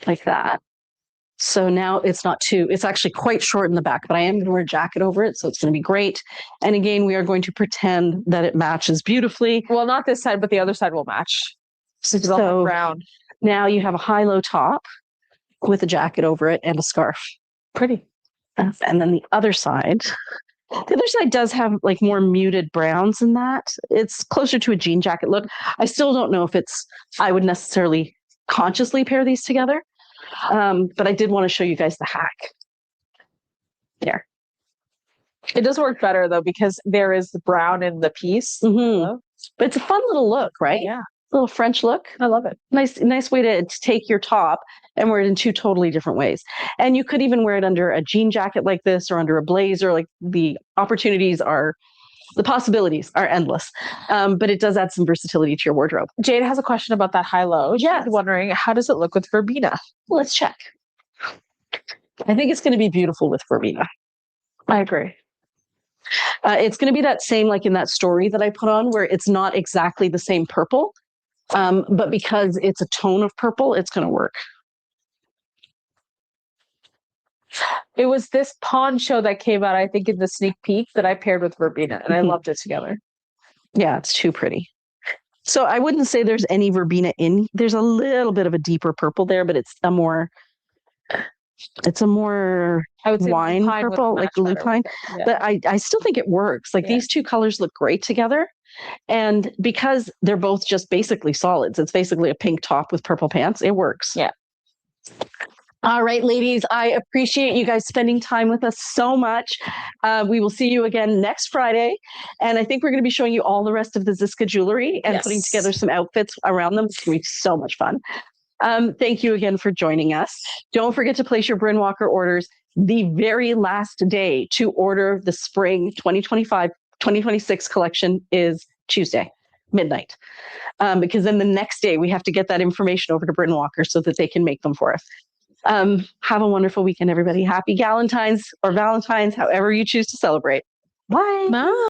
Like that. So now it's actually quite short in the back, but I am going to wear a jacket over it, so it's going to be great. And again, we are going to pretend that it matches beautifully. Well, not this side, but the other side will match. So brown. Now you have a high-low top with a jacket over it and a scarf. Pretty. And then the other side does have like more muted browns in that. It's closer to a jean jacket look. I still don't know if I would necessarily consciously pair these together. But I did want to show you guys the hack. There. It does work better though, because there is the brown in the piece. But it's a fun little look, right? Yeah. Little French look. I love it. Nice way to take your top and wear it in two totally different ways. And you could even wear it under a jean jacket like this or under a blazer. Like the possibilities are endless. But it does add some versatility to your wardrobe. Jade has a question about that high-low. She's wondering, how does it look with verbena? Let's check. I think it's going to be beautiful with verbena. I agree. It's going to be that same, like in that story that I put on, where it's not exactly the same purple, but because it's a tone of purple, it's going to work. It was this poncho that came out, I think, in the sneak peek that I paired with verbena, and I loved it together. Yeah, it's too pretty. So I wouldn't say there's any verbena in. There's a little bit of a deeper purple there, but it's a more I would say wine purple, like lupine. Yeah. But I still think it works. Like these two colors look great together. And because they're both just basically solids, it's basically a pink top with purple pants. It works. Yeah. All right, ladies, I appreciate you guys spending time with us so much. We will see you again next Friday. And I think we're going to be showing you all the rest of the Ziska jewelry and putting together some outfits around them. It's going to be so much fun. Thank you again for joining us. Don't forget to place your Bryn Walker orders. The very last day to order the spring 2025-2026 collection is Tuesday, midnight. Because then the next day we have to get that information over to Bryn Walker so that they can make them for us. Have a wonderful weekend, everybody. Happy Galentine's or Valentine's, however you choose to celebrate. Bye. Bye.